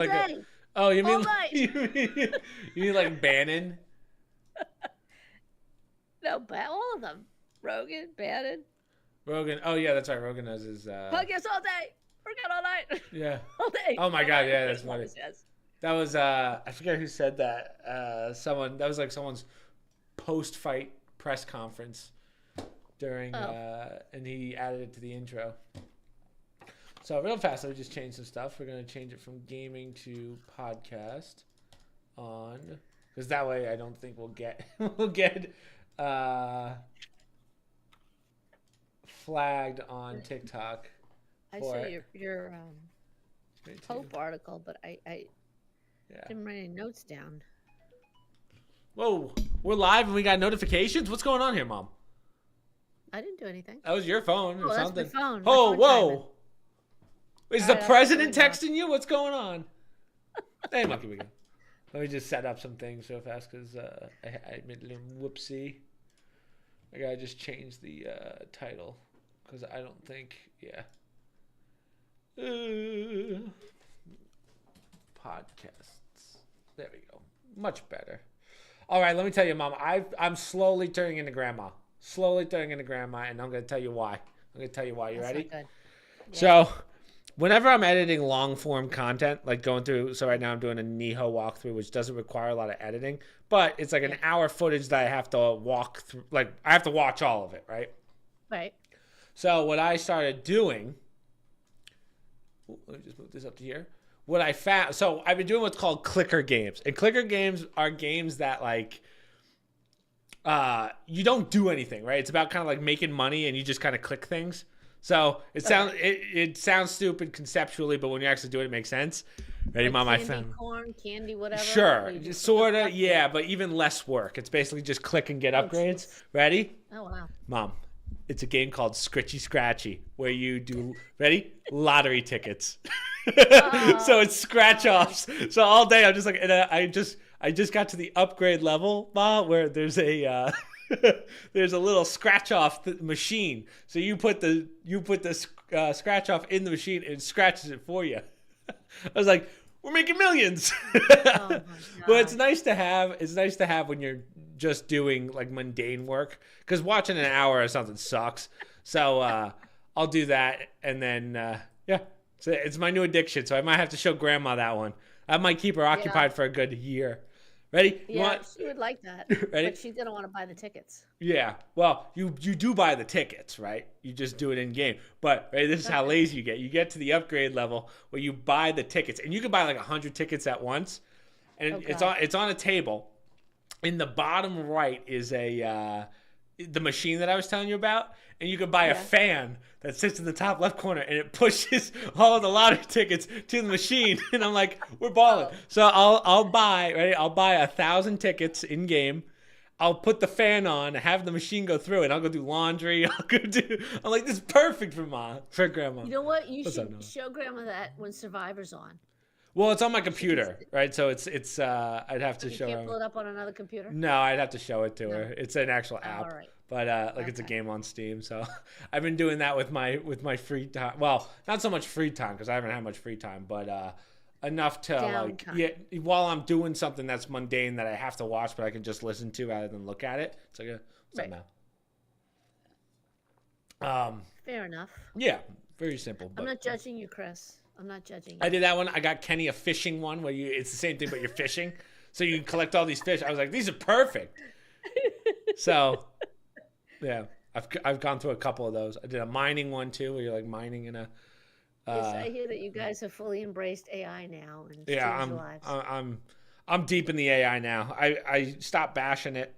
Like a, day, oh, you all mean night. you mean like Bannon? No, but all of them. Rogan, Bannon, Rogan. Oh yeah, that's right. Rogan has his. podcast all day, work out all night, Yeah. all day. Oh my all God, night. yeah, He that's funny. always says. That was I forget who said that. Someone that was like someone's post-fight press conference during, Oh. and he added it to the intro. So real fast, let me just change some stuff. We're gonna change it from gaming to podcast on, because that way I don't think we'll get we'll get flagged on TikTok. I for saw it. your Me too. Pope article, but I Yeah. didn't write any notes down. Whoa, we're live and we got notifications. What's going on here, Mom? I didn't do anything. That was your phone or Oh, that's my something. phone. My Oh, phone whoa. Is All the right, I'll president turn it off. texting you? What's going on? Hey, Monkey, we go. Let me just set up some things real fast because I made a little whoopsie. I gotta just change the title because I don't think, yeah. Podcasts. There we go. Much better. All right, let me tell you, Mom. I'm slowly turning into grandma. Slowly turning into grandma, and I'm gonna tell you why. I'm gonna tell you why. You That's ready? not good. Yeah. So, whenever I'm editing long form content, like going through, so right now I'm doing a Niho walkthrough, which doesn't require a lot of editing, but it's like an hour footage that I have to walk through, like I have to watch all of it, right? Right. So what I started doing, let me just move this up to here. What I found, so I've been doing what's called clicker games, and clicker games are games that like, you don't do anything, right? It's about kind of like making money, and you just kind of click things. So it sounds it sounds stupid conceptually, but when you actually do it, it makes sense. Ready, Like Mom? I candy found corn, candy, whatever. sure, or you just sort of, click yeah, it? but even less work. It's basically just click and get Oh, upgrades. jeez. Ready, Oh wow. Mom? It's a game called Scritchy Scratchy, where you do ready lottery tickets. So it's scratch offs. So all day I'm just like, and I just got to the upgrade level, Ma, where there's a there's a little scratch off machine. So you put the scratch off in the machine and it scratches it for you. I was like, we're making millions. Oh my But it's God. nice to have. It's nice to have when you're just doing like mundane work, because watching an hour or something sucks. So I'll do that, and then yeah, so it's my new addiction. So I might have to show Grandma that one. I might keep her occupied for a good year. Ready? You Yeah, want? she would like that. Ready? But she's gonna want to buy the tickets. Yeah. Well, you do buy the tickets, right? You just do it in game. But right, this is how lazy you get. You get to the upgrade level where you buy the tickets, and you can buy like 100 tickets at once, and it's on a table. In the bottom right is the machine that I was telling you about, and you can buy a fan that sits in the top left corner, and it pushes all of the lottery tickets to the machine. And I'm like, we're balling. So I'll buy 1,000 tickets in game. I'll put the fan on, have the machine go through it. I'll go do laundry. I'm like, this is perfect for Grandma. You know what? You What's up, should Noah? show Grandma that when Survivor's on. Well, it's on my computer, right? So it's I'd have to You show can't her. pull it up on another computer. No, I'd have to show it to her. It's an actual app, all right. but like it's a Okay. game on Steam. So I've been doing that with my free time. Well, not so much free time because I haven't had much free time, but enough to like Downtime. while I'm doing something that's mundane that I have to watch, but I can just listen to rather than look at it. It's like a Right. somehow. Fair enough. Yeah, very simple. I'm But not judging you, Chris. I'm not judging you. I did that one. I got Kenny a fishing one where it's the same thing, but you're fishing. So you can collect all these fish. I was like, these are perfect. So, yeah, I've gone through a couple of those. I did a mining one too, where you're like mining in a. Yes, I hear that you guys have fully embraced AI now and Yeah, changed your lives. I'm deep in the AI now. I stopped bashing it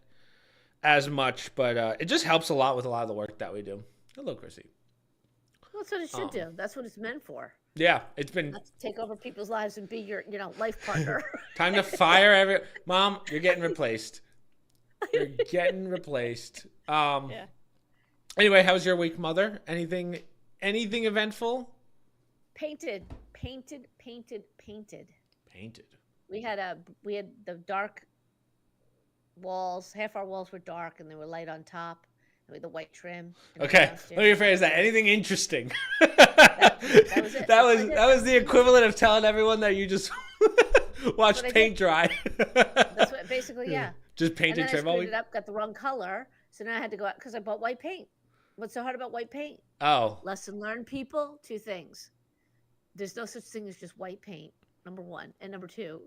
as much, but it just helps a lot with a lot of the work that we do. Hello, Chrissy. Well, that's what it should do. That's what it's meant for. Yeah, it's been Not to take over people's lives and be your, life partner. time to fire Mom, you're getting replaced. You're getting replaced. Yeah. Anyway, how's your week, Mother? Anything eventful? Painted. Painted. We had the dark walls. Half our walls were dark, and they were light on top. And with the white trim. And Okay, downstairs. let me rephrase that. Anything interesting? That was it. That was the equivalent of telling everyone that you just Watch what I paint did. dry. That's what basically, yeah. Just paint And and then I trim all screwed week? it up, got the wrong color. So now I had to go out because I bought white paint. What's so hard about white paint? Oh, Lesson learned, people. Two things. There's no such thing as just white paint, number one. And number two,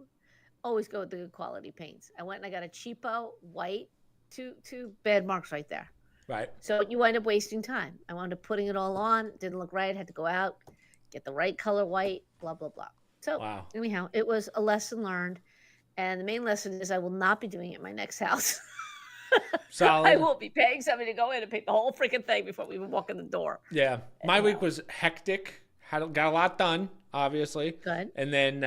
always go with the good quality paints. I went and I got a cheapo white, two bad marks right there. right. So you wind up wasting time. I wound up putting it all on. Didn't look right. Had to go out, get the right color white, blah, blah, blah. So Wow. anyhow, it was a lesson learned. And the main lesson is I will not be doing it in my next house. I Solid. will be paying somebody to go in and paint the whole freaking thing before we even walk in the door. Yeah. My Anyhow. week was hectic. Got a lot done, obviously. Good. And then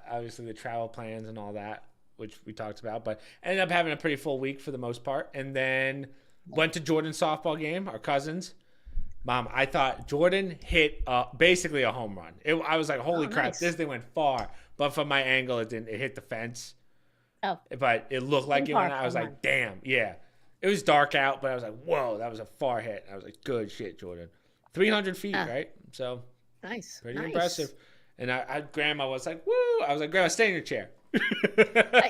obviously the travel plans and all that, which we talked about. But ended up having a pretty full week for the most part. And then went to Jordan's softball game, our cousins. Mom, I thought Jordan hit basically a home run. I was like, holy crap, nice. this thing went far. But from my angle, it didn't. It hit the fence. Oh. But it looked like it went out. I was home like, run. damn, yeah. It was dark out, but I was like, whoa, that was a far hit. I was like, good shit, Jordan. 300 feet, right? So Nice. pretty nice. impressive. And Grandma was like, woo. I was like, Grandma, stay in your chair.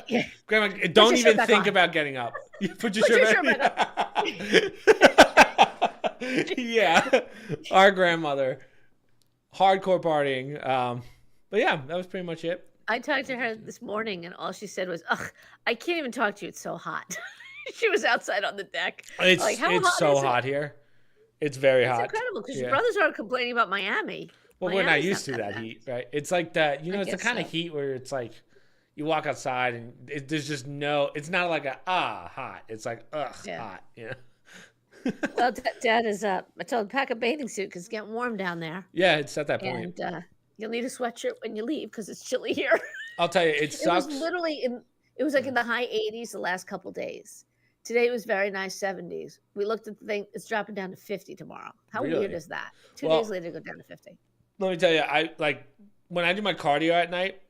Yeah. Grandma, don't your shirt even back think on. about getting up. Put your Put your shirt shirt back Yeah. Our grandmother. Hardcore partying. But yeah, that was pretty much it. I talked to her this morning, and all she said was, "Ugh, I can't even talk to you. It's so hot." She was outside on the deck. It's like, how it's hot so is it? hot here. It's very It's hot. incredible because your Yeah. brothers are complaining about Miami. Well, we're not Miami's used to that that bad. heat, right? It's like that, I it's the guess kind of so. heat where it's like you walk outside and there's just no, it's not like hot. It's like, Yeah. hot, Well, Dad is I told him pack a bathing suit because it's getting warm down there, Yeah, it's at that point. and you'll need a sweatshirt when you leave because it's chilly here. I'll tell you, it It sucks. was literally it was like in the high 80s the last couple days. Today it was very nice 70s. We looked at the thing; it's dropping down to 50 tomorrow. How Really? weird is that? 2 Well- days later, go down to 50. Let me tell you, I like when I do my cardio at night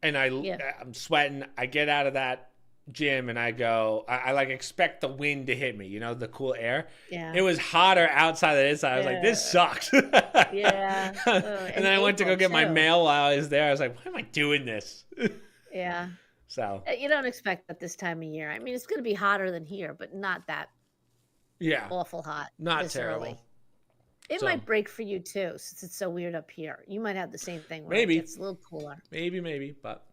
and Yeah. I'm sweating, I get out of that gym and I go, I like expect the wind to hit me, the cool air. Yeah. It was hotter outside than inside. I was like, this sucks. Yeah. And then I went to go April, get my too. mail while I was there. I was like, why am I doing this? Yeah. So, You don't expect that this time of year. I mean, it's going to be hotter than here, but not that yeah, awful hot. not this terrible. early. It So- might break for you too, since it's so weird up here. You might have the same thing where Maybe. it gets a little cooler. Maybe, but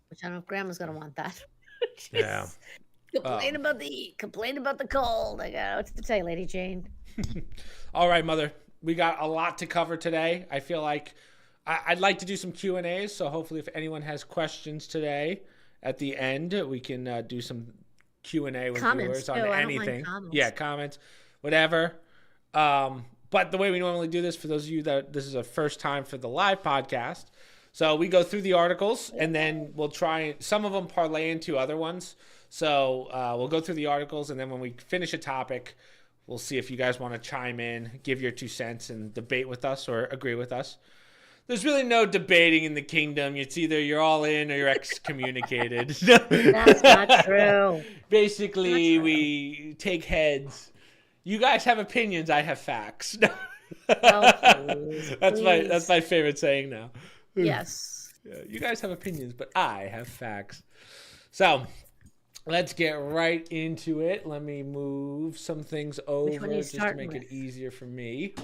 Which I don't know if Grandma's going to want that. yeah. Complain about the heat. Complain about the cold. I got what to tell you, Lady Jane. All right, Mother. We got a lot to cover today. I feel like I'd like to do some Q&As, so hopefully if anyone has questions today at the end, we can do some Q&A with Comments, viewers on too. I don't mind anything. comments. Yeah, comments, whatever. But the way we normally do this, for those of you that this is a first time for the live podcast, so we go through the articles and then we'll try, some of them parlay into other ones. So we'll go through the articles and then when we finish a topic, we'll see if you guys want to chime in, give your 2 cents and debate with us or agree with us. There's really no debating in the kingdom. It's either you're all in or you're excommunicated. That's not true. Basically, Not true. we take heads. You guys have opinions. I have facts. Oh, please, That's my favorite saying now. Yes. Yeah, you guys have opinions, but I have facts. So let's get right into it. Let me move some things over one are you just to starting make it with? easier for me.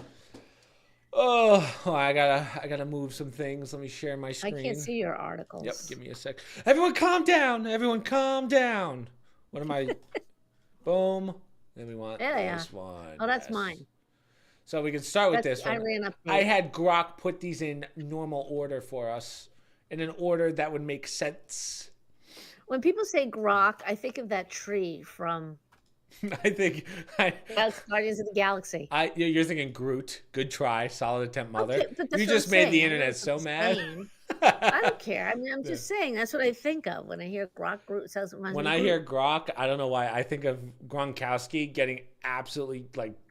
Oh, I gotta move some things. Let me share my I screen. can't see your articles. Yep, give me a sec. Everyone calm down. Everyone calm down. What am I? Boom. Then we want There they this one. Oh, that's Yes. mine. So we can start with That's, this I one. ran up. I had Grok put these in normal order for us, in an order that would make sense. When people say grok, I think of that tree from I think Guardians of the Galaxy. you're thinking Groot. Good try. Solid attempt, Mother. Okay, but that's You what just I'm made the saying. I know internet it's so from mad. Spain. I don't care. I mean, I'm just saying that's what I think of when I hear grok. Groot sounds reminds When me of I Groot. hear Grok, I don't know why. I think of Gronkowski getting absolutely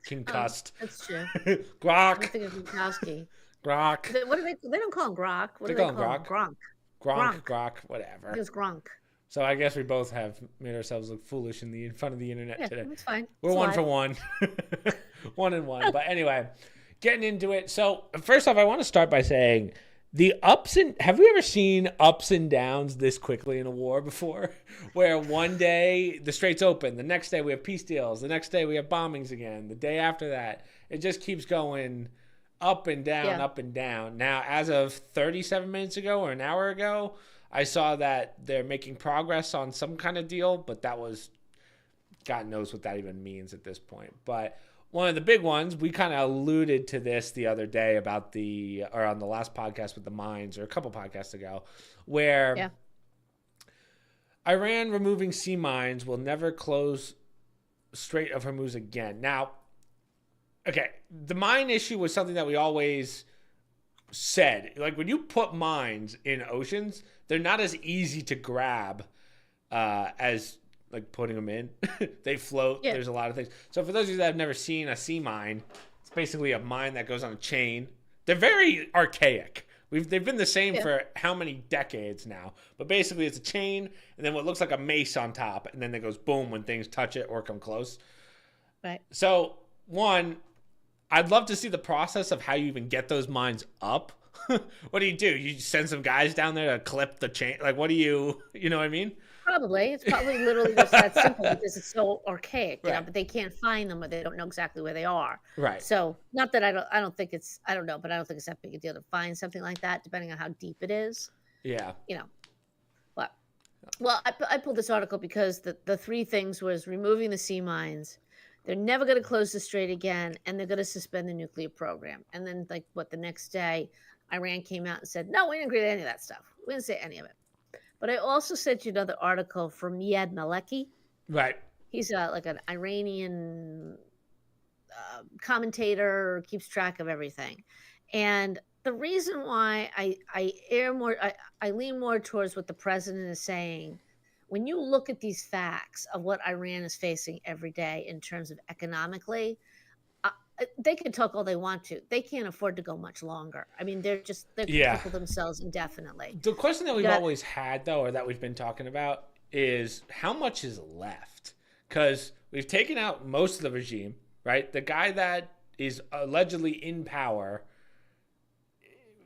concussed. That's true. I Grok. think of Gronkowski. Grok. What do they don't call him grok. What They do they call him call him? Gronk. Grok, Gronk. whatever. It was Gronk. So I guess we both have made ourselves look foolish in front of the internet Yeah, today. that's fine. We're It's one live. for one. 1 and 1. But anyway, getting into it. So first off, I want to start by saying the ups and have we ever seen ups and downs this quickly in a war before? Where one day the straits open, the next day we have peace deals, the next day we have bombings again, the day after that it just keeps going up and down, Yeah. up and down. Now, as of 37 minutes ago or an hour ago, I saw that they're making progress on some kind of deal, but that was God knows what that even means at this point. But one of the big ones, we kind of alluded to this the other day about or on the last podcast with the mines, or a couple podcasts ago, where Yeah. Iran removing sea mines will never close Strait of Hormuz again. Now, okay, the mine issue was something that we always said. Like when you put mines in oceans, they're not as easy to grab as like putting them in. They float. Yeah. There's a lot of things. So for those of you that have never seen a sea mine, it's basically a mine that goes on a chain. They're very archaic. They've been the same for how many decades now? But basically, it's a chain and then what looks like a mace on top, and then it goes boom when things touch it or come close. Right. So one, I'd love to see the process of how you even get those mines up. What do? You send some guys down there to clip the chain? Like, what do you know what I mean? Probably. It's probably literally just that simple because it's so archaic, Right. but they can't find them or they don't know exactly where they are. Right. So not that I don't think it's, I don't know, but I don't think it's that big a deal to find something like that, depending on how deep it is, Yeah. But, well, I pulled this article because the three things was removing the sea mines. They're never going to close the strait again, and they're going to suspend the nuclear program. And then, the next day, Iran came out and said, no, we didn't agree to any of that stuff. We didn't say any of it. But I also sent you another article from Yad Maleki. Right. He's like an Iranian commentator, keeps track of everything. And the reason why I lean more towards what the president is saying, when you look at these facts of what Iran is facing every day in terms of economically, they can talk all they want to. They can't afford to go much longer. I mean, they're cripple themselves indefinitely. The question that we've always had, though, or that we've been talking about, is how much is left? Because we've taken out most of the regime, right? The guy that is allegedly in power,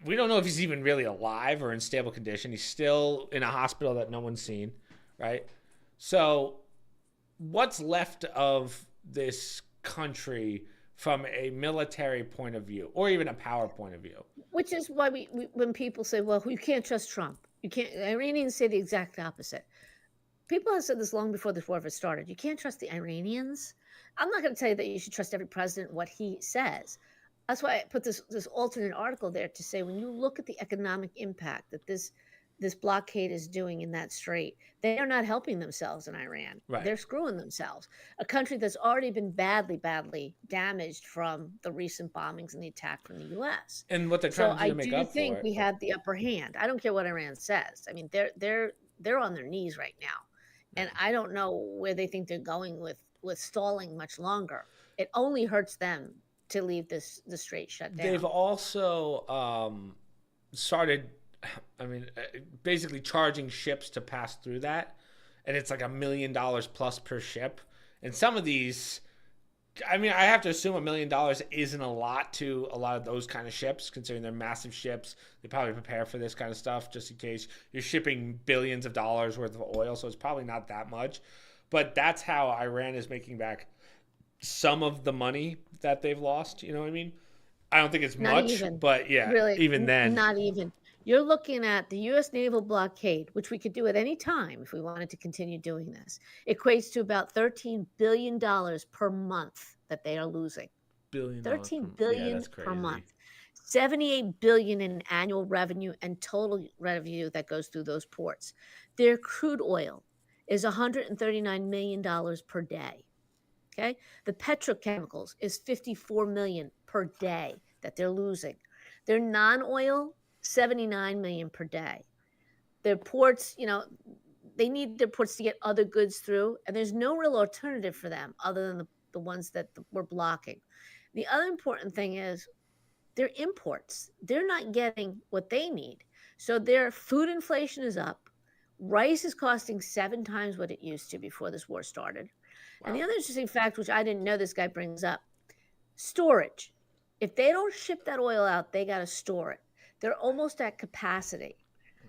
we don't know if he's even really alive or in stable condition. He's still in a hospital that no one's seen, right? So what's left of this country from a military point of view or even a power point of view? Which is why when people say, well, you can't trust Trump. You can't. Iranians say the exact opposite. People have said this long before this war ever started. You can't trust the Iranians. I'm not going to tell you that you should trust every president, what he says. That's why I put this alternate article there to say when you look at the economic impact that this blockade is doing in that strait, they are not helping themselves in Iran. Right. They're screwing themselves. A country that's already been badly, badly damaged from the recent bombings and the attack from the U.S. And what they're trying to do to make up for it. I do think we have the upper hand. I don't care what Iran says. I mean, they're on their knees right now. And I don't know where they think they're going with stalling much longer. It only hurts them to leave the strait shut down. They've also started, basically charging ships to pass through that. And it's like $1 million plus per ship. And some of these, I have to assume $1 million isn't a lot to a lot of those kind of ships, considering they're massive ships. They probably prepare for this kind of stuff just in case you're shipping billions of dollars worth of oil. So it's probably not that much. But that's how Iran is making back some of the money that they've lost. You know what I mean? I don't think it's Not much, even. but yeah, Really, even then. Not even. You're looking at the U.S. naval blockade, which we could do at any time if we wanted to continue doing this. Equates to about $13 billion per month that they are losing. $13 billion per month. $78 billion in annual revenue and total revenue that goes through those ports. Their crude oil is $139 million per day. Okay, the petrochemicals is $54 million per day that they're losing. Their non-oil, $79 million per day. Their ports, they need their ports to get other goods through, and there's no real alternative for them other than the ones that we're blocking. The other important thing is their imports. They're not getting what they need. So their food inflation is up. Rice is costing 7 times what it used to before this war started. Wow. And the other interesting fact, which I didn't know this guy brings up, storage. If they don't ship that oil out, they got to store it. They're almost at capacity.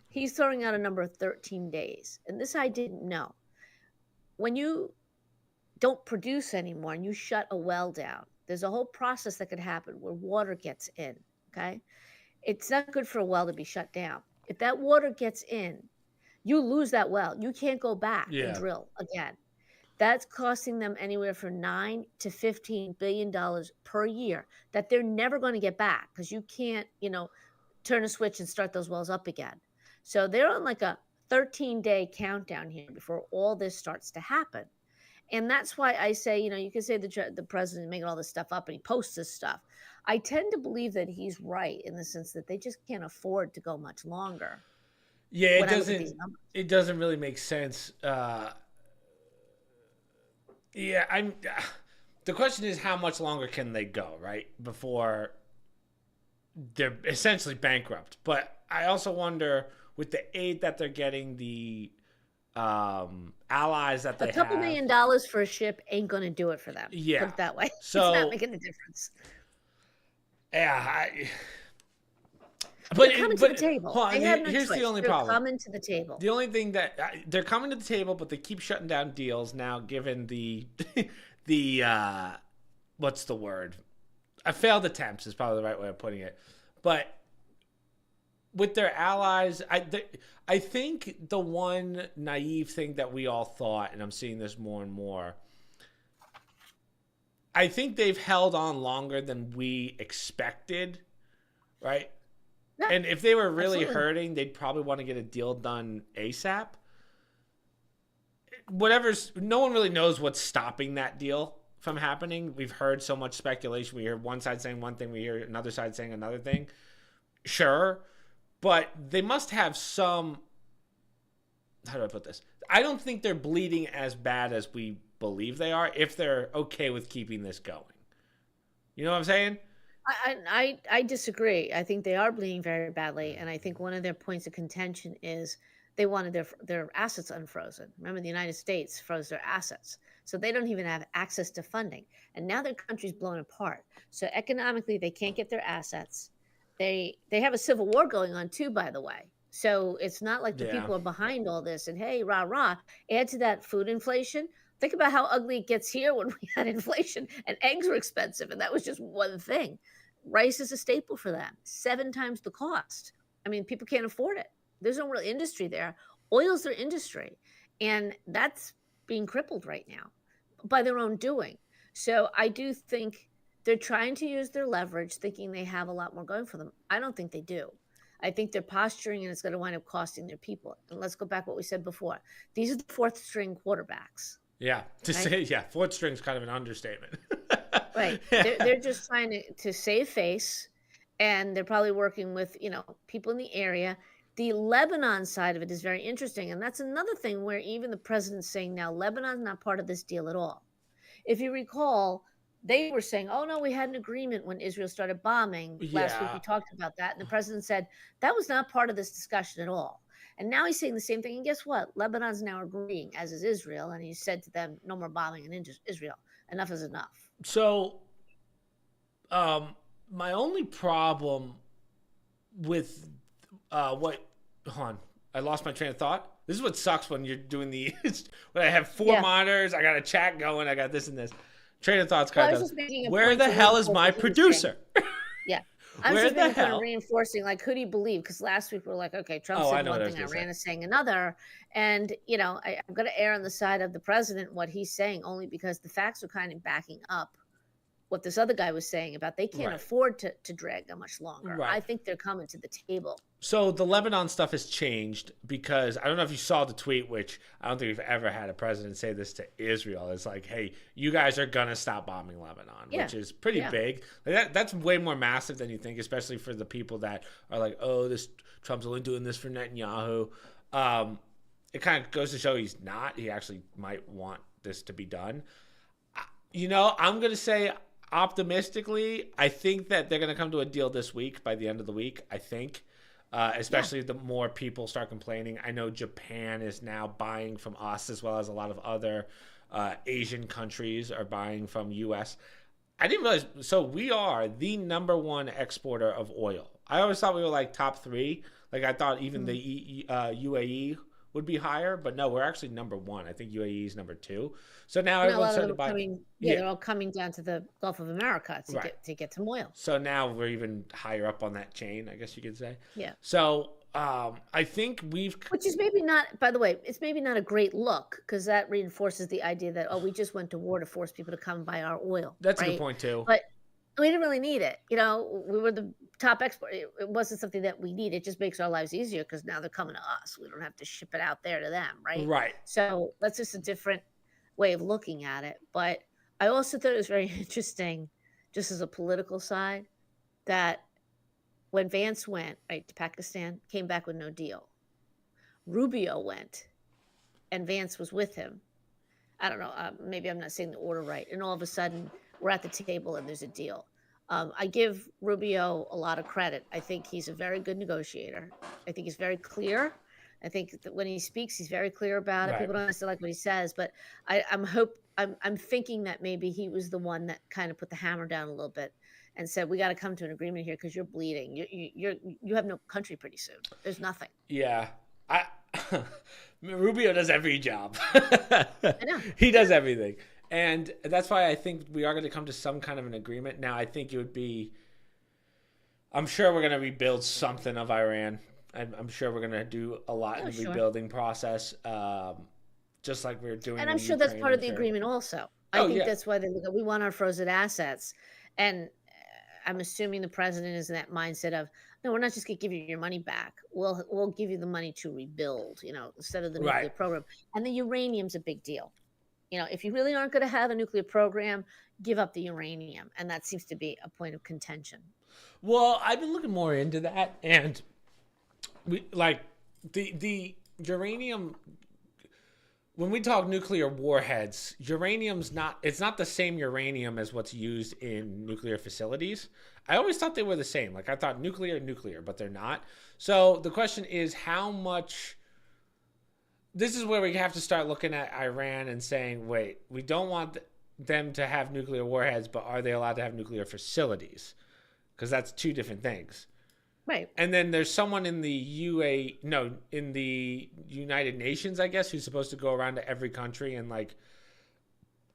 He's throwing out a number of 13 days. And this I didn't know. When you don't produce anymore and you shut a well down, there's a whole process that could happen where water gets in. Okay. It's not good for a well to be shut down. If that water gets in, you lose that well. You can't go back and Yeah. drill again. That's costing them anywhere from $9 to $15 billion per year that they're never going to get back because you can't, turn a switch and start those wells up again. So they're on like a 13-day countdown here before all this starts to happen. And that's why I say, you can say the president making all this stuff up and he posts this stuff. I tend to believe that he's right in the sense that they just can't afford to go much longer. Yeah, When I look at these numbers, it doesn't really make sense. Yeah, I'm. The question is, how much longer can they go, right? Before they're essentially bankrupt. But I also wonder, with the aid that they're getting, the allies that they a couple have. $1 million for a ship ain't going to do it for them. Yeah. Put it that way. So it's not making a difference. Yeah. They're coming to the table. Hold on, They have no here's choice. the only They're problem. coming to the table. The only thing that they're coming to the table, but they keep shutting down deals now, given the what's the word? Failed attempts is probably the right way of putting it. But with their allies, I think the one naive thing that we all thought, and I'm seeing this more and more, I think they've held on longer than we expected, right? Yeah, and if they were really absolutely. hurting, they'd probably want to get a deal done ASAP. No one really knows what's stopping that deal from happening. We've heard so much speculation. We hear one side saying one thing, we hear another side saying another thing. Sure, but they must have some. How do I put this? I don't think they're bleeding as bad as we believe they are if they're okay with keeping this going. You know what I'm saying? I disagree. I think they are bleeding very badly, and I think one of their points of contention is they wanted their assets unfrozen. Remember, the United States froze their assets, so they don't even have access to funding, and now their country's blown apart. So economically, they can't get their assets. They have a civil war going on too, by the way. So it's not like the Yeah. people are behind all this. And hey, rah rah! Add to that food inflation. Think about how ugly it gets here when we had inflation and eggs were expensive, and that was just one thing. Rice is a staple for them, 7 times the cost. I mean, people can't afford it. There's no real industry there. Oil's their industry, and that's being crippled right now by their own doing. So I do think they're trying to use their leverage, thinking they have a lot more going for them. I don't think they do. I think they're posturing, and it's going to wind up costing their people. And let's go back to what we said before. These are the fourth string quarterbacks. Yeah, fourth string's kind of an understatement. Right. They're just trying to save face, and they're probably working with, people in the area. The Lebanon side of it is very interesting, and that's another thing where even the president's saying now Lebanon's not part of this deal at all. If you recall, they were saying, oh no, we had an agreement when Israel started bombing. Last week Yeah. we talked about that, and the president said that was not part of this discussion at all. And now he's saying the same thing. And guess what? Lebanon's now agreeing, as is Israel. And he said to them, no more bombing in Israel. Enough is enough. So, my only problem with what... Hold on. I lost my train of thought. This is what sucks when you're doing when I have four monitors, I got a chat going, I got this and this. Train of thought's kind of... Where the hell is my producer? Yeah. I'm just kind of reinforcing, like, who do you believe? Because last week we were like, okay, Trump said one thing, Iran is saying another. And, I'm going to err on the side of the president, what he's saying, only because the facts are kind of backing up what this other guy was saying about they can't afford to drag that much longer. Right. I think they're coming to the table. So the Lebanon stuff has changed because I don't know if you saw the tweet, which I don't think we've ever had a president say this to Israel. It's like, hey, you guys are going to stop bombing Lebanon, which is pretty big. Like that's way more massive than you think, especially for the people that are like, oh, this Trump's only doing this for Netanyahu. It kind of goes to show he's not. He actually might want this to be done. I'm going to say optimistically, I think that they're going to come to a deal this week by the end of the week, I think. Especially the more people start complaining. I know Japan is now buying from us as well as a lot of other Asian countries are buying from U.S. I didn't realize. So we are the #1 exporter of oil. I always thought we were like top three. Like I thought even the Mm. UAE would be higher, but no, we're actually number one. I think UAE is number two. So now Well, now a everyone's lot of starting them to are buy. coming. Yeah, Yeah, they're all coming down to the Gulf of America right. to get some oil. So now we're even higher up on that chain, I guess you could say. Yeah. So I think we've. Which is maybe not, by the way, it's maybe not a great look because that reinforces the idea that, oh, we just went to war to force people to come and buy our oil, That's a good right? point too. But we didn't really need it. You know, we were the top export. It wasn't something that we need. It just makes our lives easier because now they're coming to us. We don't have to ship it out there to them, right? Right. So that's just a different way of looking at it. But I also thought it was very interesting, just as a political side, that when Vance went right to Pakistan, came back with no deal. Rubio went, and Vance was with him. I don't know. Maybe I'm not saying the order right. And all of a sudden, we're at the table and there's a deal. I give Rubio a lot of credit. I think he's a very good negotiator. I think he's very clear. I think that when he speaks, he's very clear about it. Right. People don't necessarily like what he says, but I'm thinking that maybe he was the one that kind of put the hammer down a little bit and said, "We got to come to an agreement here because you're bleeding. You have no country pretty soon. There's nothing." Yeah. I Rubio does every job. I know. He does everything. And that's why I think we are going to come to some kind of an agreement. Now, I think it would be, I'm sure we're going to rebuild something of Iran. I'm sure we're going to do a lot in the Sure. rebuilding process, just like we're doing And in I'm sure that's Ukraine, part of I'm the sure. agreement also. I Oh, think yeah. that's why we want our frozen assets. And I'm assuming the president is in that mindset of, no, we're not just going to give you your money back. We'll give you the money to rebuild, instead of the nuclear Right. program. And the uranium's a big deal. If you really aren't going to have a nuclear program, give up the uranium. And that seems to be a point of contention. Well, I've been looking more into that, and we like the uranium. When we talk nuclear warheads, uranium's not, it's not the same uranium as what's used in nuclear facilities. I always thought they were the same. Like I thought nuclear, but they're not. So the question is how much, this is where we have to start looking at Iran and saying, wait, we don't want them to have nuclear warheads, but are they allowed to have nuclear facilities? Because that's two different things. Right. And then there's someone in in the United Nations, I guess, who's supposed to go around to every country and like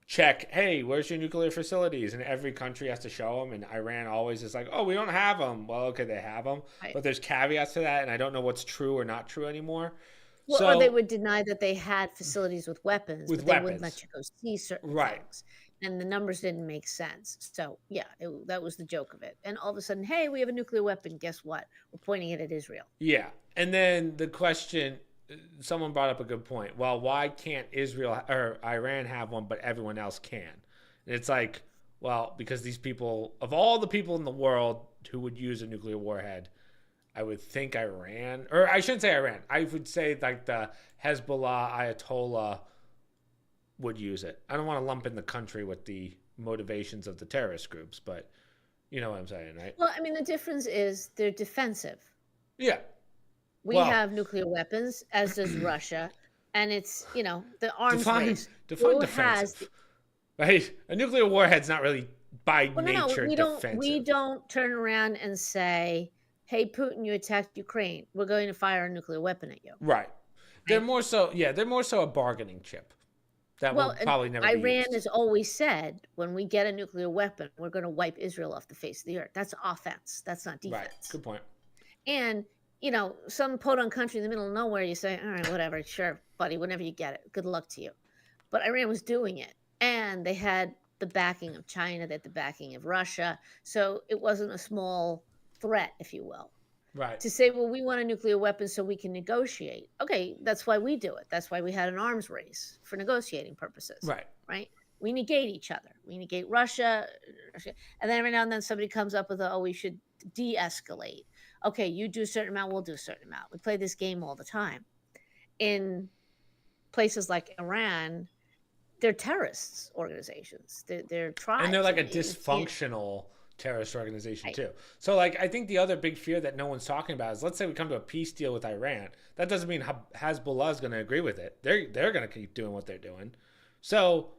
check, hey, where's your nuclear facilities? And every country has to show them. And Iran always is like, oh, we don't have them. Well, okay, they have them, Right. but there's caveats to that, and I don't know what's true or not true anymore. Well, So or they would deny that they had facilities with weapons, with but they wouldn't weapons, let you go see certain right? things. And the numbers didn't make sense. So, yeah, that was the joke of it. And all of a sudden, hey, we have a nuclear weapon. Guess what? We're pointing it at Israel. Yeah, and then the question, someone brought up a good point. Well, why can't Israel or Iran have one, but everyone else can? And it's like, well, because these people, of all the people in the world who would use a nuclear warhead, I would think Iran, or I shouldn't say Iran. I would say like the Hezbollah, Ayatollah would use it. I don't want to lump in the country with the motivations of the terrorist groups, but you know what I'm saying, right? Well, I mean, the difference is they're defensive. Yeah. We Well, have nuclear weapons, as does Russia. And it's, the arms race. define Who defensive, right? A nuclear warhead's not really by Well, no, nature we defensive. don't turn around and say, "Hey, Putin, you attacked Ukraine. We're going to fire a nuclear weapon at you." Right. They're Right? more so, yeah, they're more so a bargaining chip that Well, will and probably never be Iran used. has always said, when we get a nuclear weapon, we're going to wipe Israel off the face of the earth. That's offense. That's not Right. defense. Good point. And, some podunk country in the middle of nowhere, you say, all right, whatever, sure, buddy, whenever you get it, good luck to you. But Iran was doing it. And they had the backing of China, they had the backing of Russia. So it wasn't a small threat, if you will. Right. To say, well, we want a nuclear weapon so we can negotiate. Okay, that's why we do it. That's why we had an arms race for negotiating purposes. Right. Right? We negate each other. We negate Russia. And then every now and then somebody comes up with, we should de escalate. Okay, you do a certain amount, we'll do a certain amount. We play this game all the time. In places like Iran, they're terrorist organizations. They're tribes. And they're like a It's- dysfunctional terrorist organization Right. too. So like I think the other big fear that no one's talking about is, let's say we come to a peace deal with Iran. That doesn't mean Hezbollah is going to agree with it. They're going to keep doing what they're doing. So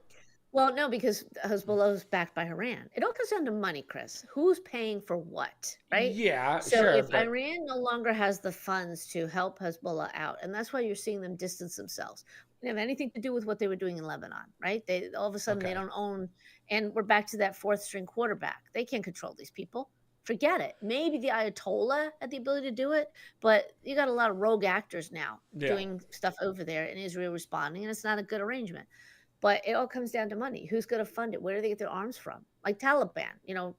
Well, no, because Hezbollah is backed by Iran. It all comes down to money, Chris. Who's paying for what, right? Yeah, So sure, if but Iran no longer has the funds to help Hezbollah out, and that's why you're seeing them distance themselves. It didn't have anything to do with what they were doing in Lebanon, right? They all of a sudden they okay. don't own, and we're back to that fourth string quarterback. They can't control these people. Forget it. Maybe the Ayatollah had the ability to do it, but you got a lot of rogue actors now Yeah. doing stuff over there, and Israel responding, and it's not a good arrangement. But it all comes down to money. Who's going to fund it? Where do they get their arms from? Like Taliban, the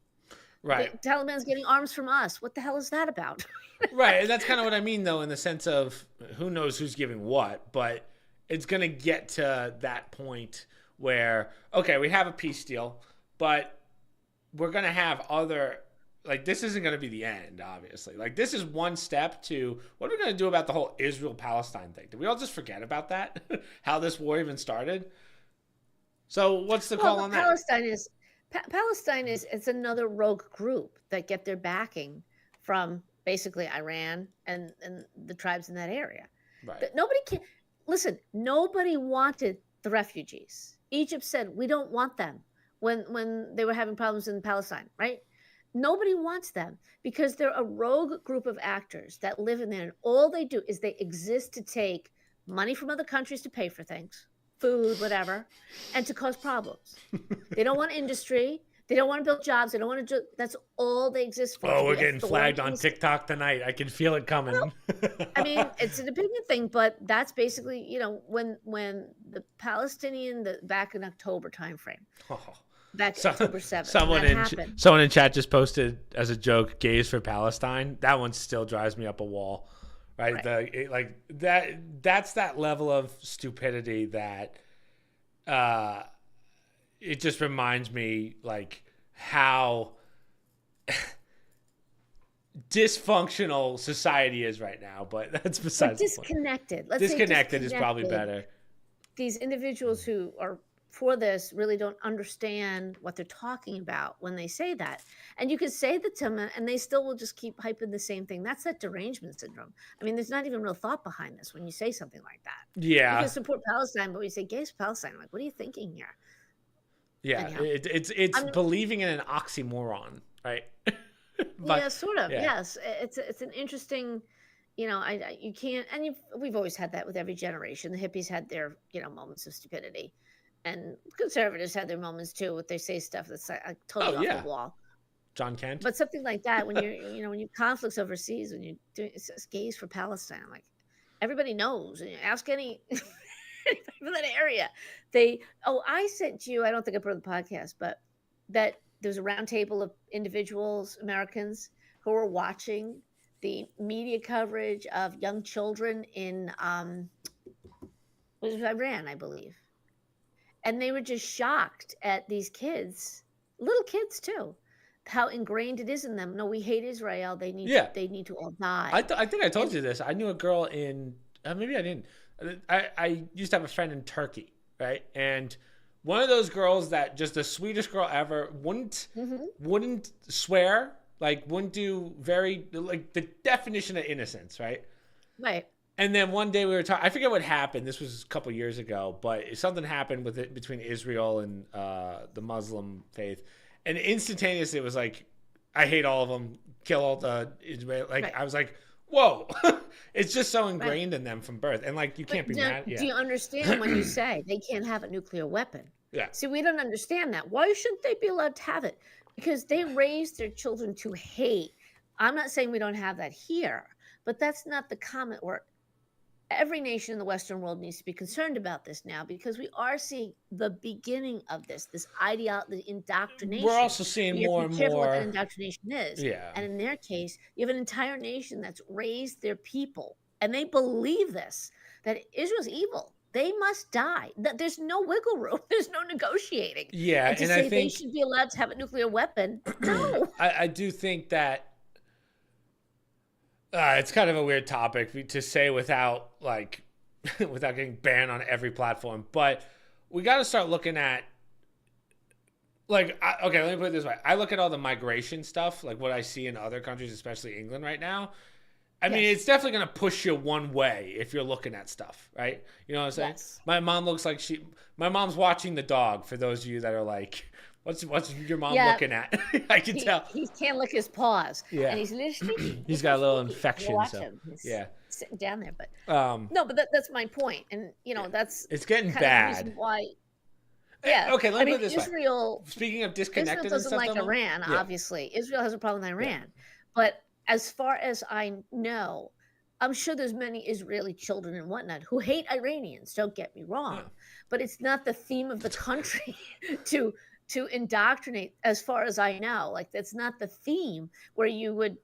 Right. Taliban's getting arms from us. What the hell is that about? Right. And that's kind of what I mean, though, in the sense of who knows who's giving what, but it's going to get to that point where, okay, we have a peace deal, but we're going to have other, like, this isn't going to be the end, obviously. Like, this is one step to what are we going to do about the whole Israel Palestine thing? Did we all just forget about that? How this war even started? So, what's the Well, call but on that? Palestine is it's another rogue group that get their backing from basically Iran and the tribes in that area. Right. That nobody can listen. Nobody wanted the refugees. Egypt said we don't want them when they were having problems in Palestine, right? Nobody wants them because they're a rogue group of actors that live in there, and all they do is they exist to take money from other countries to pay for things, food, whatever, and to cause problems. They don't want industry. They don't want to build jobs. They don't want to do. That's all they exist for, Oh, to we're be a getting thorn flagged in on the. TikTok tonight. I can feel it coming. I mean, it's an opinion thing, but that's basically, when the Palestinian back in October timeframe, Oh. back So, October 7th, when that happened. someone in chat just posted as a joke, "Gays for Palestine." That one still drives me up a wall, right? Right. Like that. That's that level of stupidity that uh, it just reminds me like how dysfunctional society is right now. But that's Or besides the point. disconnected. Let's say Disconnected is probably disconnected. better. These individuals who are for this really don't understand what they're talking about when they say that. And you could say that to them and they still will just keep hyping the same thing. That's that derangement syndrome. I mean, there's not even real thought behind this when you say something like that. You can Yeah, support Palestine, but when you say gays for Palestine, I'm like, what are you thinking here? yeah. Anyhow, It's I'm believing in an oxymoron, right? yeah, But sort of. yeah. Yes, it's an interesting, you can't, and we've always had that with every generation. The hippies had their moments of stupidity, and conservatives had their moments too. What they say stuff that's like Oh totally off the yeah, wall. John Kent. But something like that, when you're when you conflicts overseas, when you're doing it says gays for Palestine, like everybody knows. And you ask any anybody from that area, I sent you. I don't think I put it on the podcast, but that there's a round table of individuals, Americans, who are watching the media coverage of young children in was Iran, I believe, and they were just shocked at these kids, little kids too, how ingrained it is in them. No, we hate Israel. Yeah, They need to all die. I think I told And you this. I knew a girl in maybe I didn't. I used to have a friend in Turkey, right? And one of those girls that just the sweetest girl ever mhm, wouldn't swear, like wouldn't do very like the definition of innocence, right? right, And then one day we were talking. I forget what happened. This was a couple years ago, but something happened with it between Israel and the Muslim faith, and instantaneously it was like, I hate all of them. Kill all the Israel. Like right, I was like, whoa, it's just so right. ingrained in them from birth, and like you can't But be mad. do Yeah, you understand when you say they can't have a nuclear weapon? yeah, See, we don't understand that. Why shouldn't they be allowed to have it? Because they raise their children to hate. I'm not saying we don't have that here, but that's not the comment where every nation in the Western world needs to be concerned about this now because we are seeing the beginning of this ideology, the we're indoctrination. also seeing But you have to more be and careful what that more. indoctrination is. Yeah, And in their case, you have an entire nation that's raised their people, and they believe this that Israel's evil. They must die. That there's no wiggle room. There's no negotiating. yeah, And to and I say they think should be allowed to have a nuclear weapon, no. I do think that it's kind of a weird topic to say without like without getting banned on every platform. But we got to start looking at okay, let me put it this way. I look at all the migration stuff, like what I see in other countries, especially England right now, I mean, it's definitely going to push you one way if you're looking at stuff, right? You know what I'm saying? Yes. My mom looks like my mom's watching the dog, for those of you that are like, what's your mom looking at? I can tell. He can't lick his paws. Yeah. And he's a little sleepy. He's got a little infection. Watch So, him. He's yeah. sitting down there. But Um, no, but that's my point. And, that's it's getting kind of the reason bad. why. Yeah. Okay, let me put it this Israel, way. Speaking of Israel disconnected and doesn't stuff, like though, Iran, yeah. obviously. Israel has a problem with Iran. But as far as I know, I'm sure there's many Israeli children and whatnot who hate Iranians. Don't get me wrong, but it's not the theme of the country to indoctrinate. As far as I know, like that's not the theme. Where you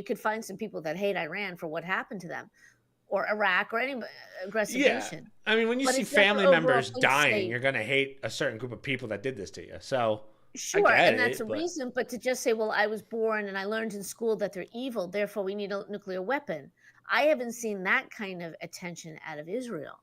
could find some people that hate Iran for what happened to them, or Iraq, or any aggressive nation. I mean, when you But see it's never family overall members thing to dying, say, you're gonna hate a certain group of people that did this to you. So sure, I get and that's it, a but reason. But to just say, well, I was born and I learned in school that they're evil, therefore we need a nuclear weapon. I haven't seen that kind of attention out of Israel.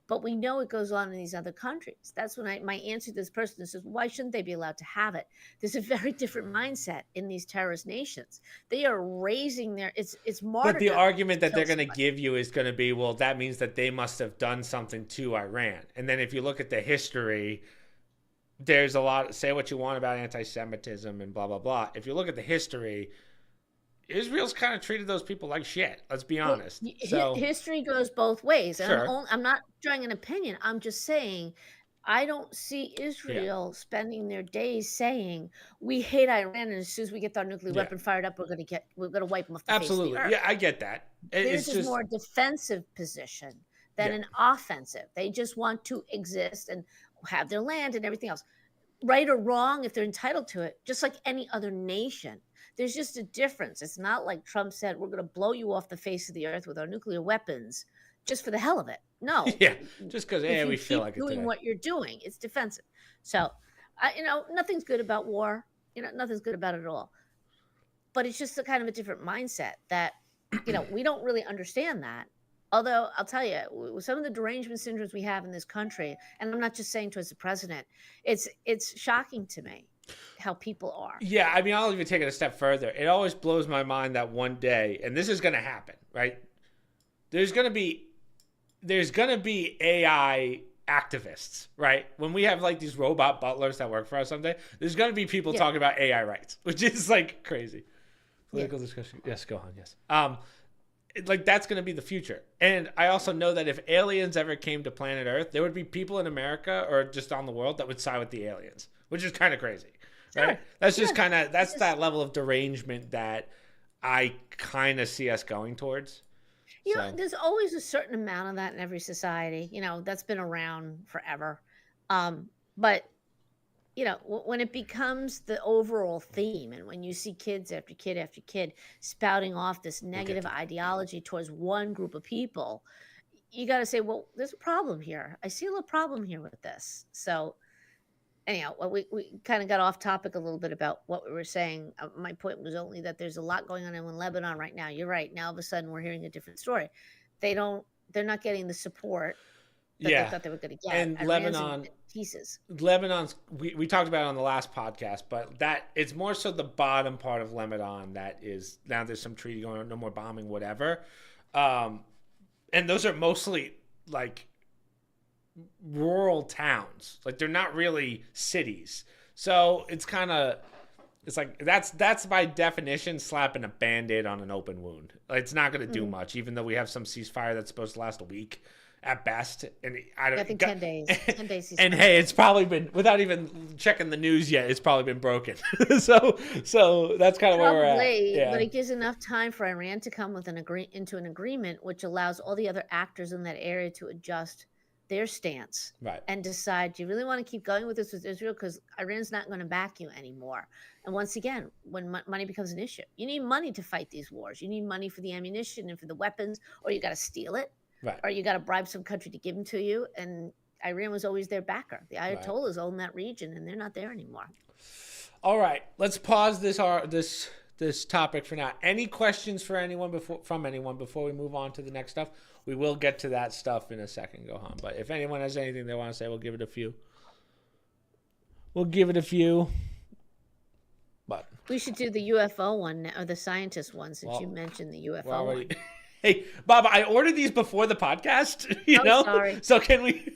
But we know it goes on in these other countries. That's when my answer to this person says, why shouldn't they be allowed to have it? There's a very different mindset in these terrorist nations. They are raising it's martyrdom. But the argument that they're going to somebody. give you is going to be, well, that means that they must have done something to Iran. And then if you look at the history, there's a lot, say what you want about anti-Semitism and blah, blah, blah. If you look at the history, Israel's kind of treated those people like shit. Let's be honest. So history goes both ways. And sure. I'm not drawing an opinion. I'm just saying I don't see Israel spending their days saying we hate Iran, and as soon as we get our nuclear weapon fired up, we're gonna wipe them off the face of the earth. Yeah, I get that. Theirs is more a defensive position than an offensive. They just want to exist and have their land and everything else. Right or wrong, if they're entitled to it, just like any other nation. There's just a difference. It's not like Trump said, we're going to blow you off the face of the earth with our nuclear weapons just for the hell of it. No. Just because we feel like doing what you're doing, it's defensive. So, nothing's good about war. Nothing's good about it at all. But it's just a kind of a different mindset that, we don't really understand that. Although I'll tell you, with some of the derangement syndromes we have in this country, and I'm not just saying towards the president, it's shocking to me how people are. Yeah, I mean, I'll even take it a step further. It always blows my mind that one day, and this is going to happen, right? There's going to be AI activists, right? When we have like these robot butlers that work for us someday, there's going to be people talking about AI rights, which is like crazy. Political discussion. Yes, go on. Yes. Like that's going to be the future. And I also know that if aliens ever came to planet Earth, there would be people in America or just on the world that would side with the aliens, which is kind of crazy. Right? Sure. That's just kind of that level of derangement that I kind of see us going towards. There's always a certain amount of that in every society. That's been around forever. But when it becomes the overall theme, and when you see kids after kid after kid spouting off this negative ideology towards one group of people, you got to say, well, there's a problem here. I see a little problem here with this. So anyhow, we kind of got off topic a little bit about what we were saying. My point was only that there's a lot going on in Lebanon right now. You're right. Now all of a sudden we're hearing a different story. They're not getting the support that they thought they were going to get. And Lebanon pieces. Lebanon's we talked about it on the last podcast, but that it's more so the bottom part of Lebanon that is now there's some treaty going on, no more bombing, whatever. And those are mostly like rural towns. Like they're not really cities. So it's like that's by definition slapping a Band-Aid on an open wound. It's not going to do much, even though we have some ceasefire that's supposed to last a week at best. And I think 10 days. 10 days. And hey, it's probably been, without even checking the news yet, it's probably been broken. so that's kind of where we're at. Yeah. But it gives enough time for Iran to come with into an agreement, which allows all the other actors in that area to adjust their stance and decide, do you really want to keep going with this with Israel? Because Iran's not going to back you anymore. And once again, when money becomes an issue, you need money to fight these wars. You need money for the ammunition and for the weapons, or you got to steal it. Or you got to bribe some country to give them to you. And Iran was always their backer. The Ayatollahs own that region, and they're not there anymore. All right, let's pause this topic for now. Any questions for anyone before we move on to the next stuff? We will get to that stuff in a second, Gohan. But if anyone has anything they want to say, we'll give it a few. But we should do the UFO one or the scientist one since you mentioned the UFO one. Hey, Bob, I ordered these before the podcast, you know? Sorry. So can we,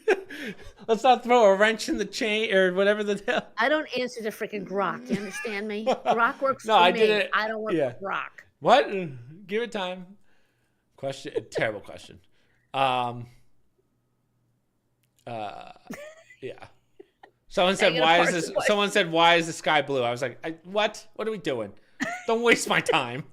let's not throw a wrench in the chain or whatever the hell. I don't answer to freaking Grok. You understand me? Grok works No, for I me. didn't. I don't work Yeah. for Grok. What? Give it time. Question. Terrible question. Yeah. Someone said, "Why is this?" Someone said, "Why is the sky blue?" I was like, "What? What are we doing? Don't waste my time."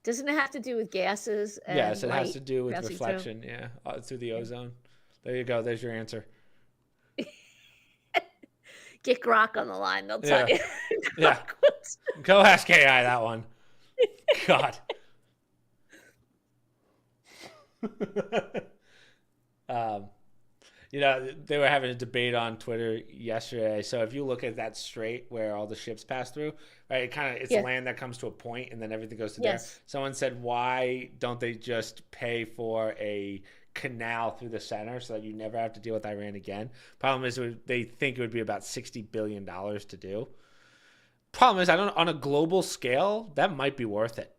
Doesn't it have to do with gases? And Yes, it has to do with passing reflection. Yeah, through the ozone. There you go. There's your answer. Get Grok on the line. They'll tell you. Yeah. Go ask AI that one. God. You know, they were having a debate on Twitter yesterday. So if you look at that strait where all the ships pass through, right, it's land that comes to a point and then everything goes to there. Someone said, why don't they just pay for a canal through the center so that you never have to deal with Iran again? Problem is, they think it would be about $60 billion to do. Problem is, on a global scale, that might be worth it.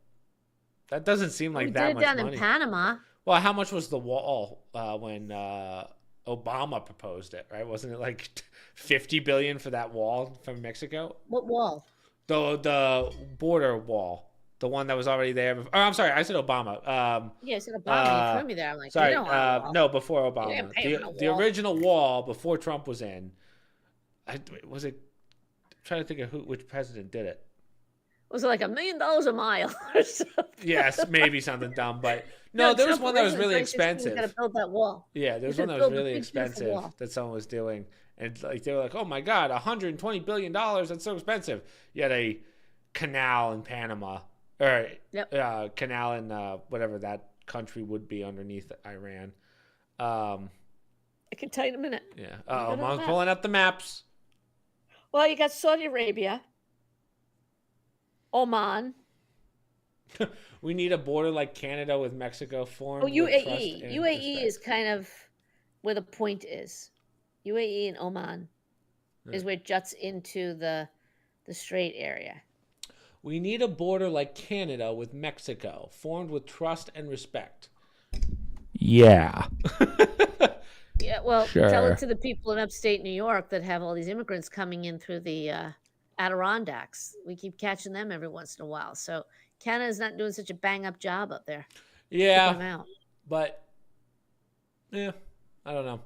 That doesn't seem like that much money. We did it down in Panama. Well, how much was the wall when Obama proposed it, right? Wasn't it like $50 billion for that wall from Mexico? What wall? The border wall, the one that was already there. Before. Oh, I'm sorry, I said Obama. Yeah, I said Obama. You threw me there. I'm like, sorry, no, before Obama. The original wall before Trump was in. I'm trying to think of which president did it. Was it like $1 million a mile or something? Yes, maybe something dumb, but no, there was one that was really expensive. You got to build that wall. Yeah, there was one that was really expensive that someone was doing, and like they were like, "Oh my God, $120 billion! That's so expensive." You had a canal in Panama, or canal in whatever that country would be underneath Iran. I can tell you in a minute. Yeah. I'm pulling up the maps. Well, you got Saudi Arabia. Oman. We need a border like Canada with Mexico formed. Oh, UAE. UAE is kind of where the point is. UAE and Oman is where it juts into the Strait area. We need a border like Canada with Mexico, formed with trust and respect. Yeah. Yeah, well, tell it to the people in upstate New York that have all these immigrants coming in through the Adirondacks. We keep catching them every once in a while. So Canada's not doing such a bang-up job up there. Yeah, but I don't know.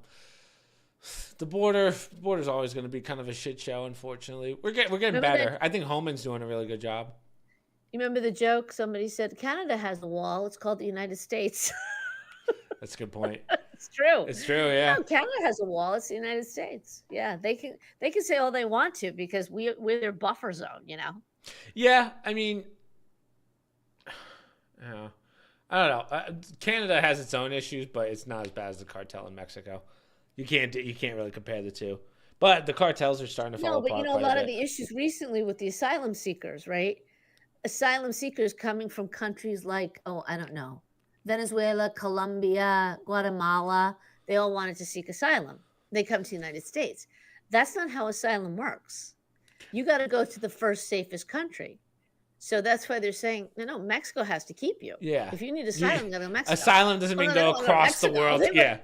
The border's always going to be kind of a shit show. Unfortunately, we're getting better. I think Homan's doing a really good job. You remember the joke? Somebody said Canada has a wall. It's called the United States. That's a good point. It's true. It's true. Yeah. No, Canada has a wall. It's the United States. Yeah, they can say all they want to because we're their buffer zone. You know. Yeah, I mean, I don't know. Canada has its own issues, but it's not as bad as the cartel in Mexico. You can't really compare the two. But the cartels are starting to fall apart. No, but you know, a lot of the issues recently with the asylum seekers, right? Asylum seekers coming from countries like, I don't know, Venezuela, Colombia, Guatemala, they all wanted to seek asylum. They come to the United States. That's not how asylum works. You got to go to the first safest country. So that's why they're saying, no, Mexico has to keep you. Yeah. If you need asylum, you got to go to Mexico. Asylum doesn't mean go across the world. Yeah,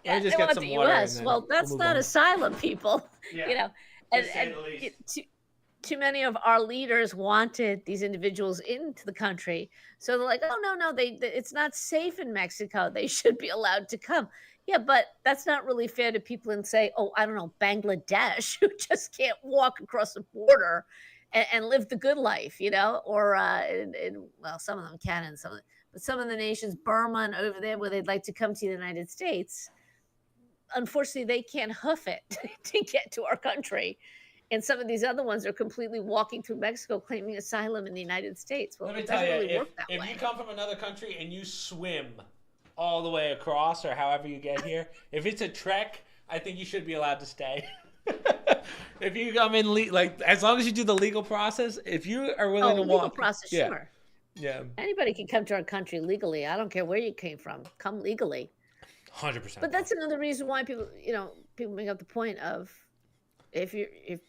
they want the U.S. Well, that's not asylum, people. Yeah. You know, and too many of our leaders wanted these individuals into the country. So they're like, oh, no, it's not safe in Mexico. They should be allowed to come. Yeah, but that's not really fair to people and say, I don't know, Bangladesh, who just can't walk across the border and live the good life, you know, or, well, some of them can, and but some of the nations, Burma and over there where they'd like to come to the United States, unfortunately, they can't hoof it to get to our country. And some of these other ones are completely walking through Mexico claiming asylum in the United States. Well, let me tell you, if you come from another country and you swim all the way across or however you get here, if it's a trek, I think you should be allowed to stay. If you come in, as long as you do the legal process, if you are willing to walk. Legal process, sure. Yeah. Anybody can come to our country legally. I don't care where you came from. Come legally. 100%. But that's another reason why people make up the point of if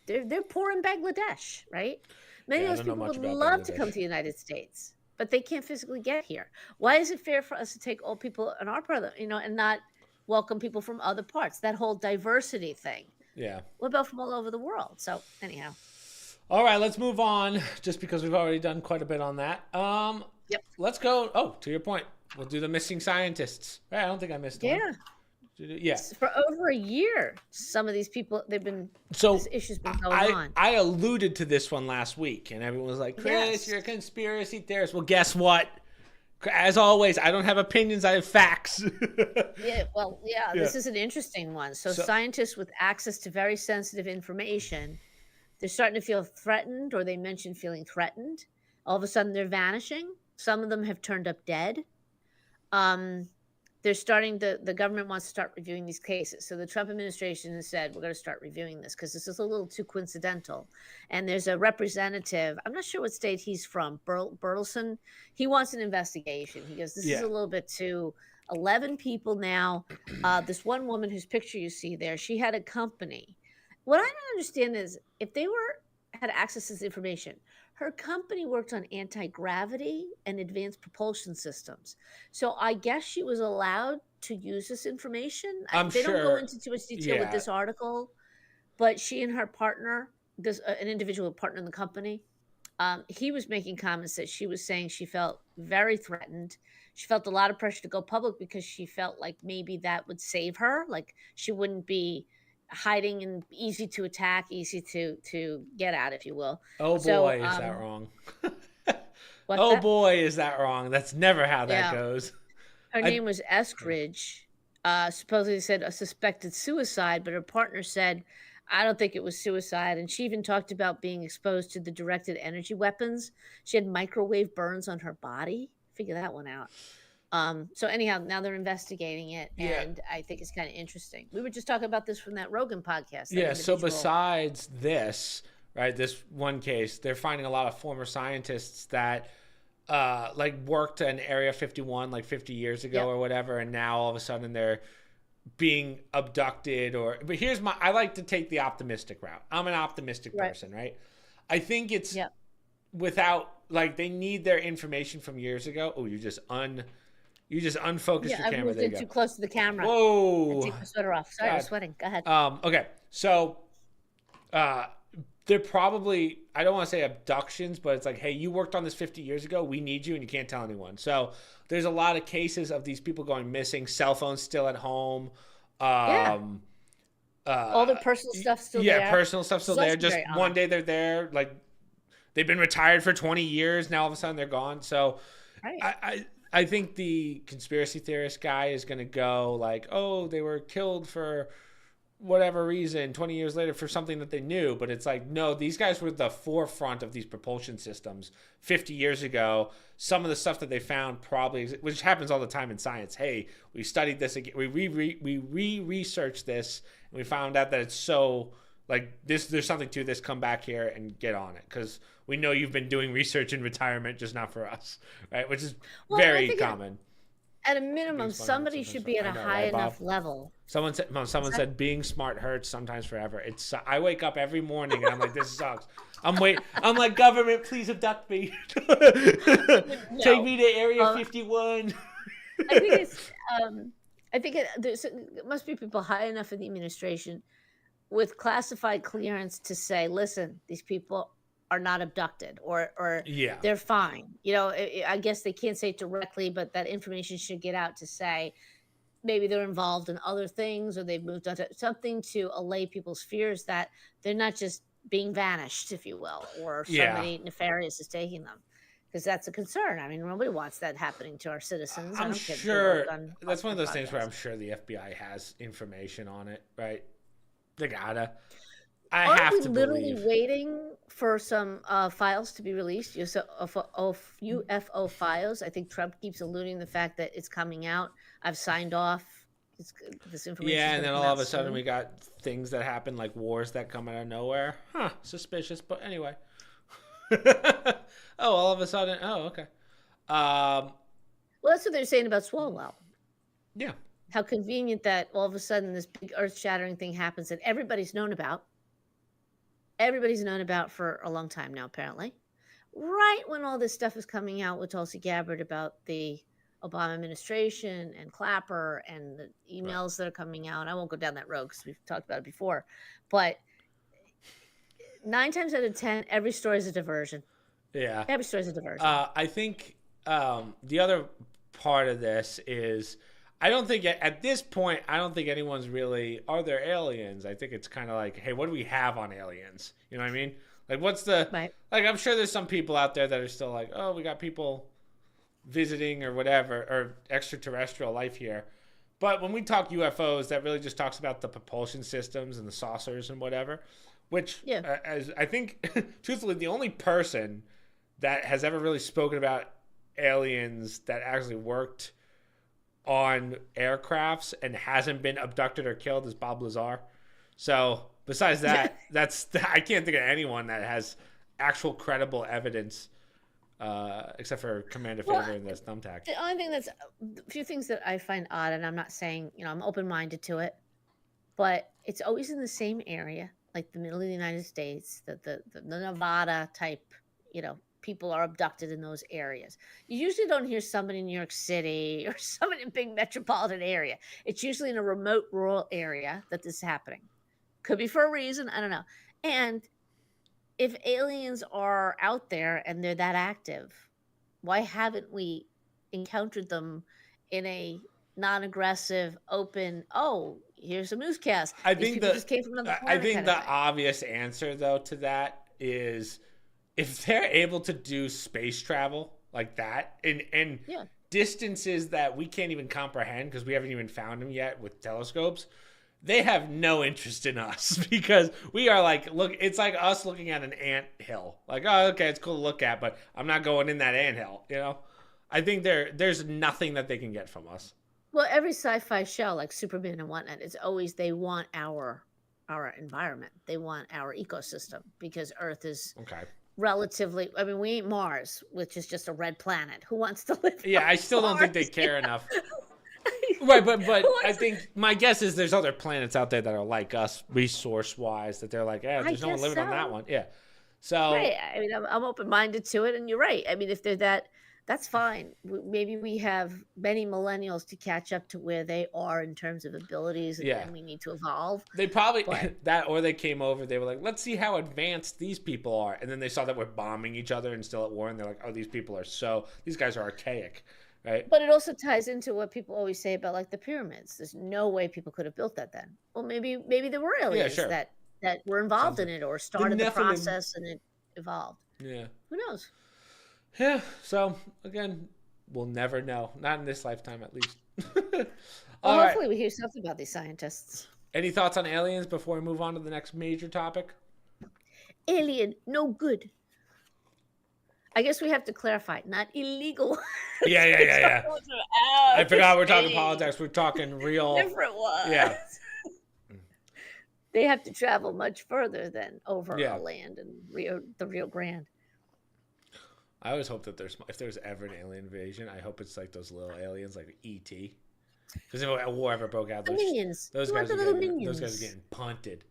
they're poor in Bangladesh, right? Many of those people would love to come to the United States, but they can't physically get here. Why is it fair for us to take old people in our part of the, and not welcome people from other parts? That whole diversity thing. Yeah. What about from all over the world? So anyhow. All right, let's move on. Just because we've already done quite a bit on that. Yep. Let's go. Oh, to your point, we'll do the missing scientists. I don't think I missed one. Yeah. Yeah. For over a year, some of these people, So this issue's been going on. I alluded to this one last week, and everyone was like, "Chris, Yes. you're a conspiracy theorist." Well, guess what? As always, I don't have opinions. I have facts. Yeah, well, yeah, this is an interesting one. So scientists with access to very sensitive information, they're starting to feel threatened, or they mentioned feeling threatened. All of a sudden, they're vanishing. Some of them have turned up dead. They're starting the government wants to start reviewing these cases. So the Trump administration has said, we're going to start reviewing this because this is a little too coincidental. And there's a representative, I'm not sure what state he's from, Bertelson. He wants an investigation. He goes, this is a little bit too, 11 people now. This one woman whose picture you see there, she had a company. What I don't understand is if they had access to this information, her company worked on anti-gravity and advanced propulsion systems. So I guess she was allowed to use this information. They don't go into too much detail with this article, but she and her partner, an individual partner in the company, he was making comments that she was saying she felt very threatened. She felt a lot of pressure to go public because she felt like maybe that would save her. Like she wouldn't be hiding and easy to attack, easy to get at, if you will. Oh boy, is that wrong? Boy, is that wrong? That's never how that goes. Her name was Eskridge. Supposedly said a suspected suicide, but her partner said, I don't think it was suicide. And she even talked about being exposed to the directed energy weapons. She had microwave burns on her body. Figure that one out. So anyhow, now they're investigating it, and I think it's kind of interesting. We were just talking about this from that Rogan podcast. Yeah. So besides this, right, this one case, they're finding a lot of former scientists that like worked in Area 51 like 50 years ago or whatever, and now all of a sudden they're being abducted. But here's I like to take the optimistic route. I'm an optimistic person, right? I think it's without, like, they need their information from years ago. Oh, you just unfocused your camera. There you go. Too close to the camera. Whoa! Take my sweater off. Sorry, I'm sweating. Go ahead. Okay, so they're probably, I don't want to say abductions, but it's like, hey, you worked on this 50 years ago. We need you, and you can't tell anyone. So there's a lot of cases of these people going missing. Cell phones still at home. All the personal stuff still there. Yeah, personal stuff still there. Just one day they're there, like they've been retired for 20 years. Now all of a sudden they're gone. So I think the conspiracy theorist guy is going to go like, oh, they were killed for whatever reason 20 years later for something that they knew. But it's like, no, these guys were the forefront of these propulsion systems 50 years ago. Some of the stuff that they found probably, which happens all the time in science. Hey, we studied this again. We researched this, and we found out that it's so like this. There's something to this. Come back here and get on it, because we know you've been doing research in retirement, just not for us, right? Which is very common. At a minimum, somebody should be at a high enough level. Someone said being smart hurts sometimes forever. I wake up every morning and I'm like, this sucks. I'm like, government, please abduct me. Take me to Area 51. I think there must be people high enough in the administration with classified clearance to say, listen, these people are not abducted, or they're fine. I guess they can't say it directly, but that information should get out to say maybe they're involved in other things, or they've moved on to something to allay people's fears that they're not just being vanished, if you will, or somebody nefarious is taking them. Because that's a concern. I mean, nobody wants that happening to our citizens. I'm sure that's one of those things where I'm sure the FBI has information on it, right? They gotta. Aren't we literally waiting for some files to be released? UFO files. I think Trump keeps alluding to the fact that it's coming out. I've signed off. This information. Yeah, and then all of a sudden we got things that happen, like wars that come out of nowhere. Suspicious, but anyway. All of a sudden. Oh, okay. Well, that's what they're saying about Swalwell. Yeah. How convenient that all of a sudden this big earth-shattering thing happens that everybody's known about. Everybody's known about for a long time now, apparently. right when all this stuff is coming out with Tulsi Gabbard about the Obama administration and Clapper and the Right. emails that are coming out. I won't go down that road because we've talked about it before. But 9 times out of 10, every story is a diversion. Yeah. Every story is a diversion. I think the other part of this is I don't think at this point I don't think anyone's really are there aliens. I think it's kind of like, hey, what do we have on aliens? You know what I mean? Like, what's the Right. like? I'm sure there's some people out there that are still like, oh, we got people visiting or whatever or extraterrestrial life here. But when we talk UFOs, that really just talks about the propulsion systems and the saucers and whatever. Which, Yeah. as I think, truthfully, the only person that has ever really spoken about aliens that actually worked on aircrafts and hasn't been abducted or killed is Bob Lazar. So besides that, I can't think of anyone that has actual credible evidence, except for Commander Well, Favor and this thumbtack. the only thing that's a few things that I find odd, and I'm not saying, I'm open minded to it, but it's always in the same area, like the middle of the United States, the Nevada type, people are abducted in those areas. You usually don't hear somebody in New York City or somebody in a big metropolitan area. It's usually in a remote rural area that this is happening. Could be for a reason, I don't know. And if aliens are out there and they're that active, why haven't we encountered them in a non-aggressive, open, oh, here's a newscast. I These think people just came from another I planet think kind the of thing. obvious answer though to that is if they're able to do space travel like that and Yeah. distances that we can't even comprehend because we haven't even found them yet with telescopes, they have no interest in us because we are like, look, it's like us looking at an ant hill. Like, oh, okay, it's cool to look at, but I'm not going in that ant hill, you know? I think there's nothing that they can get from us. Well, every sci-fi show, like Superman and whatnot, it's always they want our environment. They want our ecosystem because Earth is Okay. relatively. I mean, we ain't Mars, which is just a red planet. Who wants to live? Yeah, on I still don't think they Mars? care enough. Right, but Who I wants to- think my guess is there's other planets out there that are like us resource wise that they're like, yeah, I there's no one guess living on that so. one. Yeah. So Right. I mean, I'm open minded to it, and you're right. I mean, if they're that, that's fine. Maybe we have many millennials to catch up to where they are in terms of abilities, yeah. and we need to evolve. They probably But that or they came over, they were like, let's see how advanced these people are. And then they saw that we're bombing each other and still at war, and they're like, oh, these guys are archaic. Right? But it also ties into what people always say about like the pyramids. There's no way people could have built that then. Well, maybe there were Yeah, aliens sure. that were involved Something. in it or started the Nephilim. process and it evolved. Yeah. Who knows? Yeah. So again, we'll never know. Not in this lifetime at least. Well, All right. hopefully we hear something about these scientists. Any thoughts on aliens before we move on to the next major topic? Alien, no good. I guess we have to clarify, not illegal. Yeah. I forgot we're talking politics. We're talking real. Different ones. Yeah. They have to travel much further than over Yeah. a land in the Rio Grande. I always hope that if there's ever an alien invasion, I hope it's like those little aliens, like E.T. Because if a war ever broke out, The minions. those We want guys the are little getting, minions. those guys are getting punted.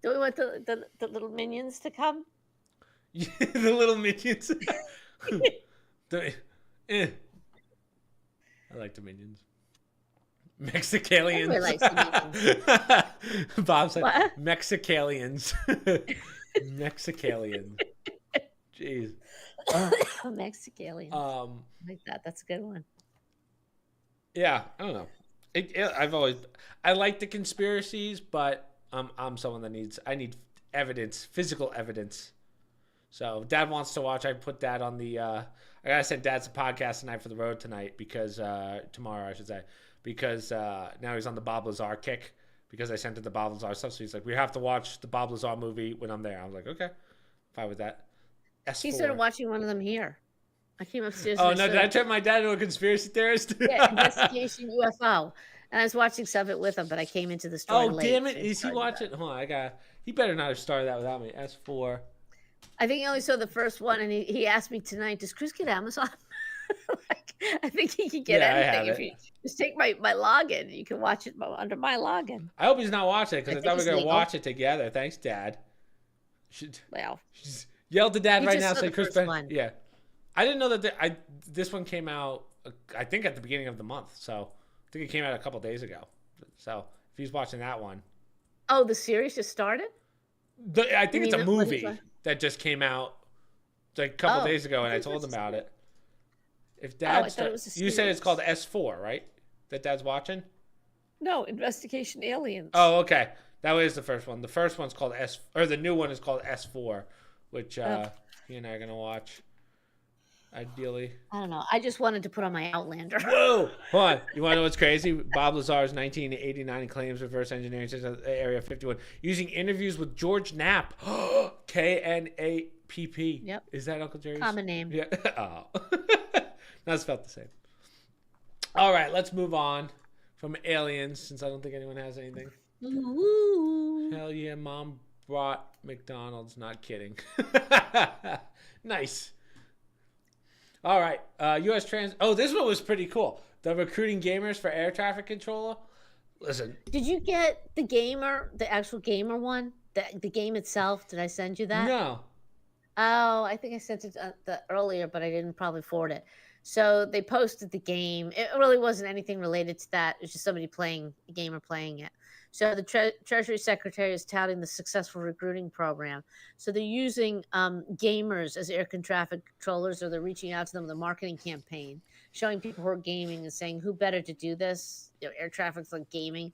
Do we want the little minions to come? The little minions. I like the minions. Mexicalians. Everybody likes the minions. Bob said What? Mexicalians. Mexicalian. Jeez. Mexicalians. I like that. That's a good one. Yeah, I don't know. I like the conspiracies, but I'm someone that I need evidence, physical evidence. So Dad wants to watch. I put Dad on the. I gotta send Dad some podcast tonight for the road tonight because tomorrow I should say because now he's on the Bob Lazar kick because I sent him the Bob Lazar stuff. So he's like, we have to watch the Bob Lazar movie when I'm there. I was like, okay, fine with that. S4. He started watching one of them here. I came upstairs. Oh and no! Did I turn my dad into a conspiracy theorist? Yeah, investigation UFO. And I was watching some of it with him, but I came into the story Oh late. damn it! so Is he watching? Hold on, he better not have started that without me. S4. I think he only saw the first one, and he asked me tonight, "Does Chris get Amazon?" Like, I think he can get Yeah, I anything have if it. you just take my login. You can watch it under my login. I hope he's not watching it because I I think thought we it's were gonna legal. watch it together. Thanks, Dad. Well, Yell to Dad You right just now. saw Say the Chris first Ben. one. Yeah. I didn't know that this one came out, I think, at the beginning of the month. So I think it came out a couple days ago. So if he's watching that one. Oh, the series just started? I You think it's mean a what he's movie that just came out like a couple Oh, days ago, I and I think told him that's a about series. it. If Oh, I Dad's, thought it was a you said it's called series. S4, right? That Dad's watching? No, Investigation Aliens. Oh, okay. That was the first one. The first one's called or the new one is called S4, which Oh, he and I are gonna watch ideally. I don't know. I just wanted to put on my Outlander. Whoa! Hold on. You want to know what's crazy? Bob Lazar's 1989 claims reverse engineering system Area 51 using interviews with George Knapp. Knapp. Yep. Is that Uncle Jerry's? Common name. Yeah. Oh. Not spelled the same. All right, let's move on from aliens since I don't think anyone has anything. Ooh. Hell yeah, Mom brought McDonald's. Not kidding. Nice. All right. U.S. Trans. Oh, this one was pretty cool. The recruiting gamers for air traffic controller. Listen. Did you get the actual gamer one? The game itself? Did I send you that? No. Oh, I think I sent it earlier, but I didn't probably forward it. So they posted the game. It really wasn't anything related to that. It was just somebody playing, a gamer playing it. So the Treasury Secretary is touting the successful recruiting program. So they're using gamers as air traffic controllers, or they're reaching out to them with a marketing campaign, showing people who are gaming and saying, who better to do this? Air traffic's like gaming.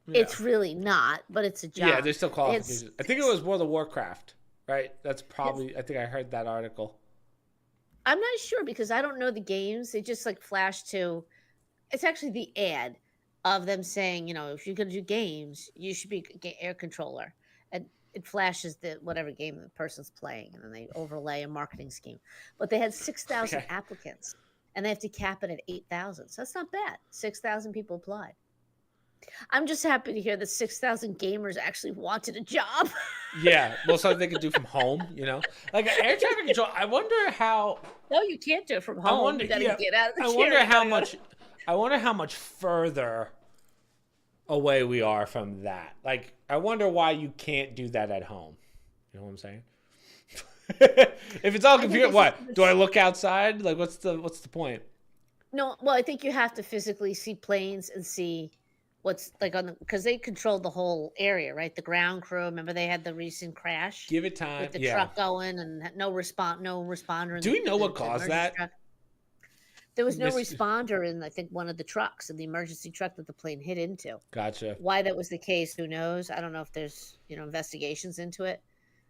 Yeah. It's really not, but it's a job. Yeah, there's still qualifications. I think it was World of Warcraft, right? That's probably, I think I heard that article. I'm not sure because I don't know the games. They just like flash to, it's actually the ad of them saying, if you're going to do games, you should be air controller. And it flashes the whatever game the person's playing, and then they overlay a marketing scheme. But they had 6,000 applicants, and they have to cap it at 8,000. So that's not bad. 6,000 people applied. I'm just happy to hear that 6,000 gamers actually wanted a job. Yeah, well, something they could do from home, like air traffic control. I wonder how. No, you can't do it from home. You gotta get out of the chair. I wonder how much further away we are from that. Like, I wonder why you can't do that at home. You know what I'm saying? If it's all computer, what do I look outside? Like, what's the point? No, well, I think you have to physically see planes and see what's like because they controlled the whole area, right? The ground crew. Remember they had the recent crash. Give it time. With the truck going and no responder. Do we know what caused that? Truck. There was no responder in, I think, one of the trucks, in the emergency truck that the plane hit into. Gotcha. Why that was the case, who knows? I don't know if there's investigations into it.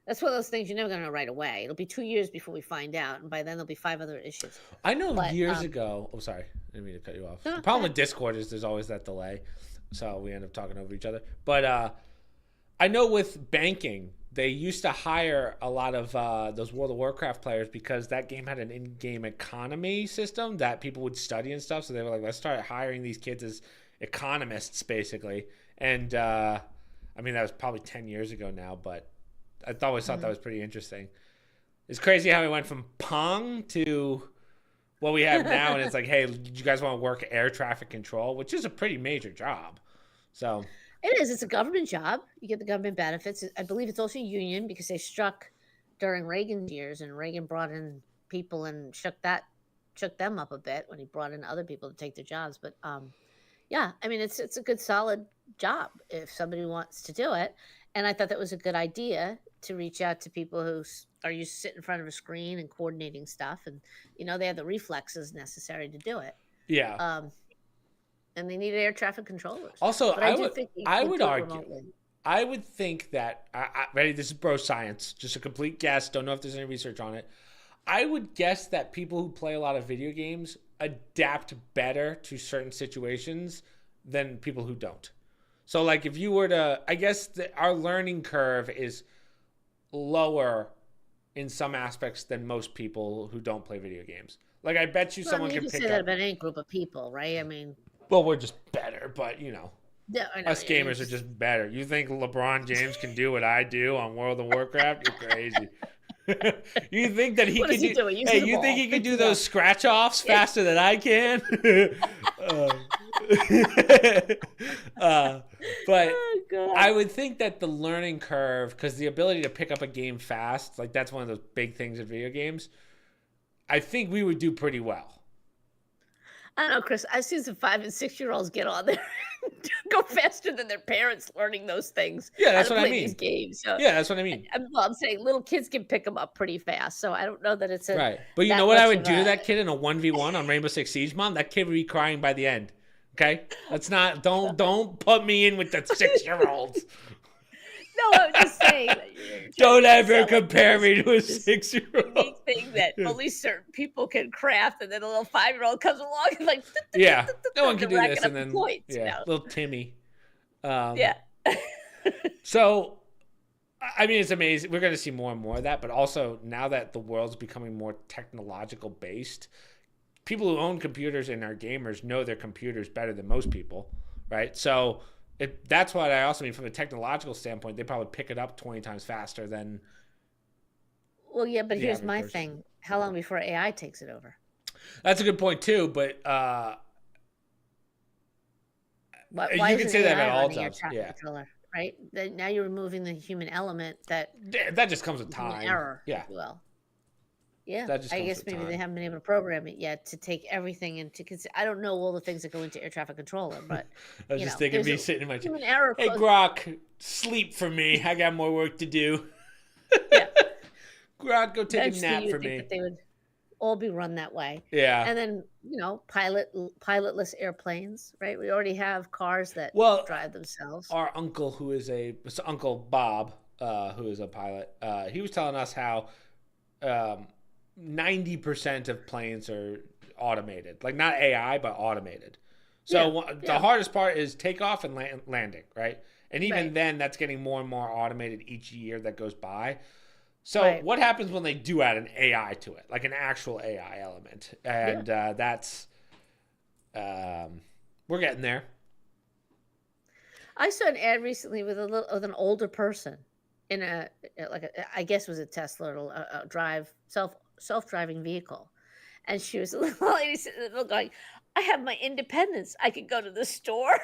That's one of those things you're never going to know right away. It'll be 2 years before we find out, and by then there'll be 5 other issues. I know years ago. Oh, sorry, I didn't mean to cut you off. The problem with Discord is there's always that delay, so we end up talking over each other. But I know with banking, they used to hire a lot of those World of Warcraft players because that game had an in-game economy system that people would study and stuff. So they were like, let's start hiring these kids as economists, basically. And I mean, that was probably 10 years ago now, but I always thought that was pretty interesting. It's crazy how we went from Pong to what we have now, and it's like, hey, you guys want to work air traffic control, which is a pretty major job. So it is. It's a government job. You get the government benefits. I believe it's also a union because they struck during Reagan's years, and Reagan brought in people and shook them up a bit when he brought in other people to take their jobs. But yeah, I mean, it's a good, solid job if somebody wants to do it. And I thought that was a good idea to reach out to people who are used to sit in front of a screen and coordinating stuff, and they have the reflexes necessary to do it. Yeah. And they need air traffic controllers. Also, I would argue, remotely. I would think that, ready, this is bro science, just a complete guess, don't know if there's any research on it. I would guess that people who play a lot of video games adapt better to certain situations than people who don't. So, like, if you were to, I guess our learning curve is lower in some aspects than most people who don't play video games. Like, I bet you someone can pick up. You say that about any group of people, right? I mean, well, we're just better, but yeah, I know, us gamers are just better. You think LeBron James can do what I do on World of Warcraft? You're crazy. You think that he can do? Hey, you think he can do those scratch offs faster than I can? But Oh God. I would think that the learning curve, because the ability to pick up a game fast, like that's one of those big things in video games. I think we would do pretty well. I don't know, Chris. I've seen some 5 and 6-year-olds get on there and go faster than their parents learning those things, Yeah, how that's to what I play these mean. games. So, Yeah, that's what I mean. I'm saying little kids can pick them up pretty fast. So I don't know that it's a Right. But you know that what I much would of do to a. that kid in a 1v1 on Rainbow Six Siege, Mom? That kid would be crying by the end. Okay? Let's not don't put me in with the 6-year-olds. No, I'm just saying that you're trying Don't to make it ever sound like compare me to a this 6-year-old. unique thing that Yeah. only certain people can craft, and then a little 5-year-old comes along and like, Yeah. No one they're can do racking this, up and the then points, you yeah, know? little Timmy. Um, Yeah. so I mean, it's amazing. We're going to see more and more of that, but also now that the world's becoming more technological based, people who own computers and are gamers know their computers better than most people, right? So that's what I also mean from a technological standpoint. They probably pick it up 20 times faster than Well, yeah, but the here's average my person. thing: how long before AI takes it over? That's a good point too, but Why you can isn't say that AI about all running your jobs. traffic Yeah, controller? Right? Then now you're removing the human element, that that just comes with the human time. error, Yeah, if you will. Yeah, that just I comes guess with maybe they time. haven't been able to program it yet to take everything into consideration. I don't know all the things that go into air traffic controller, but I was just thinking there's me a sitting in my chair. human error. Hey, Grok, sleep for me. I got more work to do. Yeah, Grok, go take a eventually nap you for would think that me. they would all be run that way. Yeah. And then, pilotless airplanes, right? We already have cars that Well, drive themselves. our uncle, who is it's Uncle Bob, who is a pilot, he was telling us how 90% of planes are automated, like not AI, but automated. So Yeah, the yeah, hardest part is takeoff and landing, right? And even right, then, that's getting more and more automated each year that goes by. So right. what happens when they do add an AI to it, like an actual AI element? Yeah. And that's we're getting there. I saw an ad recently with an older person in I guess it was a Tesla, or a self-driving vehicle, and she was a little lady sitting there going, "I have my independence. I could go to the store.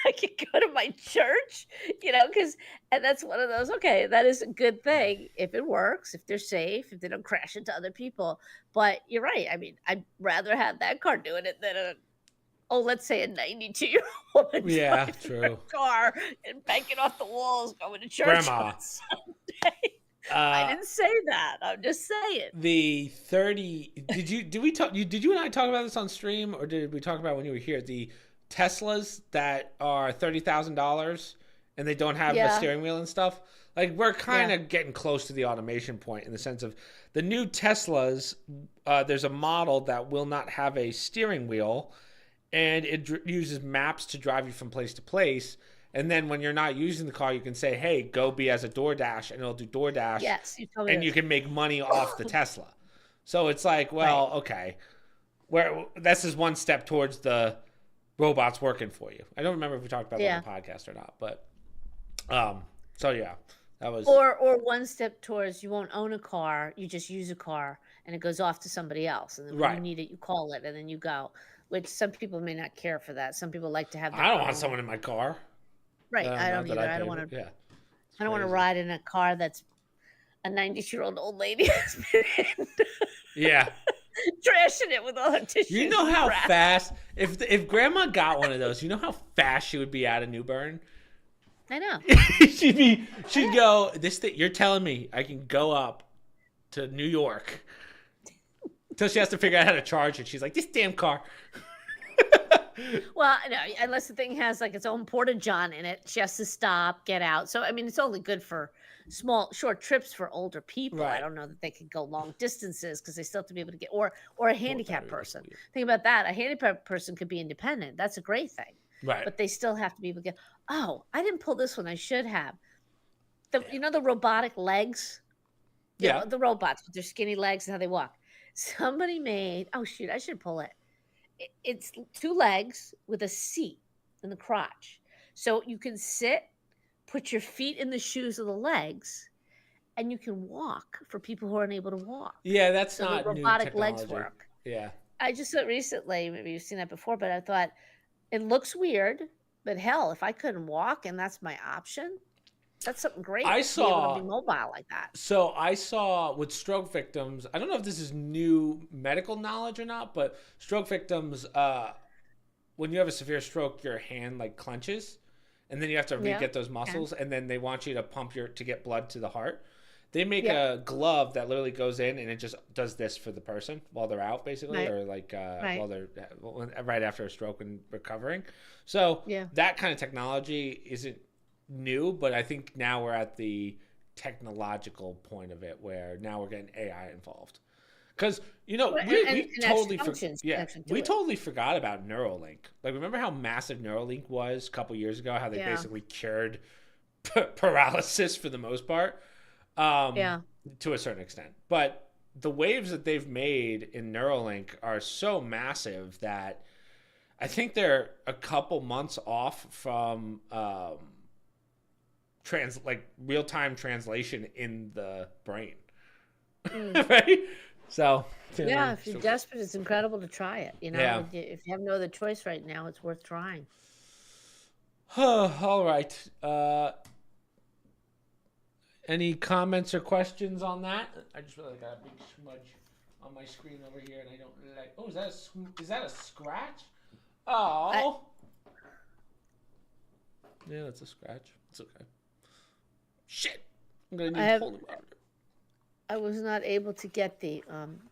I could go to my church, because and that's one of those. Okay, that is a good thing if it works, if they're safe, if they don't crash into other people. But you're right. I mean, I'd rather have that car doing it than let's say a 92-year-old woman Yeah, driving her true. car and banking off the walls going to church on Grandma, Sunday. I uh, didn't say that. I'm just saying. the 30. Did we talk? Did you and I talk about this on stream, or did we talk about when you were here? The Teslas that are $30,000 and they don't have a Yeah, steering wheel and stuff. Like we're kind yeah. of getting close to the automation point in the sense of the new Teslas. There's a model that will not have a steering wheel, and it uses maps to drive you from place to place. And then when you're not using the car, you can say, "Hey, go be as a DoorDash," and it'll do DoorDash, Yes, you told me and you this. can make money off the Tesla. So it's like, Right. well, okay, where this is one step towards the robots working for you. I don't remember if we talked about that Yeah. on the podcast or not, but um, so yeah, that was Or one step towards, you won't own a car, you just use a car and it goes off to somebody else. And then when you right. need it, you call it and then you go. Which some people may not care for that. Some people like to have I their don't want own. someone in my car Right. I don't that I either. I don't pay want for. to Yeah, it's I don't want to crazy. ride in a car that's a 90-year-old old lady has been in, Yeah, trashing it with all her you tissues know and how crap. fast if Grandma got one of those, you know how fast she would be out of New Bern. I know. She'd go, this thing, you're telling me I can go up to New York until she has to figure out how to charge it. She's like, this damn car. Well, no, unless the thing has like its own porta john in it, she has to stop, get out. So I mean, it's only good for short trips for older people. I Right. don't know that they could go long distances because they still have to be able to get, or a Poor handicapped battery life person. weird. Think about that. A handicapped person could be independent. That's a great thing, Right. but they still have to be able to get. Oh, I didn't pull this one. I should have. The Yeah. the robotic legs, Yeah. the robots with their skinny legs and how they walk. Somebody made. Oh shoot, I should pull it. It's two legs with a seat in the crotch. So you can sit, put your feet in the shoes of the legs, and you can walk for people who are unable to walk. Yeah, that's So the not new robotic legs technology. work. Yeah. I just saw it recently, maybe you've seen that before, but I thought it looks weird, But hell, if I couldn't walk and that's my option, that's something I great to be able to be saw mobile like that. So I saw with stroke victims, I don't know if this is new medical knowledge or not, but stroke victims, when you have a severe stroke, your hand like clenches, and then you have to Yeah. re-get those Okay. muscles, and then they want you to pump to get blood to the heart. They make Yep. a glove that literally goes in and it just does this for the person while they're out, basically, Right. or like Right. while they're right after a stroke and recovering. So Yeah. that kind of technology isn't new, but I think now we're at the technological point of it where now we're getting AI involved. Because Well, we and actually totally functions can yeah, actually do we it. totally forgot about Neuralink. Like, remember how massive Neuralink was a couple years ago? How they Yeah. basically cured paralysis for the most part, um, Yeah. to a certain extent. But the waves that they've made in Neuralink are so massive that I think they're a couple months off from real time translation in the brain, Mm. right? So Yeah, if you're desperate, it's incredible to try it. yeah. If you have no other choice right now, it's worth trying. All right. Any comments or questions on that? I just really got a big smudge on my screen over here, and I don't like. Oh, is that a scratch? Oh. Yeah, that's a scratch. It's okay. Shit. I'm gonna I need have holy water. I was not able to get the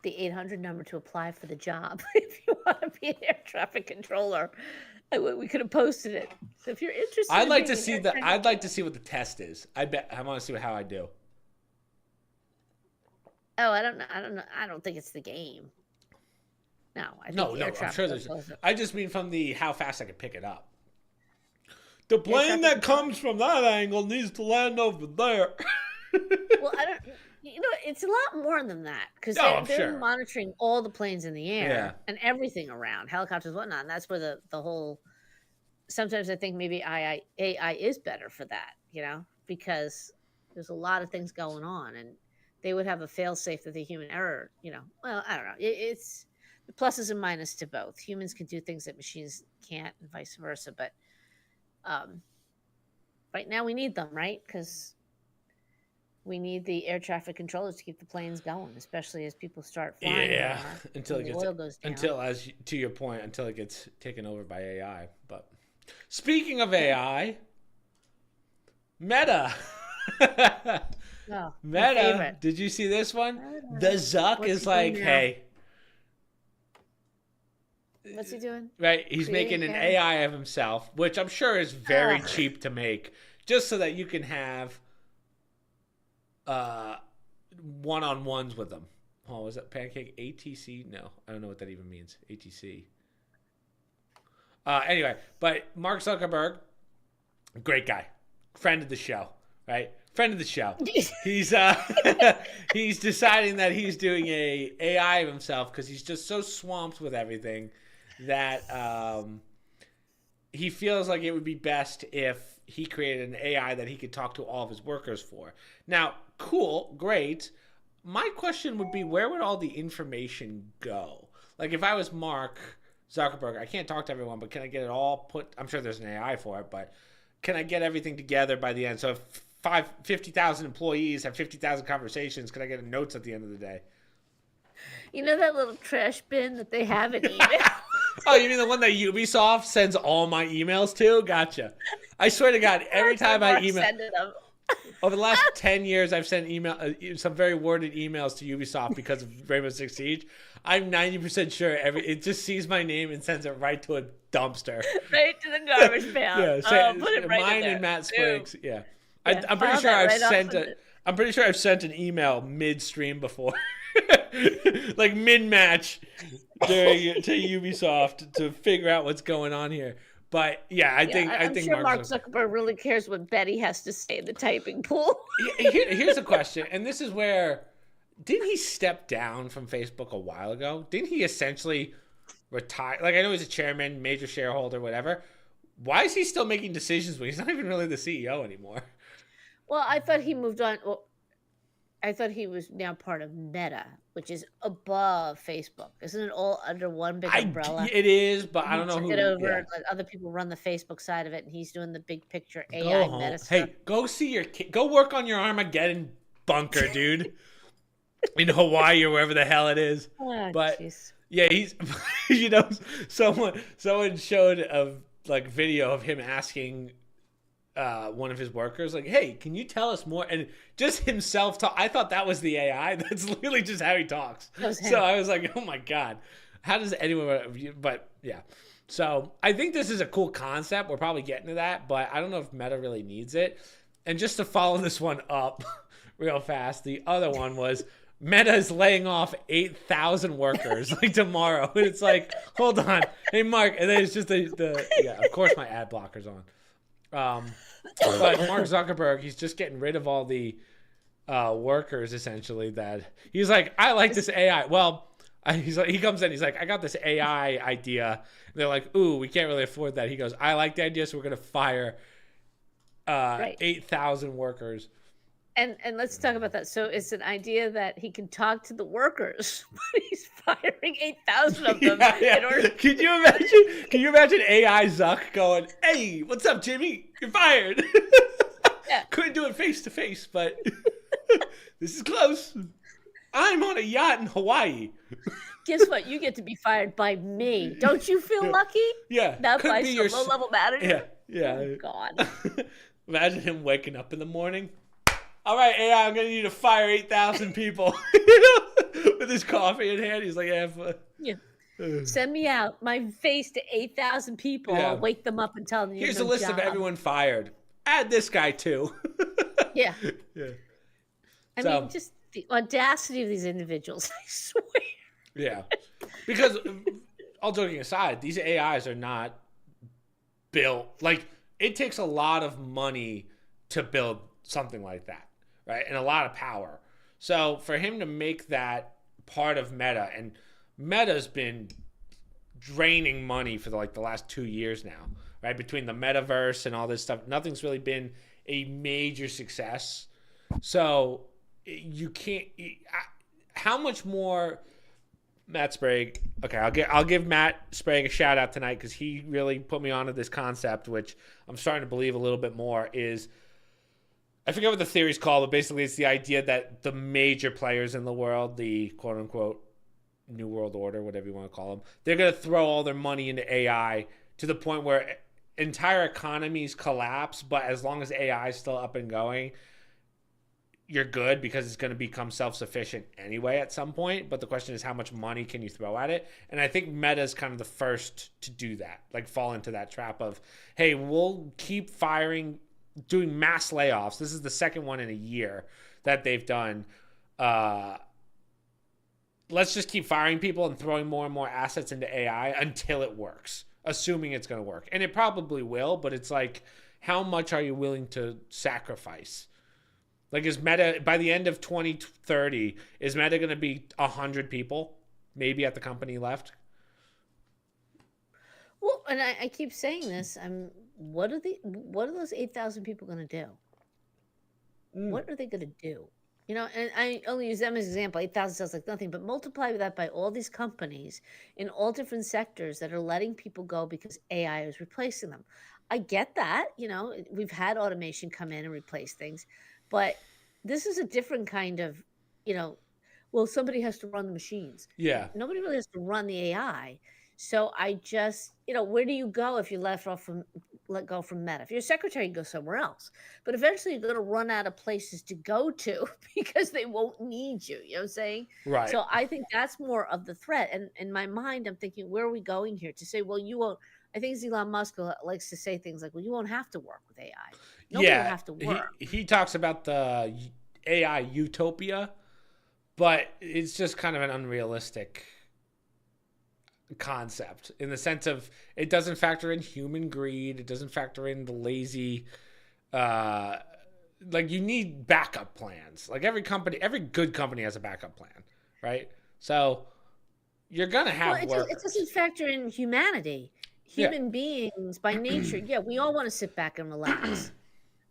800 number to apply for the job. If you want to be an air traffic controller, we could have posted it. So if you're interested I'd in like being to an see air the. traffic I'd like to controller, see what the test is. I bet I want to see how I do. oh, I don't know. I don't know. I don't think it's the game. No, I think No, the air I'm traffic sure there's. controllers. I just mean from the how fast I can pick it up. The Air plane traffic that controller. comes from that angle needs to land over there. Well, I don't. It's a lot more than that because Oh, I'm they're sure. monitoring all the planes in the Yeah. air and everything around, helicopters, whatnot. And that's where the whole. Sometimes I think maybe AI is better for that, because there's a lot of things going on, and they would have a fail safe that the human error. Well, I don't know. It's the pluses and minuses to both. Humans can do things that machines can't, and vice versa. But um, right now we need them, right? Because we need the air traffic controllers to keep the planes going, especially as people start flying Yeah, more until and it the gets oil goes down. to your point, until it gets taken over by AI. But speaking of Yeah. AI, Meta. Oh, my Meta, favorite. did you see this one? The Meta. Zuck What's is he doing like, now? hey, What's he doing? right? He's Creating making an AI? AI of himself, which I'm sure is very Ugh. cheap to make, just so that you can have uh one-on-ones with them. Oh, was that Pancake ATC? No, I don't know what that even means. ATC. Anyway, but Mark Zuckerberg, great guy, friend of the show, right? Friend of the show. He's he's deciding that he's doing a AI of himself because he's just so swamped with everything that he feels like it would be best if he created an AI that he could talk to all of his workers for. Now, cool, great. My question would be, where would all the information go? Like, if I was Mark Zuckerberg, I can't talk to everyone, but can I get it all put? I'm sure there's an AI for it, but can I get everything together by the end? So if 50,000 employees have 50,000 conversations, can I get notes at the end of the day? You know that little trash bin that they have in email? Oh, you mean the one that Ubisoft sends all my emails to? Gotcha. I swear to God, every That's where time I Mark's email, sending them. over the last 10 years, I've sent some very worded emails to Ubisoft because of Rainbow Six Siege. I'm 90% sure it just sees my name and sends it right to a dumpster. Right to the garbage bin. Yeah, Put it right mine in there. and Matt Spriggs. Yeah, Yeah, I'm pretty file sure that I've right off sent of a. it. I'm pretty sure I've sent an email midstream before, like mid-match to Ubisoft to figure out what's going on here. But yeah, I think I'm sure Mark Zuckerberg. Zuckerberg really cares what Betty has to say in the typing pool. Here's a question, and this is where didn't he step down from Facebook a while ago? Didn't he essentially retire? Like, I know he's a chairman, major shareholder, whatever. Why is he still making decisions when he's not even really the CEO anymore? Well, I thought he moved on. Well, I thought he was now part of Meta. which is above Facebook. Isn't it all under one big umbrella? It is, but And I he don't know took it who. over, Yeah, and let other people run the Facebook side of it, and he's doing the big picture go AI home. meta stuff. Hey, go see your kid. Go work on your Armageddon bunker, dude, in Hawaii or wherever the hell it is. Oh, But jeez. yeah, he's someone showed a like video of him asking one of his workers, like, "Hey, can you tell us more?" And just himself talk. I thought that was the AI. That's literally just how he talks. That was So him. I was like, "Oh my god, how does anyone?" But yeah, so I think this is a cool concept. We're probably getting to that, but I don't know if Meta really needs it. And just to follow this one up real fast, the other one was Meta is laying off 8,000 workers like tomorrow, and it's like, hold on, hey Mark, and then it's just the yeah, of course my ad blocker's on. But Mark Zuckerberg, he's just getting rid of all the workers essentially. That he's like, I like this AI. Well, he's like, he comes in, he's like, I got this AI idea. And they're like, ooh, we can't really afford that. He goes, I like the idea, so we're gonna fire Right. 8,000 workers. And let's talk about that. So it's an idea that he can talk to the workers, but he's firing 8,000 of them Yeah. in order. Can you imagine? Can you imagine AI Zuck going, "Hey, what's up, Jimmy? You're fired." Yeah. Couldn't do it face to face, but this is close. I'm on a yacht in Hawaii. Guess what? You get to be fired by me. Don't you feel lucky? Yeah, Not could by be some your low-level manager. yeah. Oh, God. Imagine him waking up in the morning. All right, AI, I'm gonna need to fire 8,000 people. With his coffee in hand, he's like, Yeah. Send me out. My face to 8,000 people. Yeah. I'll wake them up and tell them you here's have a no list of job. everyone fired. Add this guy too." Yeah. Yeah. I So- mean, just the audacity of these individuals. I swear. Yeah, because all joking aside, these AIs are not built like it takes a lot of money to build something like that, right? And a lot of power. So for him to make that part of Meta, and Meta's been draining money for the last 2 years now, right? Between the metaverse and all this stuff, nothing's really been a major success. So you can't. How much more? Matt Sprague. Okay, I'll give Matt Sprague a shout out tonight because he really put me onto this concept, which I'm starting to believe a little bit more. Is I forget what the theory's called, but basically it's the idea that the major players in the world, the quote unquote New World Order, whatever you want to call them, they're gonna throw all their money into AI to the point where entire economies collapse. But as long as AI is still up and going, you're good because it's going to become self-sufficient anyway at some point. But the question is, how much money can you throw at it? And I think Meta is kind of the first to do that, like fall into that trap of, hey, we'll keep doing mass layoffs. This is the second one in a year that they've done. Let's just keep firing people and throwing more and more assets into AI until it works, assuming it's going to work. And it probably will, but it's like, how much are you willing to sacrifice? Like, is Meta, by the end of 2030, is Meta going to be 100 people maybe at the company left? Well, and I keep saying this. What are those 8,000 people going to do? What are they going to do? You know, and I only use them as an example. 8,000 sounds like nothing, but multiply that by all these companies in all different sectors that are letting people go because AI is replacing them. I get that. You know, we've had automation come in and replace things, but this is a different kind of, well, somebody has to run the machines. Yeah. Nobody really has to run the AI. So I just, where do you go if you let go from Meta? If you're a secretary, you go somewhere else. But eventually you're going to run out of places to go to because they won't need you. You know what I'm saying? Right. So I think that's more of the threat. And in my mind, I'm thinking, where are we going here? To say, well, you won't. I think Elon Musk likes to say things like, well, you won't have to work with AI. Nobody will have to work. He talks about the AI utopia, but it's just kind of an unrealistic concept in the sense of it doesn't factor in human greed. It doesn't factor in the lazy, like you need backup plans. Like every good company has a backup plan, right? So you're going to have workers. It doesn't factor in humanity. Human beings by nature, we all want to sit back and relax.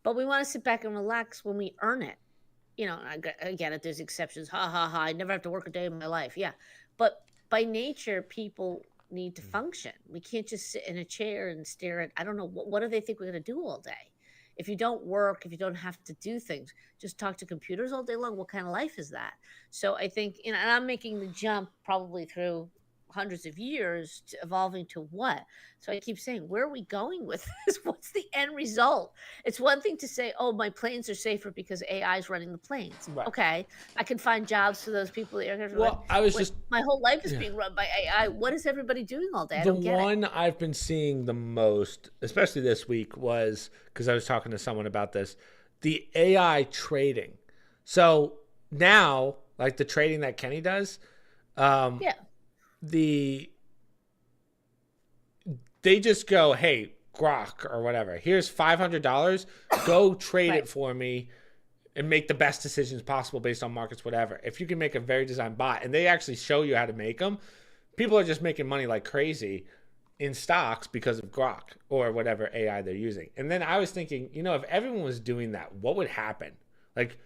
But we want to sit back and relax when we earn it. I get it. There's exceptions. Ha ha ha. I never have to work a day in my life. Yeah. But by nature, people need to function. We can't just sit in a chair and stare at, I don't know, what do they think we're going to do all day? If you don't work, if you don't have to do things, just talk to computers all day long, what kind of life is that? So I think, and I'm making the jump probably through hundreds of years to evolving to what? So I keep saying, where are we going with this? What's the end result? It's one thing to say, oh, my planes are safer because AI is running the planes. Right. Okay, I can find jobs for those people. Well, I was when just my whole life is yeah. being run by AI. What is everybody doing all day? I The don't get it. one I've been seeing the most, especially this week, was because I was talking to someone about this, the AI trading. So now, like the trading that Kenny does, Yeah, they just go, hey, Grok or whatever, here's $500, go trade right. it for me and make the best decisions possible based on markets, whatever. If you can make a very designed bot, and they actually show you how to make them, people are just making money like crazy in stocks because of Grok or whatever AI they're using. And then I was thinking, if everyone was doing that, what would happen? Like,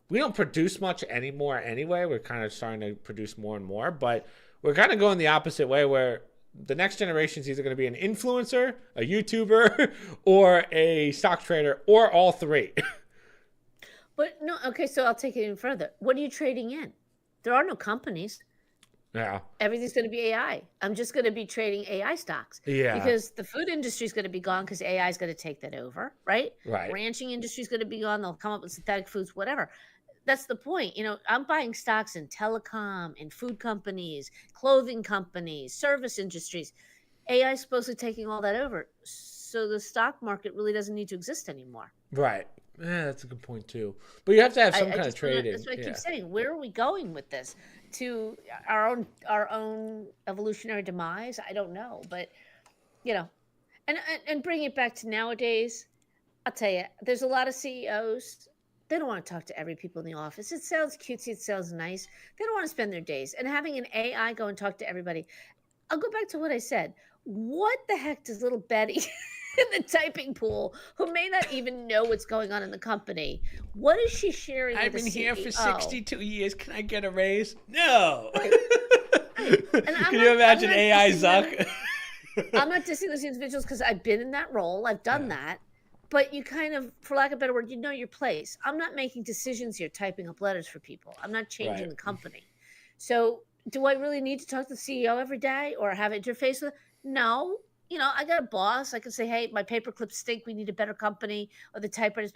we don't produce much anymore anyway. We're kind of starting to produce more and more, but we're kind of going the opposite way where the next generation is either going to be an influencer, a YouTuber, or a stock trader, or all three. But no, okay, so I'll take it even further. What are you trading in? There are no companies. Yeah. Everything's going to be AI. I'm just going to be trading AI stocks Yeah. because the food industry is going to be gone because AI is going to take that over, right? Right. Ranching industry is going to be gone. They'll come up with synthetic foods, whatever. That's the point. I'm buying stocks in telecom, in food companies, clothing companies, service industries. AI is supposedly taking all that over. So the stock market really doesn't need to exist anymore. Right. Yeah, that's a good point too. But you have to have some I kind of just don't know. trading. That's what I keep Yeah. saying. Where are we going with this? To our own evolutionary demise? I don't know, but you know, and bring it back to nowadays. I'll tell you, there's a lot of CEOs. They don't want to talk to every people in the office. It sounds cutesy. It sounds nice. They don't want to spend their days and having an AI go and talk to everybody. I'll go back to what I said. What the heck does little Betty in the typing pool, who may not even know what's going on in the company, what is she sharing I've with been the here for CEO? 62 years. Can I get a raise? No. Right, right. And Can you imagine AI Zuck? I'm not dissing those individuals because I've been in that role. I've done that. But you kind of, for lack of a better word, you know your place. I'm not making decisions here, typing up letters for people. I'm not changing Right. the company. So do I really need to talk to the CEO every day or have interface with? No. I got a boss. I can say, hey, my paper clips stink. We need a better company, or the typewriters.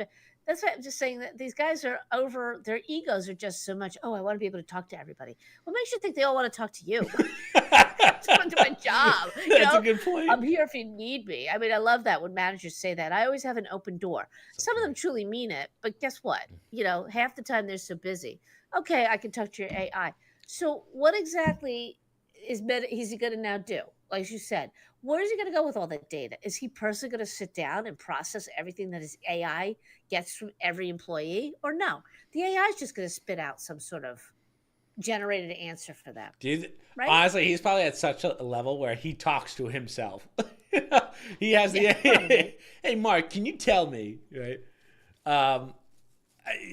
That's why I'm just saying that these guys are over. Their egos are just so much. Oh, I want to be able to talk to everybody. What makes you think they all want to talk to you? Just want to do my job. That's a good point. I'm here if you need me. I mean, I love that when managers say that. I always have an open door. Some of them truly mean it, but guess what? Half the time they're so busy. Okay, I can talk to your AI. So what exactly is he going to now do? Like you said, where is he going to go with all that data? Is he personally going to sit down and process everything that his AI gets from every employee? Or no, the AI is just going to spit out some sort of generated answer for them. Right? Honestly, he's probably at such a level where he talks to himself. He has hey, Mark, can you tell me, right?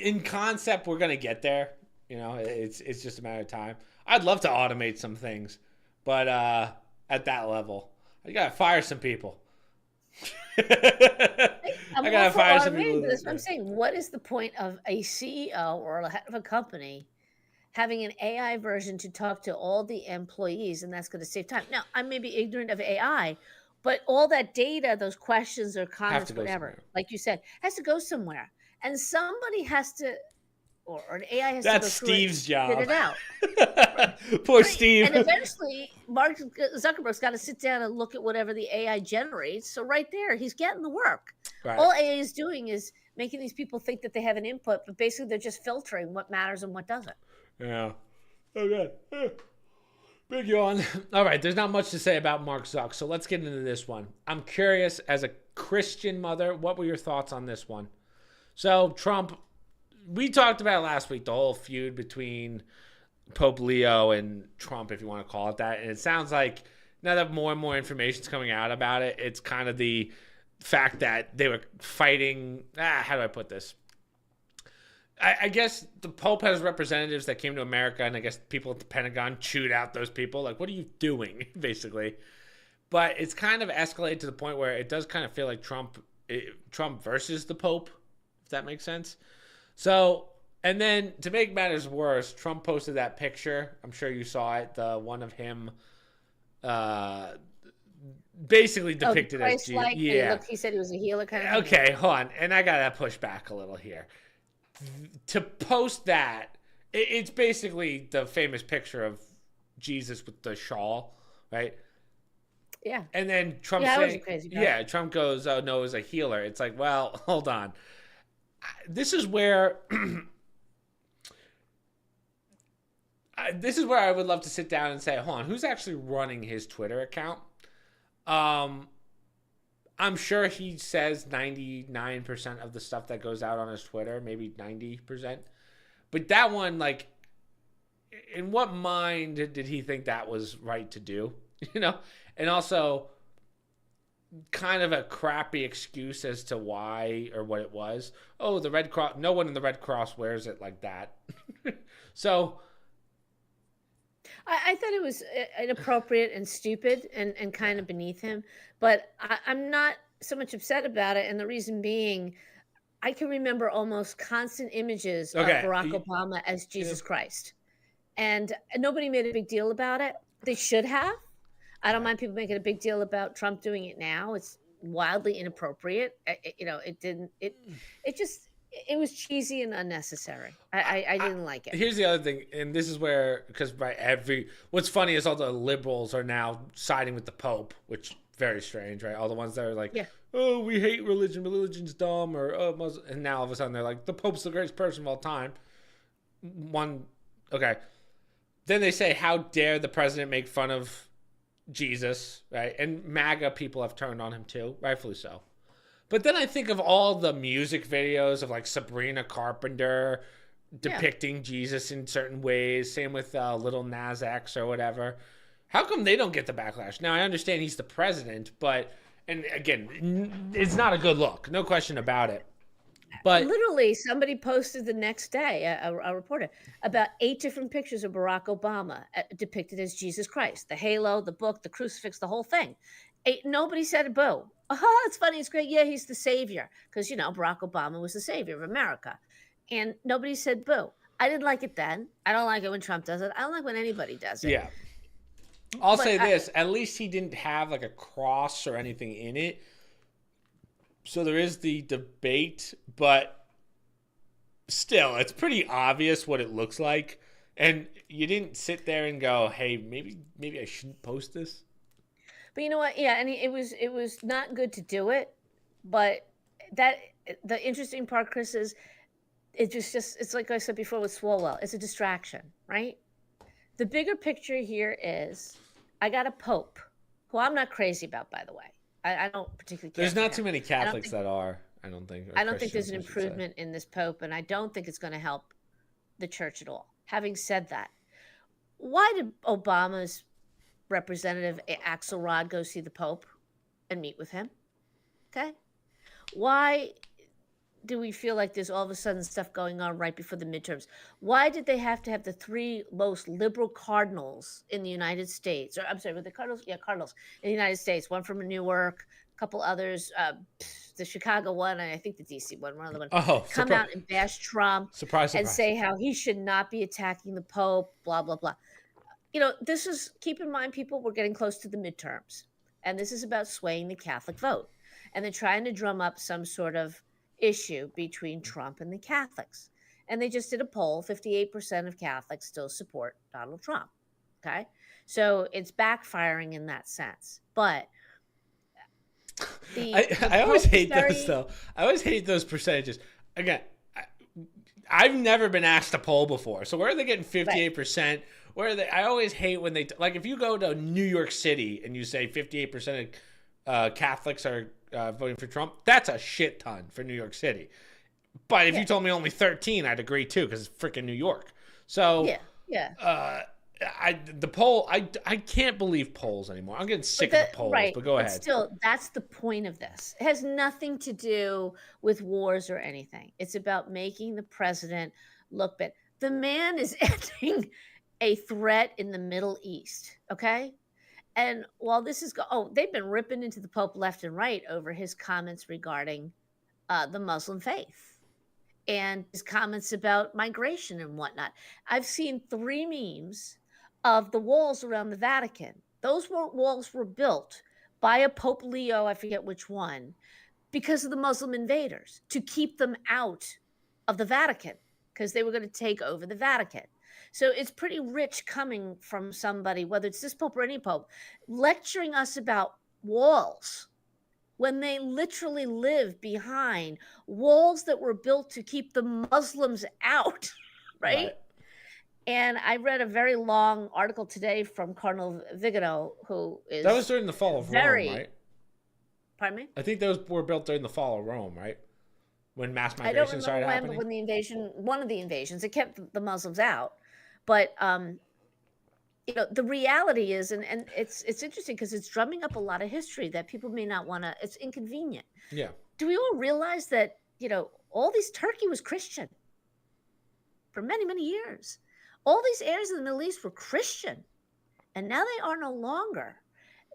In concept, we're going to get there. It's just a matter of time. I'd love to automate some things, but at that level, I got to fire some people. I got to fire some people. That's what I'm saying. What is the point of a CEO or a head of a company having an AI version to talk to all the employees, and that's going to save time? Now, I may be ignorant of AI, but all that data, those questions or comments, whatever, somewhere. like you said, has to go somewhere. And somebody has to, or an AI has That's to go through Steve's it, job. spit it out. Poor Steve. And eventually, Mark Zuckerberg's got to sit down and look at whatever the AI generates. So right there, he's getting the work. Right. All AI is doing is making these people think that they have an input, but basically they're just filtering what matters and what doesn't. Yeah. Okay. Big yawn. All right. There's not much to say about Mark Zuck, so let's get into this one. I'm curious, as a Christian mother, what were your thoughts on this one? So Trump, we talked about it last week, the whole feud between Pope Leo and Trump, if you want to call it that. And it sounds like now that more and more information is coming out about it, it's kind of the fact that they were fighting. How do I put this? I guess the Pope has representatives that came to America, and I guess people at the Pentagon chewed out those people. Like, what are you doing, basically? But it's kind of escalated to the point where it does kind of feel like Trump versus the Pope, if that makes sense. So, and then to make matters worse, Trump posted that picture. I'm sure you saw it, the one of him, uh, basically depicted as Jesus. Christ-like. Yeah. He said he was a healer kind of thing. Okay, hold on, and I gotta push back a little here. To post that, it's basically the famous picture of Jesus with the shawl, right? Yeah. And then Trump saying, yeah, Trump goes, oh, no, it was a healer. It's like, well, hold on. This is where I would love to sit down and say, hold on, who's actually running his Twitter account? I'm sure he says 99% of the stuff that goes out on his Twitter, maybe 90%. But that one, like, in what mind did he think that was right to do? You know? And also, kind of a crappy excuse as to why or what it was. Oh, the Red Cross. No one in the Red Cross wears it like that. So I thought it was inappropriate and stupid and kind of beneath him. But I'm not so much upset about it. And the reason being, I can remember almost constant images of Barack Obama as Jesus Christ. And nobody made a big deal about it. They should have. I don't mind people making a big deal about Trump doing it now. It's wildly inappropriate. It was cheesy and unnecessary. I didn't like it. Here's the other thing, and this is where, because what's funny is all the liberals are now siding with the Pope, which very strange, right? All the ones that are like, oh, we hate religion, religion's dumb, or oh, Muslim, and now all of a sudden they're like, the Pope's the greatest person of all time. Okay. Then they say, how dare the president make fun of Jesus, right? And MAGA people have turned on him too, rightfully so. But then I think of all the music videos of like Sabrina Carpenter depicting Jesus in certain ways. Same with Little Nas X or whatever. How come they don't get the backlash? Now I understand he's the president, but, and again, it's not a good look, no question about it. But literally, somebody posted the next day, a reporter, about 8 different pictures of Barack Obama depicted as Jesus Christ. The halo, the book, the crucifix, the whole thing. Nobody said a boo. Oh, it's funny. It's great. Yeah, he's the savior. Because, Barack Obama was the savior of America. And nobody said boo. I didn't like it then. I don't like it when Trump does it. I don't like when anybody does it. Yeah. I'll say this. At least he didn't have like a cross or anything in it. So there is the debate, but still, it's pretty obvious what it looks like. And you didn't sit there and go, hey, maybe I shouldn't post this. But you know what? Yeah, and it was not good to do it. But the interesting part, Chris, is it's like I said before with Swalwell. It's a distraction, right? The bigger picture here is I got a pope who I'm not crazy about, by the way. I don't particularly care. There's not too many Catholics that are, I don't think. I don't think there's an improvement in this pope, and I don't think it's going to help the church at all. Having said that, why did Obama's representative Axelrod go see the Pope and meet with him? Okay. Why do we feel like there's all of a sudden stuff going on right before the midterms? Why did they have to have the 3 most liberal cardinals in the United States? Or I'm sorry, were the Cardinals? Yeah, Cardinals in the United States. One from Newark, a couple others, the Chicago one, and I think the DC one, one of them. Come out and bash Trump and say how he should not be attacking the Pope, blah, blah, blah. This is, keep in mind, people, we're getting close to the midterms. And this is about swaying the Catholic vote. And they're trying to drum up some sort of issue between Trump and the Catholics. And they just did a poll. 58% of Catholics still support Donald Trump. Okay. So it's backfiring in that sense. But I always hate those, though. I always hate those percentages. Again, I've never been asked to poll before. So where are they getting 58%? Right. Where are they? I always hate when they, like, if you go to New York City and you say 58% of Catholics are voting for Trump, that's a shit ton for New York City. But if you told me only 13, I'd agree too, because it's freaking New York. So I can't believe polls anymore. I'm getting But sick of the that polls. right, But go but ahead. still, that's the point of this. It has nothing to do with wars or anything. It's about making the president look bad. The man is ending a threat in the Middle East, okay? And while this is they've been ripping into the Pope left and right over his comments regarding the Muslim faith and his comments about migration and whatnot. I've seen 3 memes of the walls around the Vatican. Those walls were built by a Pope Leo, I forget which one, because of the Muslim invaders to keep them out of the Vatican because they were going to take over the Vatican. So it's pretty rich coming from somebody, whether it's this Pope or any Pope, lecturing us about walls when they literally live behind walls that were built to keep the Muslims out, right? Right. And I read a very long article today from Cardinal Vigano, who That was is during the fall of Rome, very, right? pardon me? I think those were built during the fall of Rome, right? When mass I don't migration remember started when, but happening. when one of the invasions, it kept the Muslims out. But the reality is, and it's interesting because it's drumming up a lot of history that people may not want to. It's inconvenient. Yeah. Do we all realize that all these Turkey was Christian for many, many years? All these areas in the Middle East were Christian, and now they are no longer.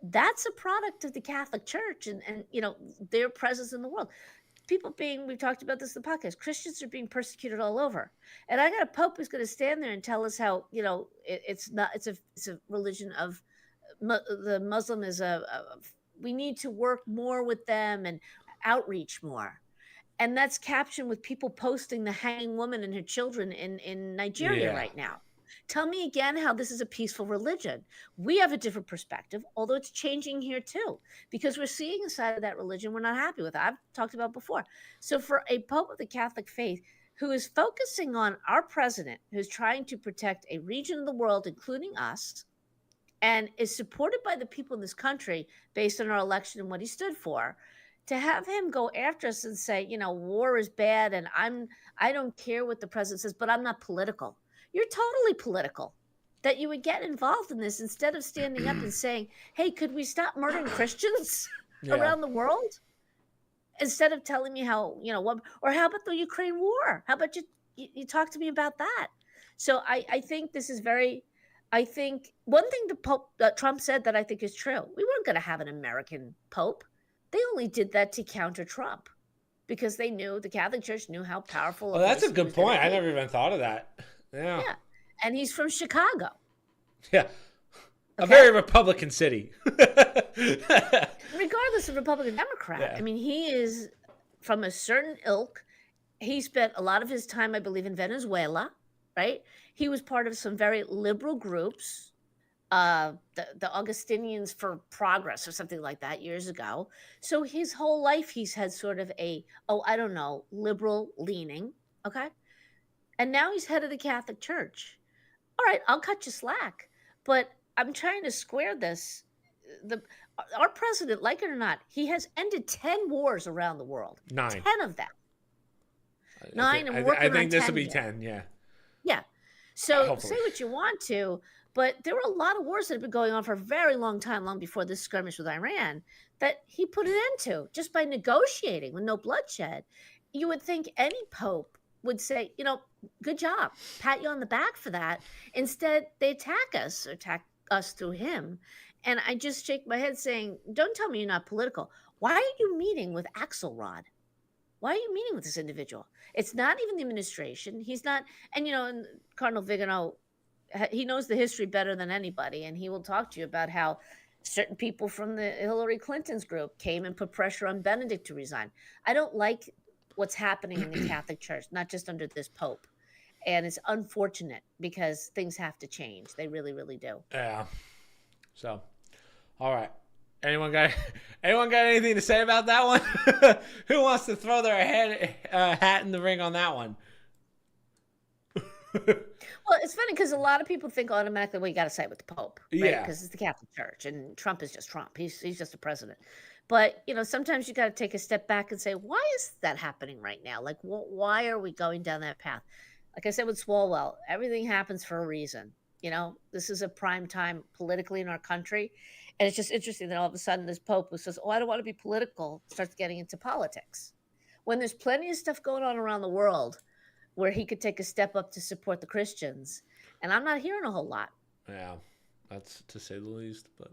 That's a product of the Catholic Church and their presence in the world. We've talked about this in the podcast, Christians are being persecuted all over. And I got a Pope who's going to stand there and tell us how, it's a religion of the Muslim is we need to work more with them and outreach more. And that's captioned with people posting the hanging woman and her children in Nigeria Yeah. right now. Tell me again how this is a peaceful religion. We have a different perspective, although it's changing here too, because we're seeing a side of that religion we're not happy with. I've talked about before. So for a Pope of the Catholic faith who is focusing on our president, who's trying to protect a region of the world, including us, and is supported by the people in this country based on our election and what he stood for, to have him go after us and say, war is bad and I don't care what the president says, but I'm not political. You're totally political. That you would get involved in this instead of standing up and saying, hey, could we stop murdering Christians Yeah. around the world? Instead of telling me how, what, or how about the Ukraine war? How about you talk to me about that? So I think this is very, I think one thing the Pope Trump said that I think is true. We weren't going to have an American Pope. They only did that to counter Trump because they knew the Catholic Church knew how powerful Oh, a that's voice a he good was going point. to I be. never even thought of that. Yeah. Yeah, and he's from Chicago. Yeah. A Okay, very Republican city. regardless of Republican Democrat. Yeah. I mean, he is from a certain ilk. He spent a lot of his time, I believe, in Venezuela, right? He was part of some very liberal groups, the Augustinians for Progress or something like that years ago. So his whole life, he's had sort of I don't know, liberal leaning. Okay. And now he's head of the Catholic Church. All right, I'll cut you slack. But I'm trying to square this. The Our president, like it or not, he has ended 10 wars around the world. 9. 10 of them. I think, 9 and I working on think this will 10 be more. 10. Yeah. Yeah. So say Hopefully. what you want to, but there were a lot of wars that have been going on for a very long time, long before this skirmish with Iran, that he put an end to just by negotiating with no bloodshed. You would think any pope would say, good job, pat you on the back for that. Instead, they attack us through him. And I just shake my head saying, don't tell me you're not political. Why are you meeting with Axelrod? Why are you meeting with this individual? It's not even the administration. He's not, and Cardinal Vigano, he knows the history better than anybody, and he will talk to you about how certain people from the Hillary Clinton's group came and put pressure on Benedict to resign. I don't like what's happening in the Catholic Church, not just under this Pope. And it's unfortunate because things have to change. They really, really do. Yeah. So, all right. Anyone got anyone got anything to say about that one? Who wants to throw their hat in the ring on that one? Well, it's funny because a lot of people think automatically, well, you got to side with the Pope, right? Yeah. Because it's the Catholic Church, and Trump is just Trump. He's just a president. But sometimes you got to take a step back and say, why is that happening right now? Like, why are we going down that path? Like I said with Swalwell, everything happens for a reason. This is a prime time politically in our country. And it's just interesting that all of a sudden this Pope who says, "Oh, I don't want to be political," starts getting into politics. When there's plenty of stuff going on around the world where he could take a step up to support the Christians. And I'm not hearing a whole lot. Yeah, that's to say the least. But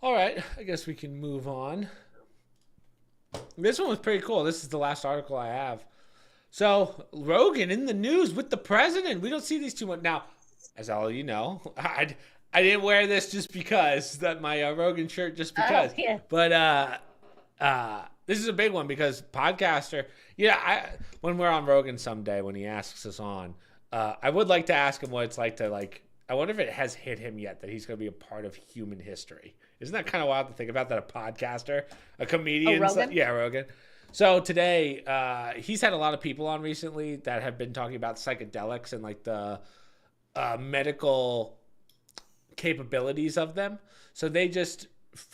all right, I guess we can move on. This one was pretty cool. This is the last article I have. So Rogan in the news with the president. We don't see these too much now. As all you know, I didn't wear this just because that my Rogan shirt just because. Yeah. But this is a big one because podcaster. Yeah, when we're on Rogan someday when he asks us on, I would like to ask him what it's like to like. I wonder if it has hit him yet that he's going to be a part of human history. Isn't that kind of wild to think about that a podcaster, a comedian? Rogan? Yeah, Rogan. So today, he's had a lot of people on recently that have been talking about psychedelics and like the medical capabilities of them. So they just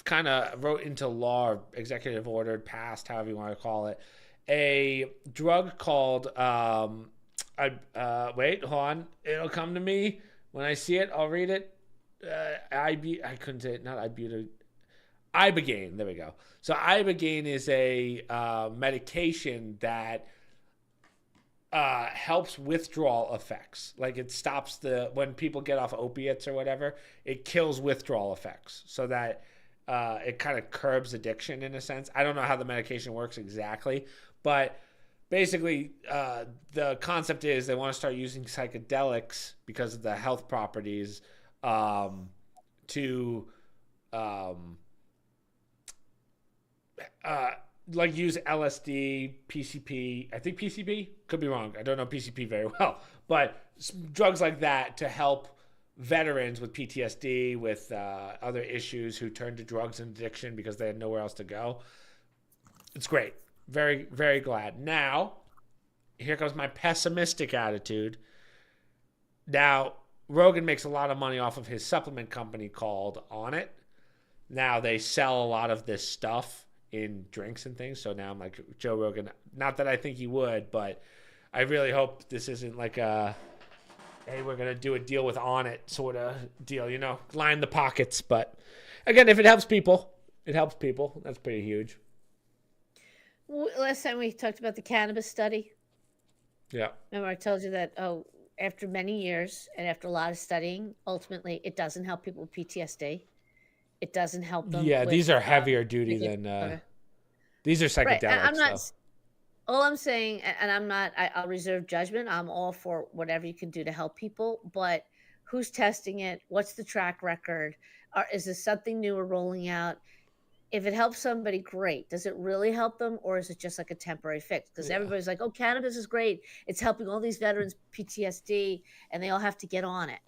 kind of wrote into law, or executive ordered, passed, however you want to call it, a drug called wait, hold on, it'll come to me when I see it. I'll read it. I couldn't say it. Not Ibogaine. There we go. So Ibogaine is a medication that helps withdrawal effects. Like it stops when people get off opiates or whatever, it kills withdrawal effects so that it kind of curbs addiction in a sense. I don't know how the medication works exactly, but basically the concept is they want to start using psychedelics because of the health properties to like use LSD, PCP. I think PCP, could be wrong. I don't know PCP very well, but drugs like that to help veterans with PTSD, with other issues who turn to drugs and addiction because they had nowhere else to go. It's great. Very, very glad. Now, here comes my pessimistic attitude. Now, Rogan makes a lot of money off of his supplement company called On It. Now, they sell a lot of this stuff in drinks and things. So now I'm like, Joe Rogan, not that I think he would, but I really hope this isn't like a, hey, we're going to do a deal with On It sort of deal, line the pockets. But again, if it helps people, it helps people. That's pretty huge. Last time we talked about the cannabis study. Yeah. Remember I told you that, after many years and after a lot of studying, ultimately it doesn't help people with PTSD. It doesn't help them. Yeah, these are heavier duty than these are psychedelics. Right. I'm not. All I'm saying, and I'm not. I'll reserve judgment. I'm all for whatever you can do to help people, but who's testing it? What's the track record? Is this something new we're rolling out? If it helps somebody, great. Does it really help them, or is it just like a temporary fix? Because everybody's like, "Oh, cannabis is great. It's helping all these veterans PTSD, and they all have to get on it."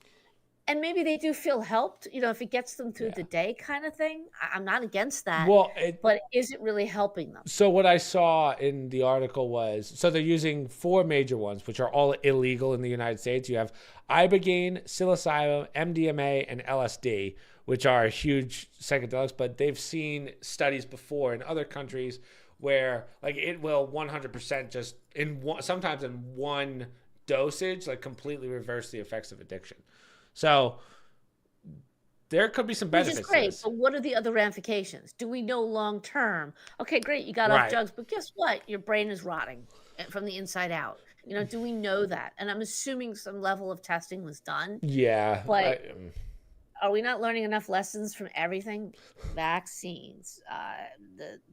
And maybe they do feel helped, if it gets them through the day kind of thing. I'm not against that. Well, but is it really helping them? So what I saw in the article was, so they're using 4 major ones, which are all illegal in the United States. You have Ibogaine, psilocybin, MDMA, and LSD, which are huge psychedelics. But they've seen studies before in other countries where like it will 100% just sometimes in one dosage, like completely reverse the effects of addiction. So there could be some benefits. Which is great, but what are the other ramifications? Do we know long term? Okay, great, you got off drugs, but guess what? Your brain is rotting from the inside out. Do we know that? And I'm assuming some level of testing was done. Yeah. But are we not learning enough lessons from everything? Vaccines,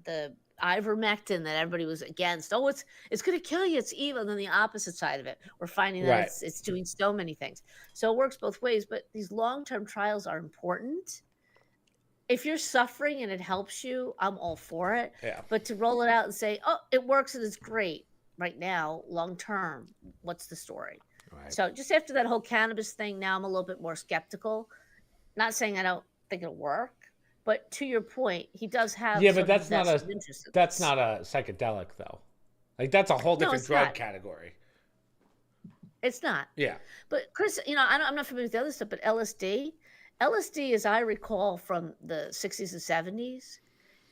the ivermectin that everybody was against. Oh, it's going to kill you. It's evil. And then the opposite side of it, we're finding that it's doing so many things. So it works both ways. But these long-term trials are important. If you're suffering and it helps you, I'm all for it. Yeah. But to roll it out and say, oh, it works and it's great right now, long-term, what's the story? Right. So just after that whole cannabis thing, now I'm a little bit more skeptical. Not saying I don't think it'll work. But to your point, he does have. Yeah, but that's not a psychedelic though. Like that's a whole different drug category. It's not. Yeah. But Chris, I'm not familiar with the other stuff, but LSD, as I recall from the 60s and 70s,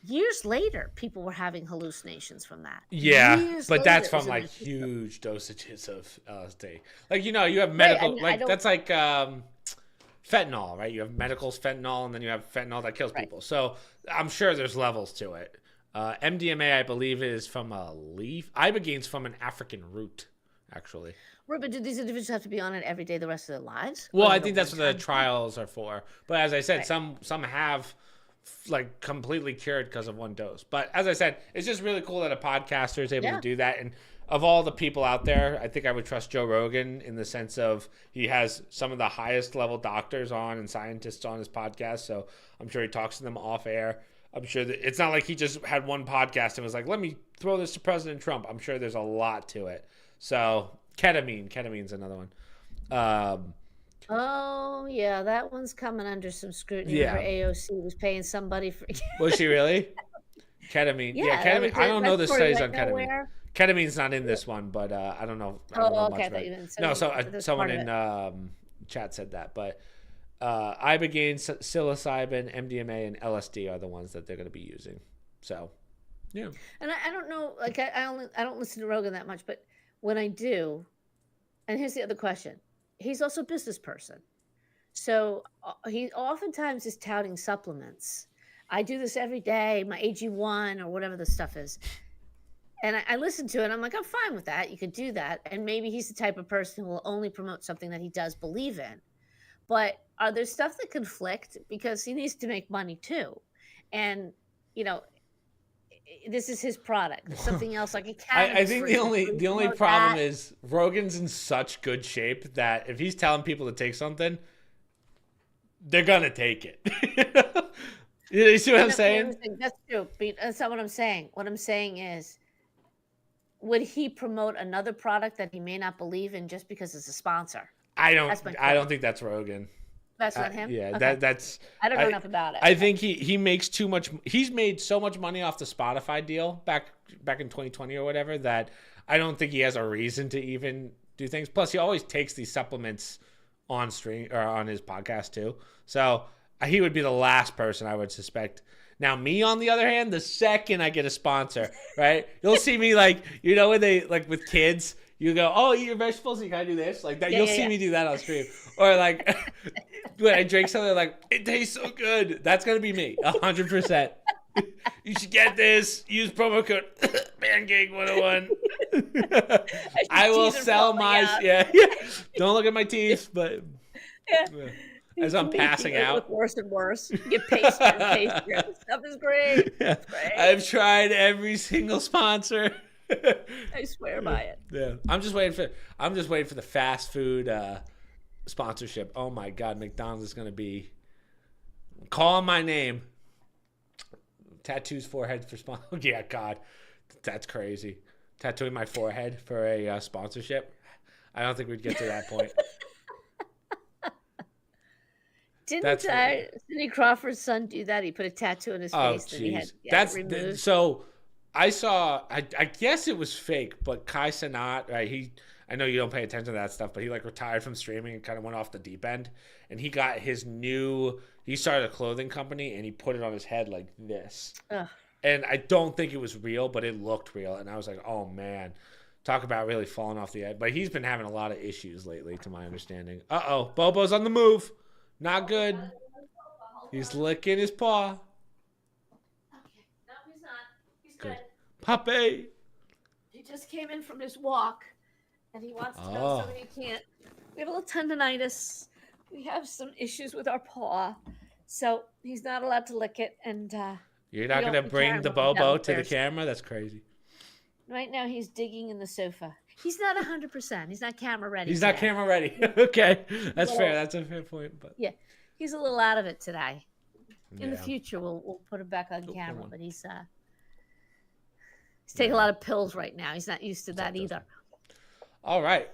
years later, people were having hallucinations from that. Yeah, Years but later, that's it was from in like their system. huge dosages of LSD. Like you have Right. I medical mean, I like don't. that's like fentanyl, right? You have medicals fentanyl, and then you have fentanyl that kills Right. people. So I'm sure there's levels to it. MDMA, I believe, is from a leaf. Ibogaine from an African root, actually. Right, but do these individuals have to be on it every day the rest of their lives? Well, Or is I it a think that's what the one-time thing? trials are for. But as I said, Right. some have like completely cured because of one dose. But as I said, it's just really cool that a podcaster is able to Yeah. do that. And of all the people out there, I think I would trust Joe Rogan in the sense of he has some of the highest level doctors on and scientists on his podcast. So I'm sure he talks to them off air. I'm sure that it's not like he just had one podcast and was like, let me throw this to President Trump. I'm sure there's a lot to it. So ketamine's another one. Oh, yeah, that one's coming under some scrutiny. Yeah. Remember AOC was paying somebody for. Was she really? Ketamine. Yeah, Yeah, that ketamine. was I it. don't That know the story studies went on ketamine. nowhere. Ketamine's not in this one, but I don't know. I don't know Oh, much okay. I about thought you it. meant No, that's someone part of in it. chat said that, but ibogaine, psilocybin, MDMA, and LSD are the ones that they're going to be using. So, yeah. And I don't know, like I don't listen to Rogan that much, but when I do, and here's the other question: he's also a business person, so he oftentimes is touting supplements. I do this every day, my AG1 or whatever the stuff is, and I listen to it. I'm like, I'm fine with that. You could do that, and maybe he's the type of person who will only promote something that he does believe in. But are there stuff that conflict because he needs to make money too, and you know this is his product. There's something else like a I cannabis think freeze. the only Promote problem that. is Rogan's in such good shape that if he's telling people to take something, they're gonna take it. You see what I'm No, here's saying? the thing, that's true. But that's not what I'm saying. What I'm saying is, would he promote another product that he may not believe in just because it's a sponsor? That's my I point. don't think that's Rogan. That's not him. Yeah, Okay, that's I don't know I enough about it. I think he makes too much. He's made so much money off the Spotify deal back in 2020 or whatever that I don't think he has a reason to even do things. Plus, he always takes these supplements on stream or on his podcast too. So he would be the last person I would suspect. Now, me on the other hand, the second I get a sponsor, right? You'll see me like when they like with kids. You go, oh, eat your vegetables. You gotta do this, like that. Yeah, You'll yeah, see yeah. me do that on stream, or like when I drink something, like it tastes so good. That's gonna be me, 100%. You should get this. Use promo code Pancake101. I will Teeth are sell falling my out. yeah. Don't look at my teeth, but Yeah. as He's I'm making passing it out. look worse and worse. You get pastier and pastier. This stuff is great. Yeah. It's great. I've tried every single sponsor. I swear by it. Yeah, I'm just waiting for the fast food sponsorship. Oh my God, McDonald's is gonna be calling my name. Tattoos forehead for sponsor. Yeah, God, that's crazy. Tattooing my forehead for a sponsorship. I don't think we'd get to that point. Didn't That's Cindy Crawford's son do that? He put a tattoo on his Oh, face that he had jeez. to get That's removed. so. I saw. I guess it was fake, but Kai Cenat, right? I know you don't pay attention to that stuff, but he like retired from streaming and kind of went off the deep end. And he got his new. He started a clothing company and he put it on his head like this. Ugh. And I don't think it was real, but it looked real. And I was like, oh man, talk about really falling off the edge. But he's been having a lot of issues lately, to my understanding. Bobo's on the move. Not good. He's licking his paw. Okay. No, he's not. He's Good. good. Puppy. He just came in from his walk, and he wants to Oh. go something he can't. We have a little tendonitis. We have some issues with our paw, so he's not allowed to lick it. And You're not we going to don't- we bring can't the move him Bobo to the downstairs. camera? That's crazy. Right now, he's digging in the sofa. He's not 100%. He's not camera ready. He's not today. camera ready. Okay. That's Well- fair. That's a fair point. But Yeah, he's a little out of it today. In the yeah. future, we'll put him back on Good camera, one. but he's taking a lot of pills right now. He's not used to that either. All right.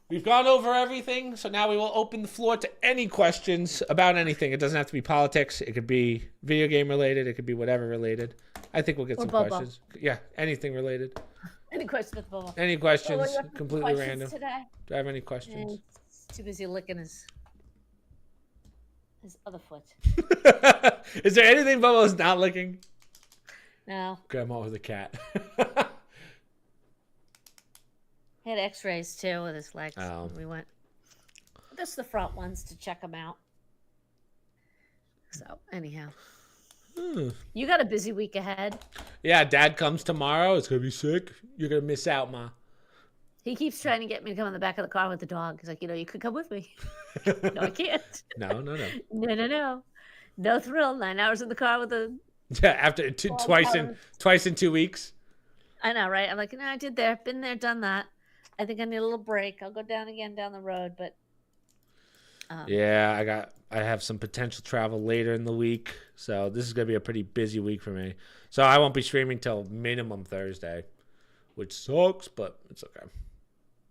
We've gone over everything, so now we will open the floor to any questions about anything. It doesn't have to be politics. It could be video game related. It could be whatever related. I think we'll get Or some Bobo. questions. Yeah, anything related. Any questions with Bobo? Any Bobo, questions? you have any Completely questions random. today? Do I have any And questions? he's too busy licking his other foot. Is there anything Bobo's not licking? No. Grandma with a cat. He had X-rays too with his legs. Oh. We went. Just the front ones to check them out. So anyhow, you got a busy week ahead. Yeah, Dad comes tomorrow. It's gonna be sick. You're gonna miss out, Ma. He keeps trying to get me to come in the back of the car with the dog. He's like, you could come with me. No, I can't. No. No thrill. 9 hours in the car with a. Yeah, after twice in 2 weeks. I know, right? I'm like, no, I did there. Been there, done that. I think I need a little break. I'll go down again down the road, but. Yeah, I have some potential travel later in the week, so this is gonna be a pretty busy week for me. So I won't be streaming till minimum Thursday, which sucks, but it's okay.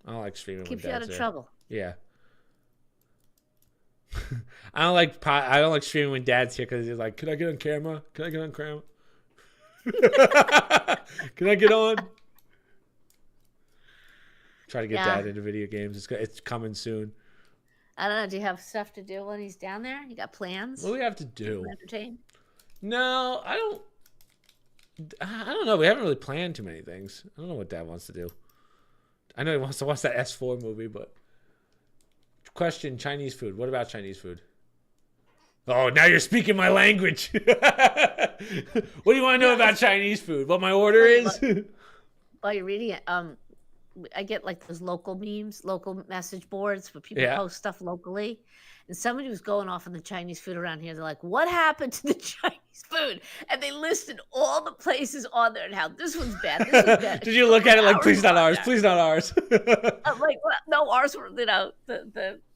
I don't like streaming. Keeps when you out Dad's of there. trouble. Yeah. I don't like streaming when Dad's here because he's like, "Can I get on camera? Can I get on camera? Can I get on?" Try to get Dad into video games. It's coming soon. I don't know. Do you have stuff to do when he's down there? You got plans? What do we have to do? Entertain? No, I don't know. We haven't really planned too many things. I don't know what Dad wants to do. I know he wants to watch that S4 movie, but question: Chinese food. What about Chinese food? Oh, now you're speaking my language. What do you want to know about Chinese food? What my order is? While you're reading it, I get like those local memes, local message boards where people post stuff locally. And somebody was going off on the Chinese food around here. They're like, what happened to the Chinese food? And they listed all the places on there and how this one's bad. This one's bad. Did you look at it like, please not ours, please not ours? I'm like, well, no, ours were,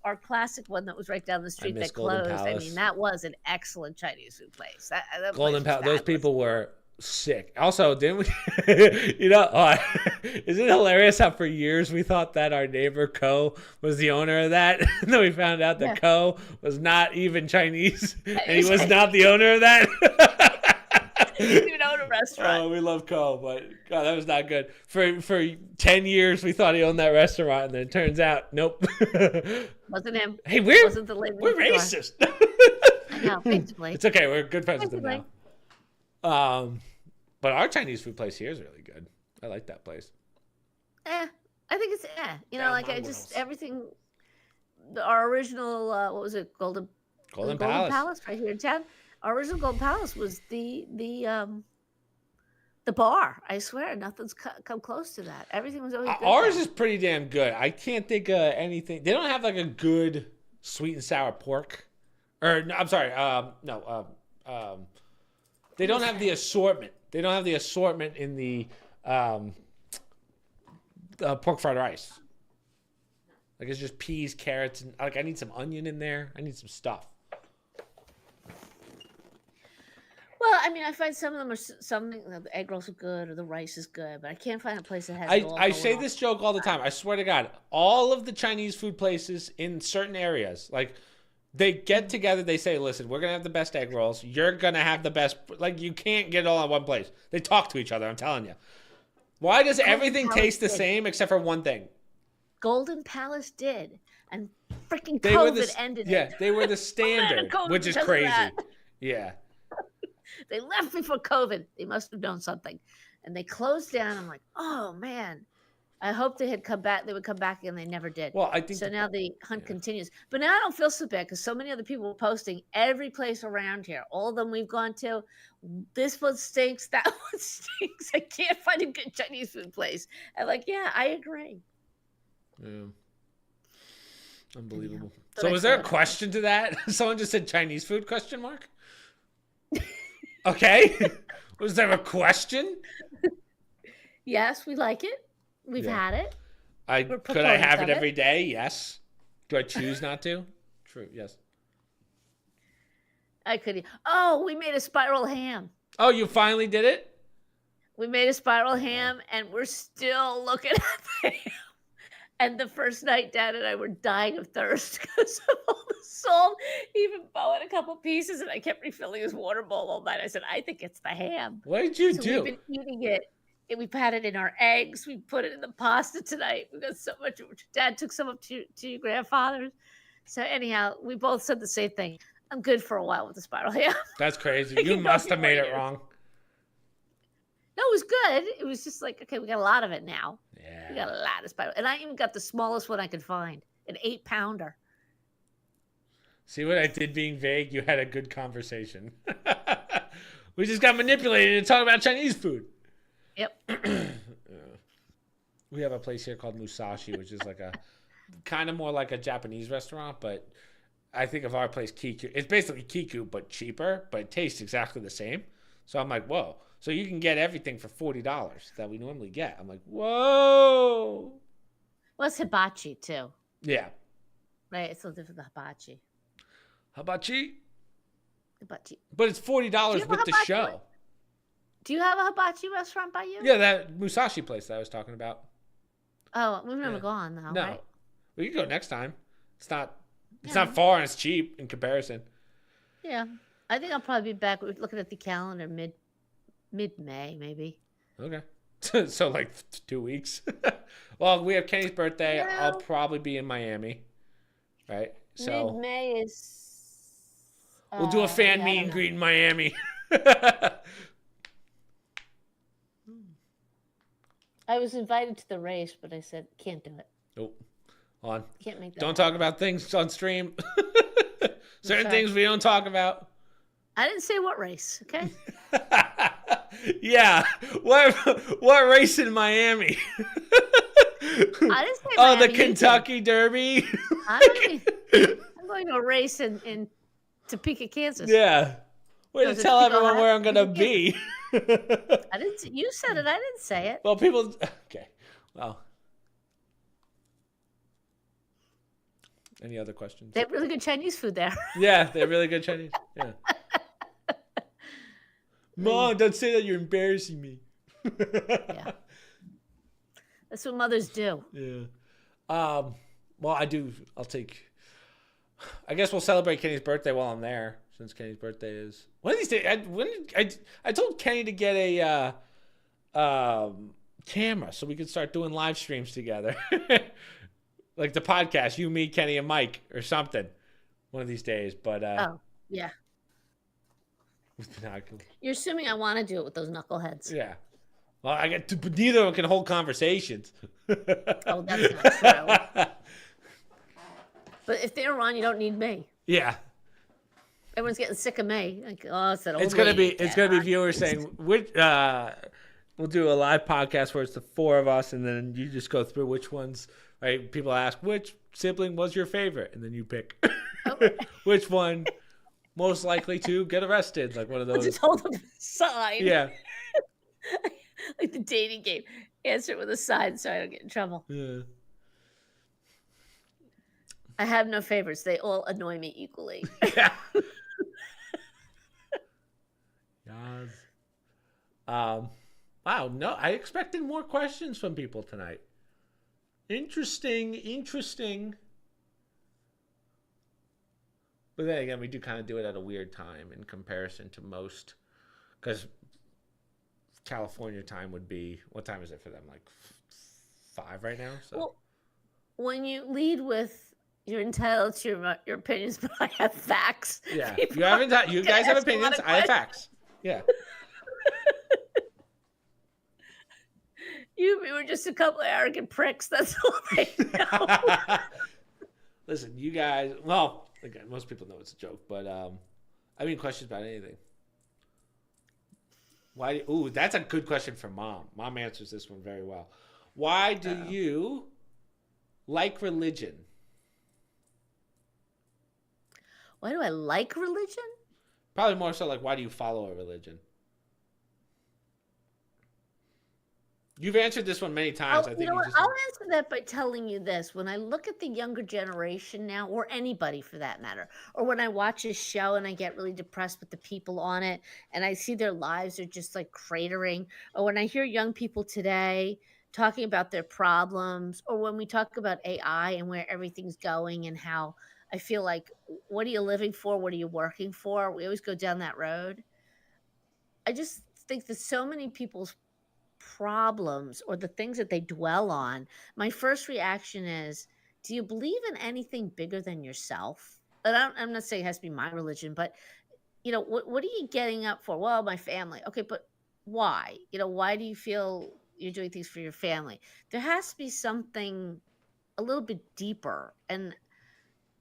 our classic one that was right down the street that closed. I mean, that was an excellent Chinese food place. That Golden place Palace. Those people were sick. Also, didn't we? Isn't it hilarious how for years we thought that our neighbor Ko was the owner of that, and then we found out that Ko was not even Chinese, and he was not the owner of that. He didn't even own a restaurant. Oh, we love Ko, but God, that was not good. For 10 years we thought he owned that restaurant, and then it turns out, nope. Wasn't him. Hey, we're racist. I know, basically. It's okay. We're good friends with him now. But our Chinese food place here is really good. I like that place. I think it's everything. Our original, what was it? Golden Palace right here in town. Our original Golden Palace was the bar. I swear, nothing's come close to that. Everything was always good. Ours is pretty damn good. I can't think of anything. They don't have like a good sweet and sour pork. Or no, I'm sorry. They don't have the assortment. They don't have the assortment in the pork fried rice. Like it's just peas, carrots, and like I need some onion in there. I need some stuff. Well, I mean, I find some of them the egg rolls are good or the rice is good, but I can't find a place that has it all. I say this joke all the time. I swear to God, all of the Chinese food places in certain areas, like they get together, they say, listen, we're going to have the best egg rolls. You're going to have the best, like you can't get it all in one place. They talk to each other, I'm telling you. Why does everything taste the same except for one thing? Golden Palace did, and freaking COVID ended it. Yeah, they were the standard, which is crazy. Yeah. They left before COVID. They must have known something. And they closed down. I'm like, oh, man. I hope they had come back. They would come back, and they never did. Well, I think so. Now the hunt continues. But now I don't feel so bad because so many other people were posting every place around here. All of them we've gone to. This one stinks. That one stinks. I can't find a good Chinese food place. I'm like, yeah, I agree. Yeah. Unbelievable. So was there a question to that? Someone just said Chinese food, question mark? Okay. Was there a question? Yes, we like it. We've had it. Could I have it every day? Yes. Do I choose not to? True. Yes. I could. Oh, we made a spiral ham. Oh, you finally did it? We made a spiral ham, and we're still looking at the ham. And the first night, Dad and I were dying of thirst because of all the salt. Even Bo had a couple pieces, and I kept refilling his water bowl all night. I said, I think it's the ham. What did you do? We've been eating it. We've had it in our eggs. We put it in the pasta tonight. We got so much. Dad took some up to your grandfather's. So anyhow, we both said the same thing. I'm good for a while with the spiral ham. That's crazy. You must have made it wrong. No, it was good. It was just like, okay, we got a lot of it now. We got Yeah. a lot of spider, and I even got the smallest one I could find, an 8 pounder. See what I did being vague? You had a good conversation. We just got manipulated and talk about Chinese food. Yep. We have a place here called Musashi, which is like a kind of more like a Japanese restaurant, but I think of our place Kiku. It's basically Kiku, but cheaper, but it tastes exactly the same. So I'm like, whoa. So you can get everything for $40 that we normally get. I'm like, whoa. Well, it's hibachi too, Yeah. right? It's a little different than hibachi. Hibachi? Hibachi. But it's $40 with the show. Do you have a hibachi restaurant by you? Yeah, that Musashi place that I was talking about. Oh, we've never gone though. No. Right? We can go next time. It's not far and it's cheap in comparison. Yeah. I think I'll probably be back. We're looking at the calendar mid May, maybe. Okay. So like 2 weeks. Well, we have Kenny's birthday. No. I'll probably be in Miami. Right? So Mid May is we'll do a fan meet and greet in Miami. I was invited to the race, but I said can't do it. Nope. On. Can't make that. Don't talk about things on stream. Certain things we don't talk about. I didn't say what race, okay? Yeah. What race in Miami? I didn't say Oh, Miami, the Kentucky Derby. I'm going to a race in Topeka, Kansas. Yeah. Way to tell everyone where I'm gonna be. I didn't. You said it. I didn't say it. Well, people. Okay. Well. Any other questions? They have really good Chinese food there. Yeah, they're really good Chinese. Yeah. Mom, don't say that. You're embarrassing me. Yeah. That's what mothers do. Yeah. Well, I'll take. I guess we'll celebrate Kenny's birthday while I'm there, since Kenny's birthday is one of these days. I told Kenny to get a camera so we could start doing live streams together, like the podcast, you, me, Kenny, and Mike, or something, one of these days. But Oh, yeah. with binoculars. You're assuming I want to do it with those knuckleheads. Yeah. Well, but neither of them can hold conversations. Oh, that's not true. But if they're on, you don't need me. Yeah. Everyone's getting sick of me. Like, oh, it's that old It's gonna lady be viewers saying which. We'll do a live podcast where it's the four of us, and then you just go through which ones. Right? People ask which sibling was your favorite, and then you pick which one most likely to get arrested. Like one of those. I'll just hold up a sign. Yeah. Like the dating game. Answer it with a sign so I don't get in trouble. Yeah. I have no favorites. They all annoy me equally. Yeah. Yes. Wow. No, I expected more questions from people tonight. Interesting. But then again, we do kind of do it at a weird time in comparison to most, because California time would be, what time is it for them? Like 5 right now. So Well, when you lead with you're entitled to your opinions, but I have facts. yeah, people you guys have ask a lot opinions. of I have facts. Yeah. We were just a couple of arrogant pricks. That's all I know. Listen, you guys. Well, again, most people know it's a joke, but I mean, questions about anything. Why? Ooh, that's a good question for Mom. Mom answers this one very well. Why do you like religion? Why do I like religion? Probably more so like, why do you follow a religion? You've answered this one many times. I think You know what? I'll answer that by telling you this. When I look at the younger generation now, or anybody for that matter, or when I watch a show and I get really depressed with the people on it and I see their lives are just like cratering, or when I hear young people today talking about their problems, or when we talk about AI and where everything's going and how I feel like, what are you living for? What are you working for? We always go down that road. I just think that so many people's problems or the things that they dwell on, my first reaction is, do you believe in anything bigger than yourself? And I'm not saying it has to be my religion, but what are you getting up for? Well, my family. Okay, but why? Why do you feel you're doing things for your family? There has to be something a little bit deeper. And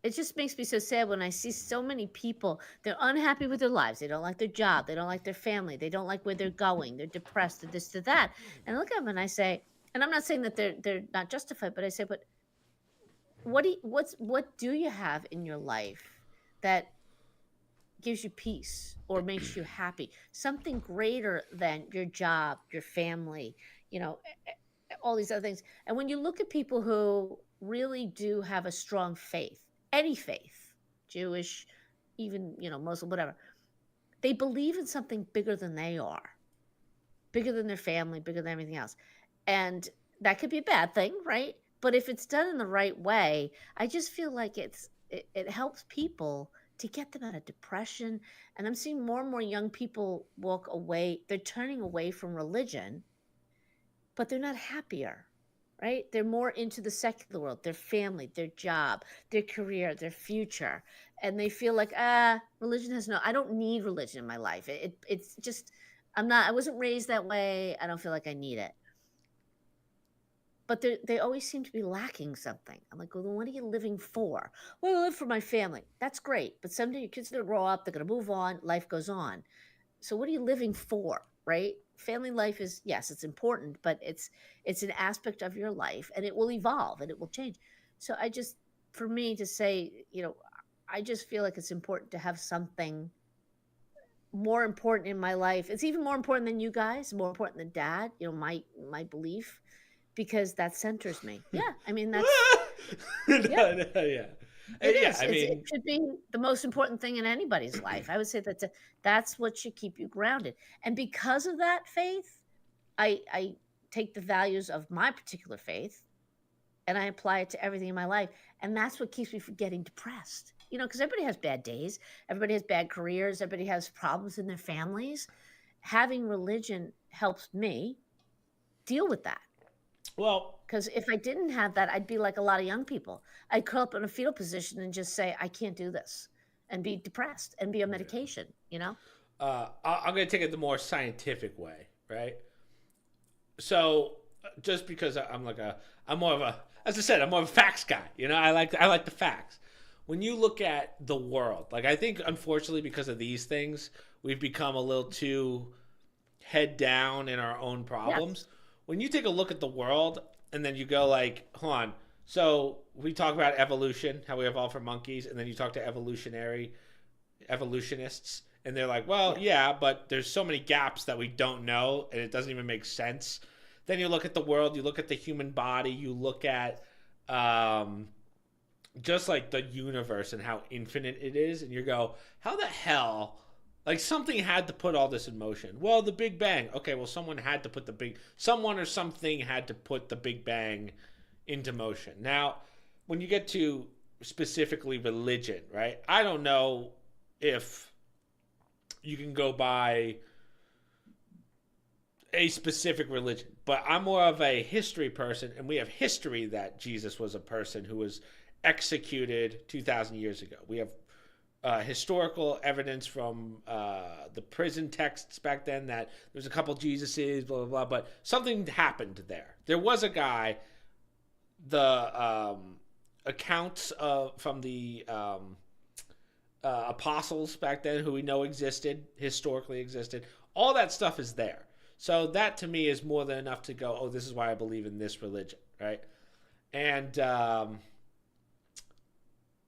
it just makes me so sad when I see so many people, they're unhappy with their lives. They don't like their job. They don't like their family. They don't like where they're going. They're depressed, they're this, to that. And I look at them and I say, and I'm not saying that they're not justified, but I say, but what do you have in your life that gives you peace or makes you happy? Something greater than your job, your family, you know, all these other things. And when you look at people who really do have a strong faith, any faith, Jewish, even, Muslim, whatever, they believe in something bigger than they are, bigger than their family, bigger than everything else. And that could be a bad thing, right? But if it's done in the right way, I just feel like it helps people to get them out of depression. And I'm seeing more and more young people walk away. They're turning away from religion, but they're not happier, right? They're more into the secular world, their family, their job, their career, their future. And they feel like, religion has I don't need religion in my life. It's just, I wasn't raised that way. I don't feel like I need it. But they always seem to be lacking something. I'm like, well, then what are you living for? Well, I live for my family. That's great. But someday your kids are going to grow up, they're going to move on, life goes on. So what are you living for, right? Family life is, yes, it's important, but it's an aspect of your life, and it will evolve and it will change. So for me to say, I just feel like it's important to have something more important in my life. It's even more important than you guys, more important than dad, my belief, because that centers me. Yeah. I mean, yeah. Yeah. It Yeah, is. I It mean, should be the most important thing in anybody's life. I would say that's what should keep you grounded. And because of that faith, I take the values of my particular faith and I apply it to everything in my life. And that's what keeps me from getting depressed. Because everybody has bad days, everybody has bad careers, everybody has problems in their families. Having religion helps me deal with that. well, Because if I didn't have that, I'd be like a lot of young people. I'd curl up in a fetal position and just say, I can't do this, and be depressed and be on medication. I'm going to take it the more scientific way, right? So just because I'm more of a, as I said, I'm more of a facts guy. I like the facts. When you look at the world, like I think unfortunately because of these things, we've become a little too head down in our own problems. Yes. When you take a look at the world and then you go like, hold on. So we talk about evolution, how we evolved from monkeys, and then you talk to evolutionists, and they're like, well, Yeah. yeah, but there's so many gaps that we don't know, and it doesn't even make sense. Then you look at the world, you look at the human body, you look at um, just like the universe and how infinite it is, and you go, how the hell? Like something had to put all this in motion. Well, the Big Bang. Okay, well, someone or something had to put the Big Bang into motion. Now, when you get to specifically religion, right? I don't know if you can go by a specific religion, but I'm more of a history person, and we have history that Jesus was a person who was executed 2,000 years ago. We have historical evidence from the prison texts back then that there's a couple Jesuses, blah, blah, blah, but something happened there. There was a guy, the accounts from the apostles back then who we know historically existed, all that stuff is there. So that to me is more than enough to go, oh, this is why I believe in this religion, right? And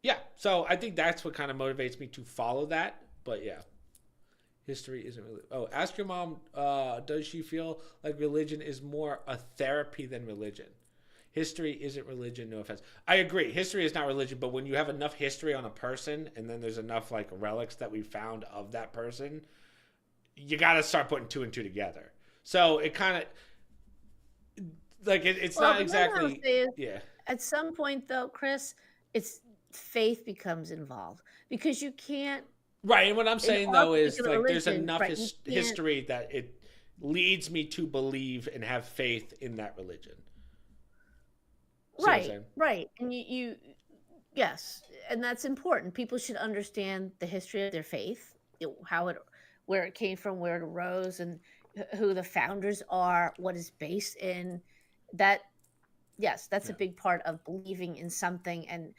yeah, so I think that's what kind of motivates me to follow that. But yeah, history isn't really. Oh, ask your mom. Does she feel like religion is more a therapy than religion? History isn't religion. No offense. I agree. History is not religion, but when you have enough history on a person, and then there's enough like relics that we found of that person, you got to start putting two and two together. So it kind of like it's Well, not the other thing I would exactly. say is, Yeah. at some point, though, Chris, it's faith becomes involved because you can't, Right, and what I'm in saying our though is particular like there's religion, enough right? You can't. history that it leads me to believe and have faith in that religion. See what I'm Right, saying? right. And yes, and that's important. People should understand the history of their faith, how it, where it came from, where it arose, and who the founders are, what is based in that. Yes, that's a Yeah. big part of believing in something and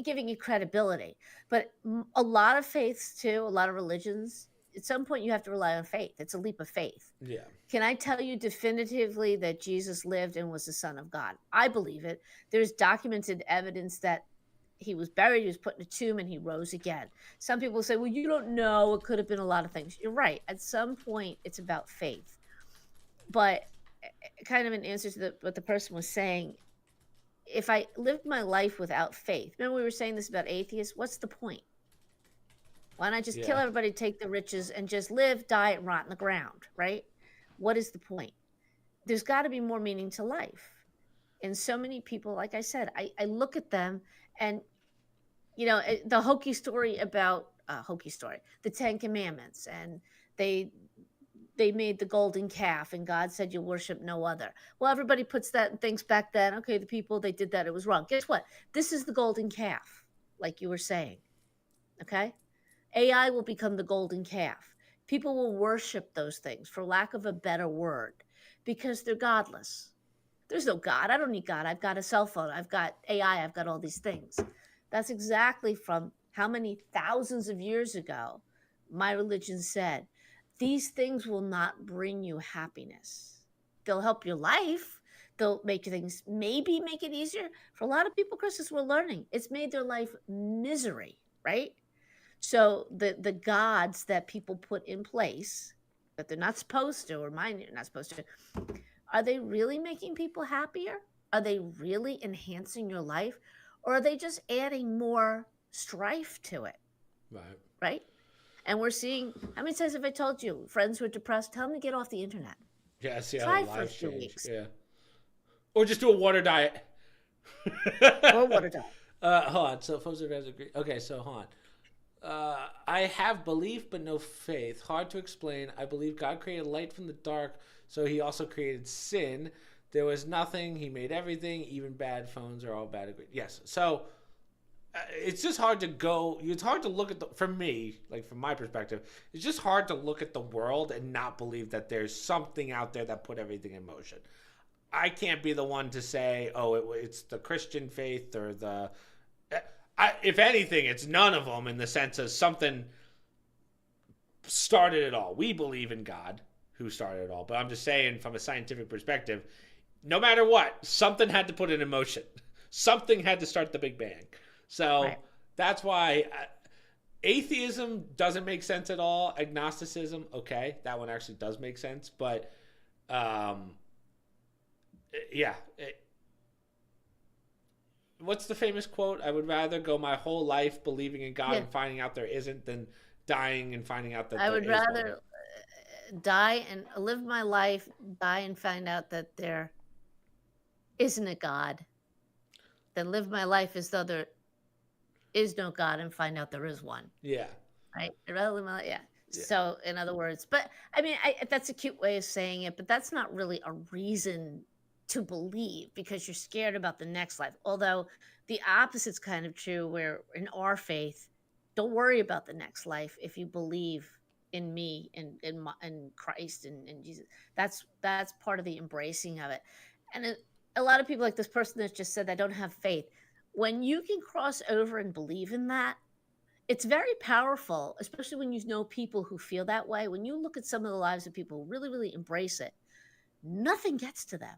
giving it credibility. But a lot of faiths too, a lot of religions, at some point you have to rely on faith. It's a leap of faith. Yeah. Can I tell you definitively that Jesus lived and was the Son of God? I believe it. There's documented evidence that he was buried, he was put in a tomb, and he rose again. Some people say, well, you don't know. It could have been a lot of things. You're right. At some point, it's about faith. But kind of an answer to what the person was saying, if I lived my life without faith, remember we were saying this about atheists? What's the point? Why not just kill Yeah. everybody, take the riches, and just live, die, and rot in the ground, right? What is the point? There's got to be more meaning to life. And so many people, like I said, I look at them and, the hokey story about, hokey story, the Ten Commandments, and they they made the golden calf and God said you worship no other. Well, everybody puts that and thinks back then, okay, the people they did that, it was wrong. Guess what? This is the golden calf, like you were saying. Okay. AI will become the golden calf. People will worship those things, for lack of a better word, because they're godless. There's no God. I don't need God. I've got a cell phone. I've got AI. I've got all these things. That's exactly from how many thousands of years ago my religion said, these things will not bring you happiness. They'll help your life. They'll make things, maybe make it easier. For a lot of people, Chris, as we're learning, it's made their life misery, right? So the gods that people put in place that they're not supposed to, or mind you're not supposed to, are they really making people happier? Are they really enhancing your life? Or are they just adding more strife to it? Right. Right? And we're seeing, how many times have I told you, friends who are depressed, tell them to get off the internet. Yeah. See how their Try for a lives few change. weeks Yeah. Or just do a water diet. or water diet. Hold on. So, folks, guys agree. Okay, so hold on. I have belief but no faith. Hard to explain. I believe God created light from the dark, so he also created sin. There was nothing. He made everything. Even bad phones are all bad. Yes. So it's just hard to go. It's hard to look at for me, like from my perspective, it's just hard to look at the world and not believe that there's something out there that put everything in motion. I can't be the one to say, oh, it's the Christian faith or the. If anything, it's none of them in the sense of something started it all. We believe in God, who started it all. But I'm just saying, from a scientific perspective, no matter what, something had to put it in motion. Something had to start the Big Bang. So Right. that's why atheism doesn't make sense at all. Agnosticism, okay, that one actually does make sense. But um, yeah. What's the famous quote? I would rather go my whole life believing in God Yeah. and finding out there isn't than dying and finding out that I there would is one. rather die and live my life, die and find out that there isn't a God, than live my life as though there is no God and find out there is one. Yeah. Right? Rather than, yeah. Yeah. So, in other words, but I mean, that's a cute way of saying it, but that's not really a reason to believe because you're scared about the next life. Although the opposite's kind of true, where in our faith, don't worry about the next life if you believe in me and in Christ and Jesus. That's part of the embracing of it. And a lot of people, like this person that just said, I don't have faith. When you can cross over and believe in that, it's very powerful, especially when you know people who feel that way. When you look at some of the lives of people who really, really embrace it, nothing gets to them.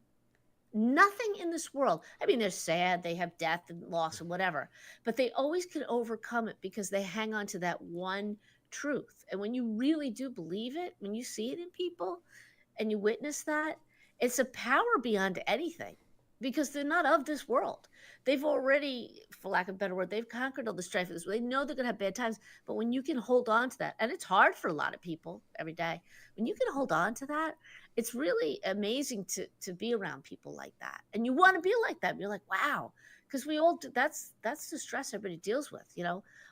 Nothing in this world. I mean, they're sad, they have death and loss and whatever, but they always can overcome it because they hang on to that one truth. And when you really do believe it, when you see it in people and you witness that, it's a power beyond anything because they're not of this world. They've already, for lack of a better word, they've conquered all the strife of this world. They know they're going to have bad times, but when you can hold on to that, and it's hard for a lot of people every day, when you can hold on to that, it's really amazing to be around people like that. And you want to be like that. You're like, wow, because we all do, that's the stress everybody deals with,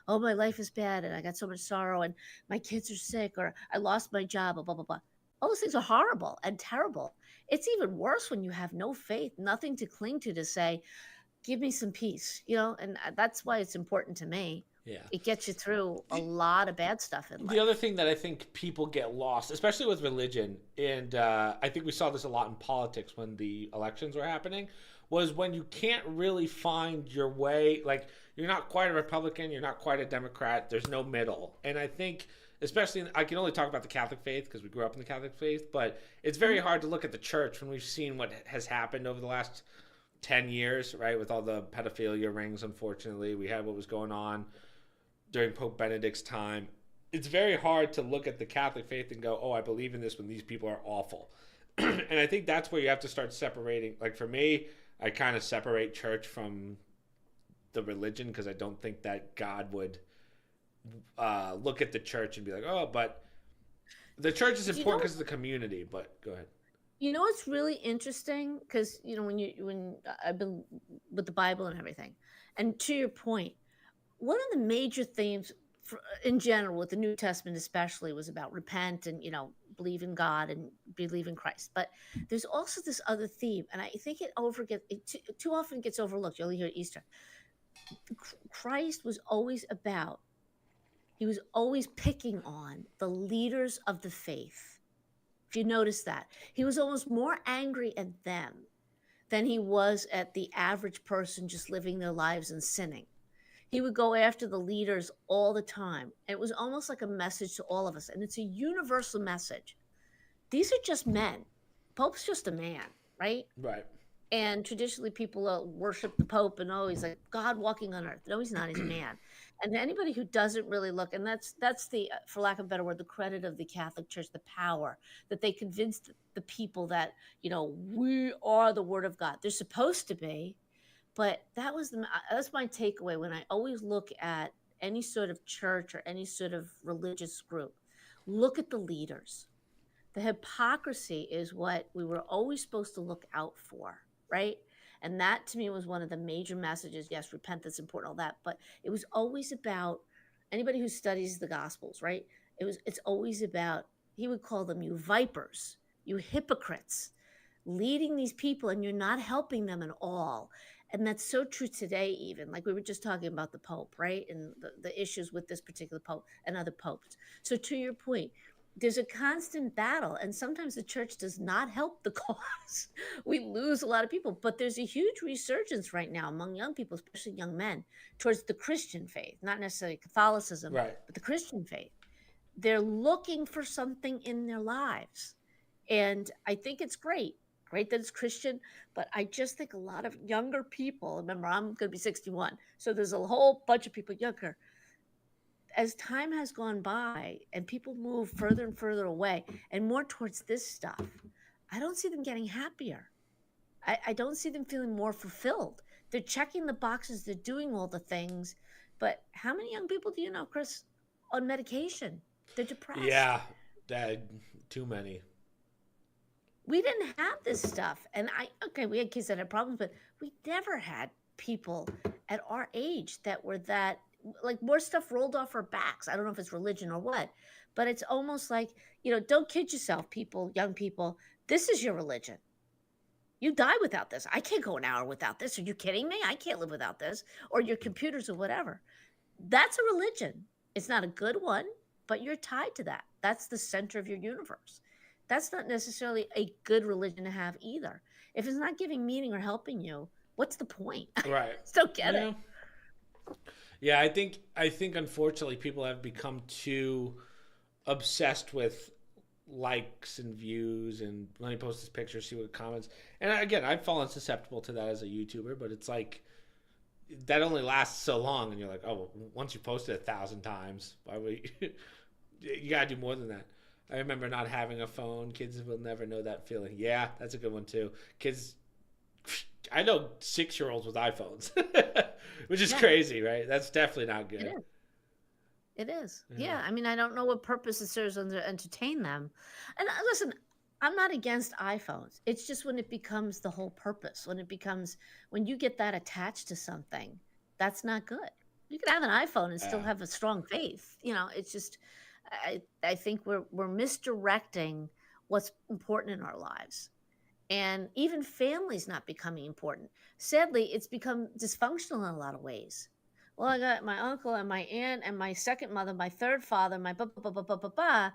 oh, my life is bad and I got so much sorrow and my kids are sick or I lost my job, blah blah blah. All those things are horrible and terrible. It's even worse when you have no faith, nothing to cling to say, give me some peace, and that's why it's important to me. Yeah. It gets you through a The, lot of bad stuff in the other life. thing that I think people get lost, especially with religion, and I think we saw this a lot in politics when the elections were happening, was when you can't really find your way. Like, you're not quite a Republican, you're not quite a Democrat, there's no middle. And I think, especially, I can only talk about the Catholic faith because we grew up in the Catholic faith, but it's very Mhm. hard to look at the church when we've seen what has happened over the last 10 years, right? With all the pedophilia rings, unfortunately. We had what was going on during Pope Benedict's time. It's very hard to look at the Catholic faith and go, oh, I believe in this when these people are awful. And I think that's where you have to start separating. Like for me, I kind of separate church from the religion because I don't think that God would look at the church and be like, oh, but the church is Do you know important because of the community. But go ahead. what's really interesting? Because when I've been with the Bible and everything, and to your point, one of the major themes in general with the New Testament especially was about repent and believe in God and believe in Christ. But there's also this other theme, and I think it too often gets overlooked. You only hear it at Easter. Christ was always about. He was always picking on the leaders of the faith. If you notice that, he was almost more angry at them than he was at the average person just living their lives and sinning. He would go after the leaders all the time. It was almost like a message to all of us. And it's a universal message. These are just men. Pope's just a man, right? Right. And traditionally, people worship the Pope and he's like God walking on earth. No, he's not. He's a man. And anybody who doesn't really look, and that's the, for lack of a better word, the credit of the Catholic Church, the power that they convinced the people that we are the Word of God. They're supposed to be, but that's my takeaway when I always look at any sort of church or any sort of religious group. Look at the leaders. The hypocrisy is what we were always supposed to look out for, right? And that to me was one of the major messages. Yes, repentance important, all that, but it was always about anybody who studies the gospels, right? It's always about, he would call them you vipers, you hypocrites, leading these people and you're not helping them at all. And that's so true today, even like we were just talking about the Pope, right? And the issues with this particular Pope and other popes. So to your point, there's a constant battle, and sometimes the church does not help the cause. We lose a lot of people, but there's a huge resurgence right now among young people, especially young men, towards the Christian faith, not necessarily Catholicism, Right. but the Christian faith. They're looking for something in their lives. And I think it's great that it's Christian, but I just think a lot of younger people, remember, I'm going to be 61, so there's a whole bunch of people younger. As time has gone by and people move further and further away and more towards this stuff, I don't see them getting happier. I don't see them feeling more fulfilled. They're checking the boxes, they're doing all the things. But how many young people do you know, Chris, on medication? They're depressed. Yeah. That too many. We didn't have this stuff. And okay, we had kids that had problems, but we never had people at our age that were that, like, more stuff rolled off our backs. I don't know if it's religion or what, but it's almost like, don't kid yourself, people, young people. This is your religion. You die without this. I can't go an hour without this. Are you kidding me? I can't live without this, or your computers or whatever. That's a religion. It's not a good one, but you're tied to that. That's the center of your universe. That's not necessarily a good religion to have either. If it's not giving meaning or helping you, what's the point? I Right. just don't get it. Yeah. Yeah, I think unfortunately people have become too obsessed with likes and views and when he posts his picture, see what comments. And again, I've fallen susceptible to that as a YouTuber, but it's like that only lasts so long, and you're like, oh, once you post it 1,000 times, why would you? You gotta do more than that. I remember not having a phone. Kids will never know that feeling. Yeah, that's a good one too. Kids, I know 6-year-olds with iPhones, which is Yeah, crazy, right? That's definitely not it good. is. It is. Yeah. Yeah. I mean, I don't know what purpose it serves to entertain them. And listen, I'm not against iPhones. It's just when it becomes the whole purpose, when you get that attached to something, that's not good. You can have an iPhone and still Uh, have a strong faith. It's just, I think we're misdirecting what's important in our lives. And even family's not becoming important. Sadly, it's become dysfunctional in a lot of ways. Well, I got my uncle and my aunt and my second mother, my third father, my ba ba ba ba ba ba ba.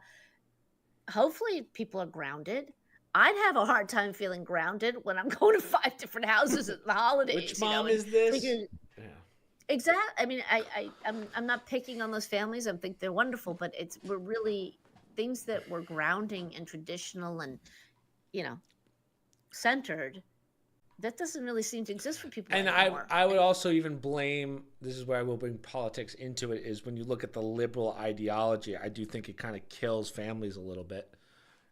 Hopefully, people are grounded. I'd have a hard time feeling grounded when I'm going to 5 different houses at the Which holidays, mom and is this? figuring Yeah. I mean, I'm not picking on those families. I think they're wonderful, but we're really things that were grounding and traditional and, you know, centered. That doesn't really seem to exist for people And anymore. I would also even blame, this is where I will bring politics into it, is when you look at the liberal ideology, I do think it kind of kills families a little bit,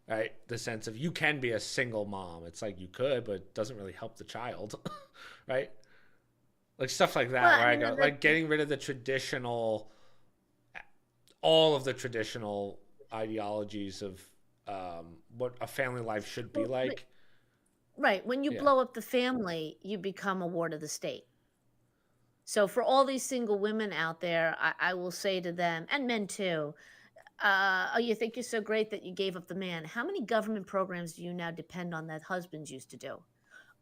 right? The sense of you can be a single mom. It's like you could, but it doesn't really help the child, right? Like stuff like that, Well, where I I mean, go, like getting rid of the traditional, all of the traditional ideologies of what a family life should be well, like. right. When you Yeah. blow up the family, you become a ward of the state. So for all these single women out there, I will say to them, and men too, oh, you think you're so great that you gave up the man. How many government programs do you now depend on that husbands used to do?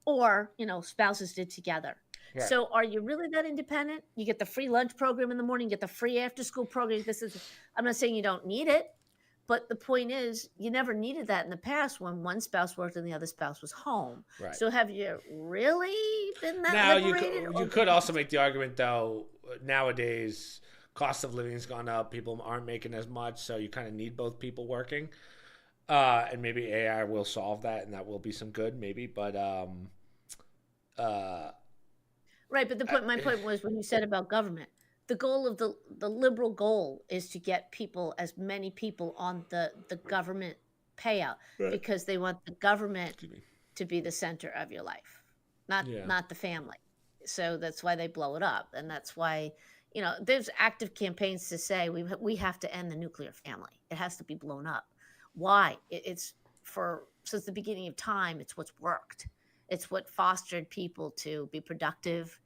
Or, spouses did together. Right. So are you really that independent? You get the free lunch program in the morning, you get the free after school program. I'm not saying you don't need it, but the point is you never needed that in the past when one spouse worked and the other spouse was home. Right. So have you really been that Now liberated you or could also make the argument though, nowadays cost of living has gone up, people aren't making as much, so you kind of need both people working. And maybe AI will solve that, and that will be some good, maybe. But uh, right, but my point was when you said about government, the goal of the liberal goal is to get people as many people on the government payout right. because they want the government Excuse me. to be the center of your life, not Yeah. not the family. So that's why they blow it up, and that's why there's active campaigns to say we have to end the nuclear family. It has to be blown up. Why? It's for since the beginning of time. It's what's worked. It's what fostered people to be productive,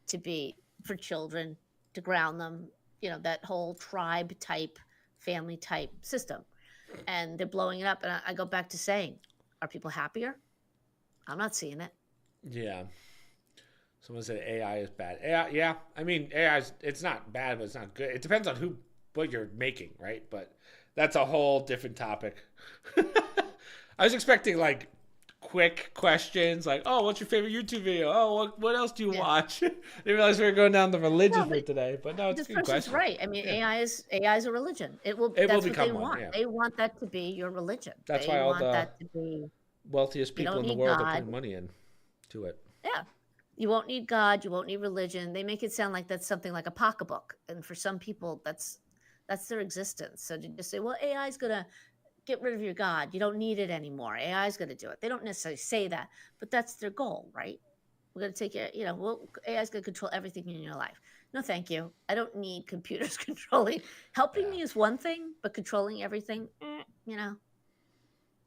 to be for children, to ground them. That whole tribe type, family type system, and they're blowing it up. And I go back to saying, are people happier? I'm not seeing it. Yeah. Someone said AI is bad. AI, yeah. I mean, AI is, it's not bad, but it's not good. It depends on what you're making, right? But that's a whole different topic. I was expecting like quick questions, like, "Oh, what's your favorite YouTube video? Oh, what else do you Yeah. watch?" Didn't realize we were going down the religion No, for but today, but no, it's a this good person's question. right. I mean, Yeah, AI is a religion. It will. it will That's what they become one. want. Yeah, They want that to be your religion. that's They why all want the that to be. wealthiest You people don't in the need world are God. putting money in to it. Yeah. You won't need God. You won't need religion. They make it sound like that's something like a pocketbook, and for some people, that's their existence. So to just say, well, AI is gonna get rid of your God. You don't need it anymore. AI is gonna do it. They don't necessarily say that, but that's their goal, right? We're going to take it, well, AI is going to control everything in your life. No, thank you. I don't need computers controlling. Helping Yeah. me is one thing, but controlling everything,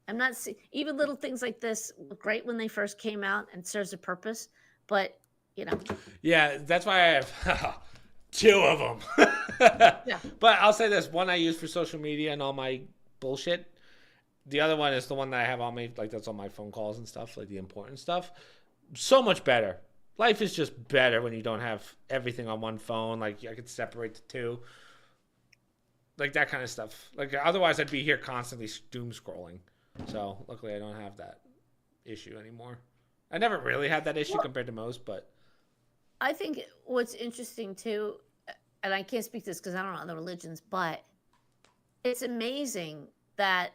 I'm not even little things like this were great when they first came out and serves a purpose, but you know, Yeah, that's why I have two of them. yeah. But I'll say this: one I use for social media and all my bullshit. The other one is the one that I have on me, like that's on my phone calls and stuff, like the important stuff. So much better. Life is just better when you don't have everything on one phone. Like I could separate the two, like that kind of stuff. Like otherwise, I'd be here constantly doom scrolling. So luckily, I don't have that issue anymore. I never really had that issue Well, compared to most, but I think what's interesting too, and I can't speak to this because I don't know other religions, but it's amazing that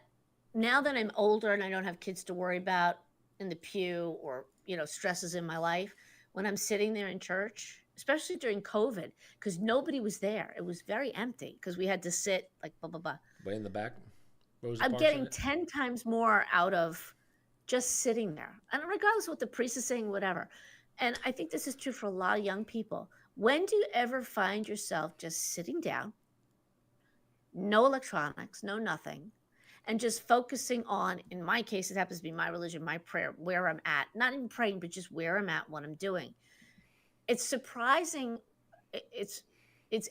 now that I'm older and I don't have kids to worry about in the pew or, stresses in my life, when I'm sitting there in church, especially during COVID, because nobody was there, it was very empty because we had to sit like blah, blah, blah. way in the back, Rosa I'm Parks in getting it. 10 times more out of just sitting there. And regardless of what the priest is saying, whatever. And I think this is true for a lot of young people. When do you ever find yourself just sitting down, no electronics, no nothing, and just focusing on, in my case, it happens to be my religion, my prayer, where I'm at, not even praying, but just where I'm at, what I'm doing. It's surprising. It's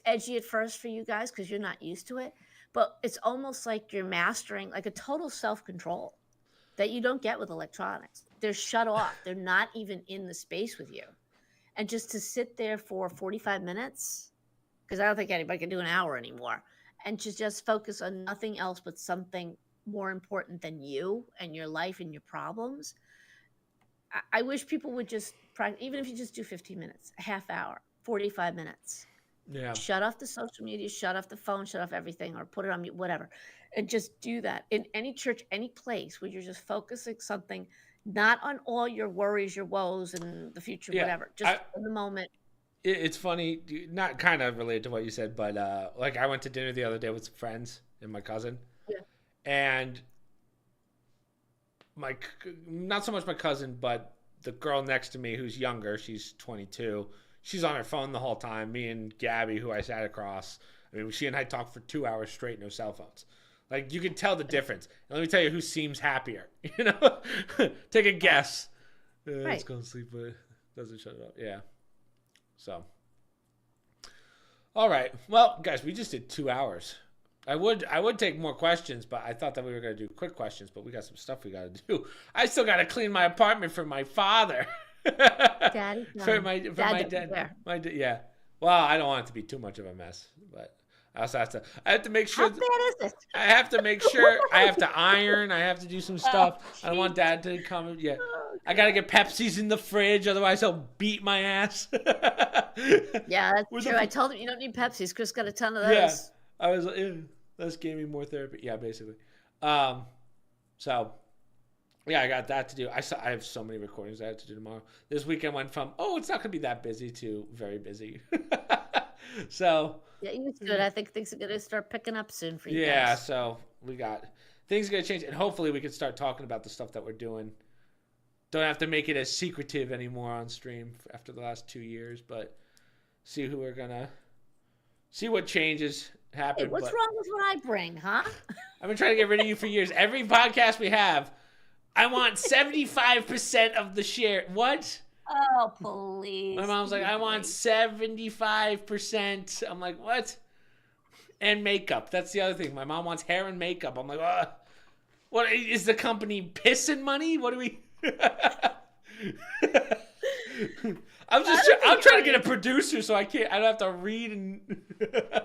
edgy at first for you guys because you're not used to it, but it's almost like you're mastering like a total self-control that you don't get with electronics. They're shut off. They're not even in the space with you. And just to sit there for 45 minutes, because I don't think anybody can do an hour anymore, and to just focus on nothing else but something more important than you and your life and your problems. I wish people would just practice, even if you just do 15 minutes, a half hour, 45 minutes. Yeah. Shut off the social media, shut off the phone, shut off everything, or put it on mute, whatever. And just do that in any church, any place where you're just focusing something, not on all your worries, your woes, and the future, Yeah. whatever. Just in the moment. It's funny, not kind of related to what you said, but like I went to dinner the other day with some friends and my cousin. Yeah. And not so much my cousin, but the girl next to me who's younger, she's 22. She's on her phone the whole time. Me and Gabby, who I sat across, I mean, she and I talked for 2 hours straight, no cell phones. Like, you can tell the difference. And let me tell you who seems happier. You know? Take a guess. Right. Let's go to sleep, but it doesn't shut it up. Yeah. So. All right. Well, guys, we just did 2 hours. I would take more questions, but I thought that we were going to do quick questions, but we got some stuff we got to do. I still got to clean my apartment for my father. Daddy, no. for my dad. Yeah. Well, I don't want it to be too much of a mess, but I also have to make sure. How bad is it? I have to make sure. I have to iron. I have to do some stuff. I don't want Dad to come. Yeah. Oh, I gotta get Pepsis in the fridge, otherwise he'll beat my ass. Yeah, that's true. I told him you don't need Pepsis. Chris got a ton of those. Yeah. I was like, this gave me more therapy. Yeah, basically. So, yeah, I got that to do. I have so many recordings I have to do tomorrow. This weekend went from, it's not going to be that busy to very busy. So. Yeah, it's good. I think things are going to start picking up soon for you Yeah, guys. so we got, things are going to change. And hopefully we can start talking about the stuff that we're doing. Don't have to make it as secretive anymore on stream after the last 2 years, but see what changes happen. Hey, what's wrong with what I bring, huh? I've been trying to get rid of you for years. Every podcast we have, I want 75% of the share. What? Oh, please. My mom's like, I want 75%. I'm like, what? And makeup. That's the other thing. My mom wants hair and makeup. I'm like, what is the company pissing money? What do we? I'm trying to get a producer so I don't have to read and.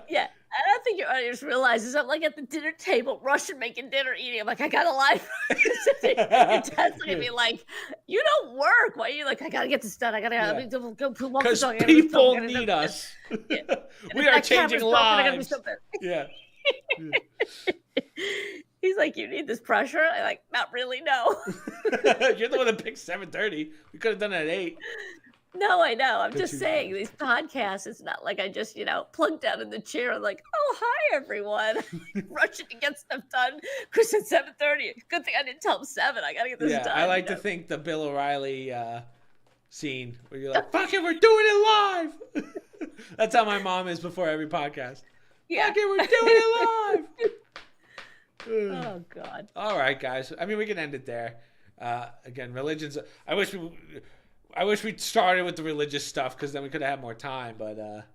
Yeah, I don't think your audience realizes I'm like at the dinner table, Russian making dinner, eating. I'm like, I got a life. Your dad's looking at me like, you don't work. Why are you like, I gotta get this done. I gotta go walk the dog. Because people need us. Yeah. We are changing lives. Yeah. He's like, you need this pressure? I'm like, not really, no. You're the one that picked 7:30. We could have done it at 8. No, I know. I'm just saying these podcasts, it's not like I just, plunked down in the chair and like, oh, hi, everyone. Rushing to get stuff done. Chris at 7:30. Good thing I didn't tell him 7. I got to get this done. I like to think the Bill O'Reilly scene where you're like, fuck it, we're doing it live. That's how my mom is before every podcast. Yeah. Fuck it, we're doing it live. Oh, God. All right, guys. I mean, we can end it there. Again, religions. I wish we started with the religious stuff because then we could have had more time. But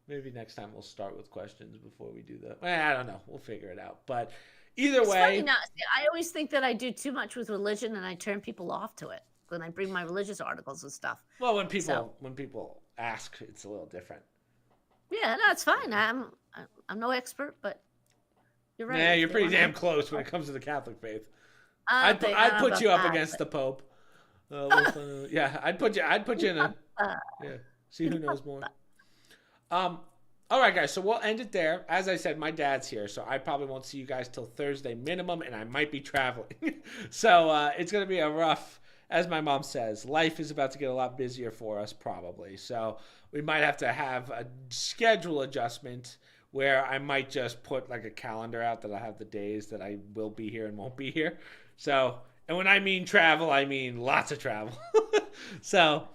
maybe next time we'll start with questions before we do that. I don't know. We'll figure it out. But either way, funny now. I always think that I do too much with religion and I turn people off to it when I bring my religious articles and stuff. Well, when people ask, it's a little different. Yeah, no, it's fine. I'm no expert, but you're right. Yeah, you're pretty damn close when it comes to the Catholic faith. I'd put you up against the Pope. Yeah, I'd put you in a see who knows more. All right, guys, so we'll end it there. As I said, my dad's here, so I probably won't see you guys till Thursday minimum, and I might be traveling. So it's gonna be a rough, as my mom says, life is about to get a lot busier for us probably. So we might have to have a schedule adjustment where I might just put like a calendar out that I have the days that I will be here and won't be here. So, and when I mean travel, I mean lots of travel. So,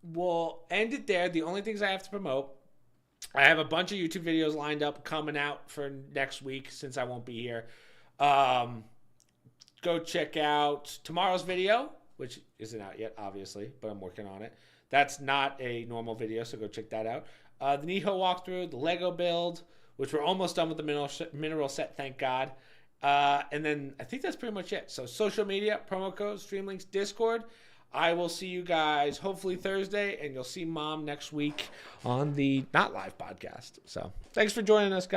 we'll end it there. The only things I have to promote, I have a bunch of YouTube videos lined up coming out for next week since I won't be here. Go check out tomorrow's video, which isn't out yet, obviously, but I'm working on it. That's not a normal video, so go check that out. The Niho walkthrough, the Lego build, which we're almost done with the mineral set, thank God. And then I think that's pretty much it. So social media, promo codes, stream links, Discord. I will see you guys hopefully Thursday, and you'll see Mom next week on the Not Live podcast. So thanks for joining us, guys.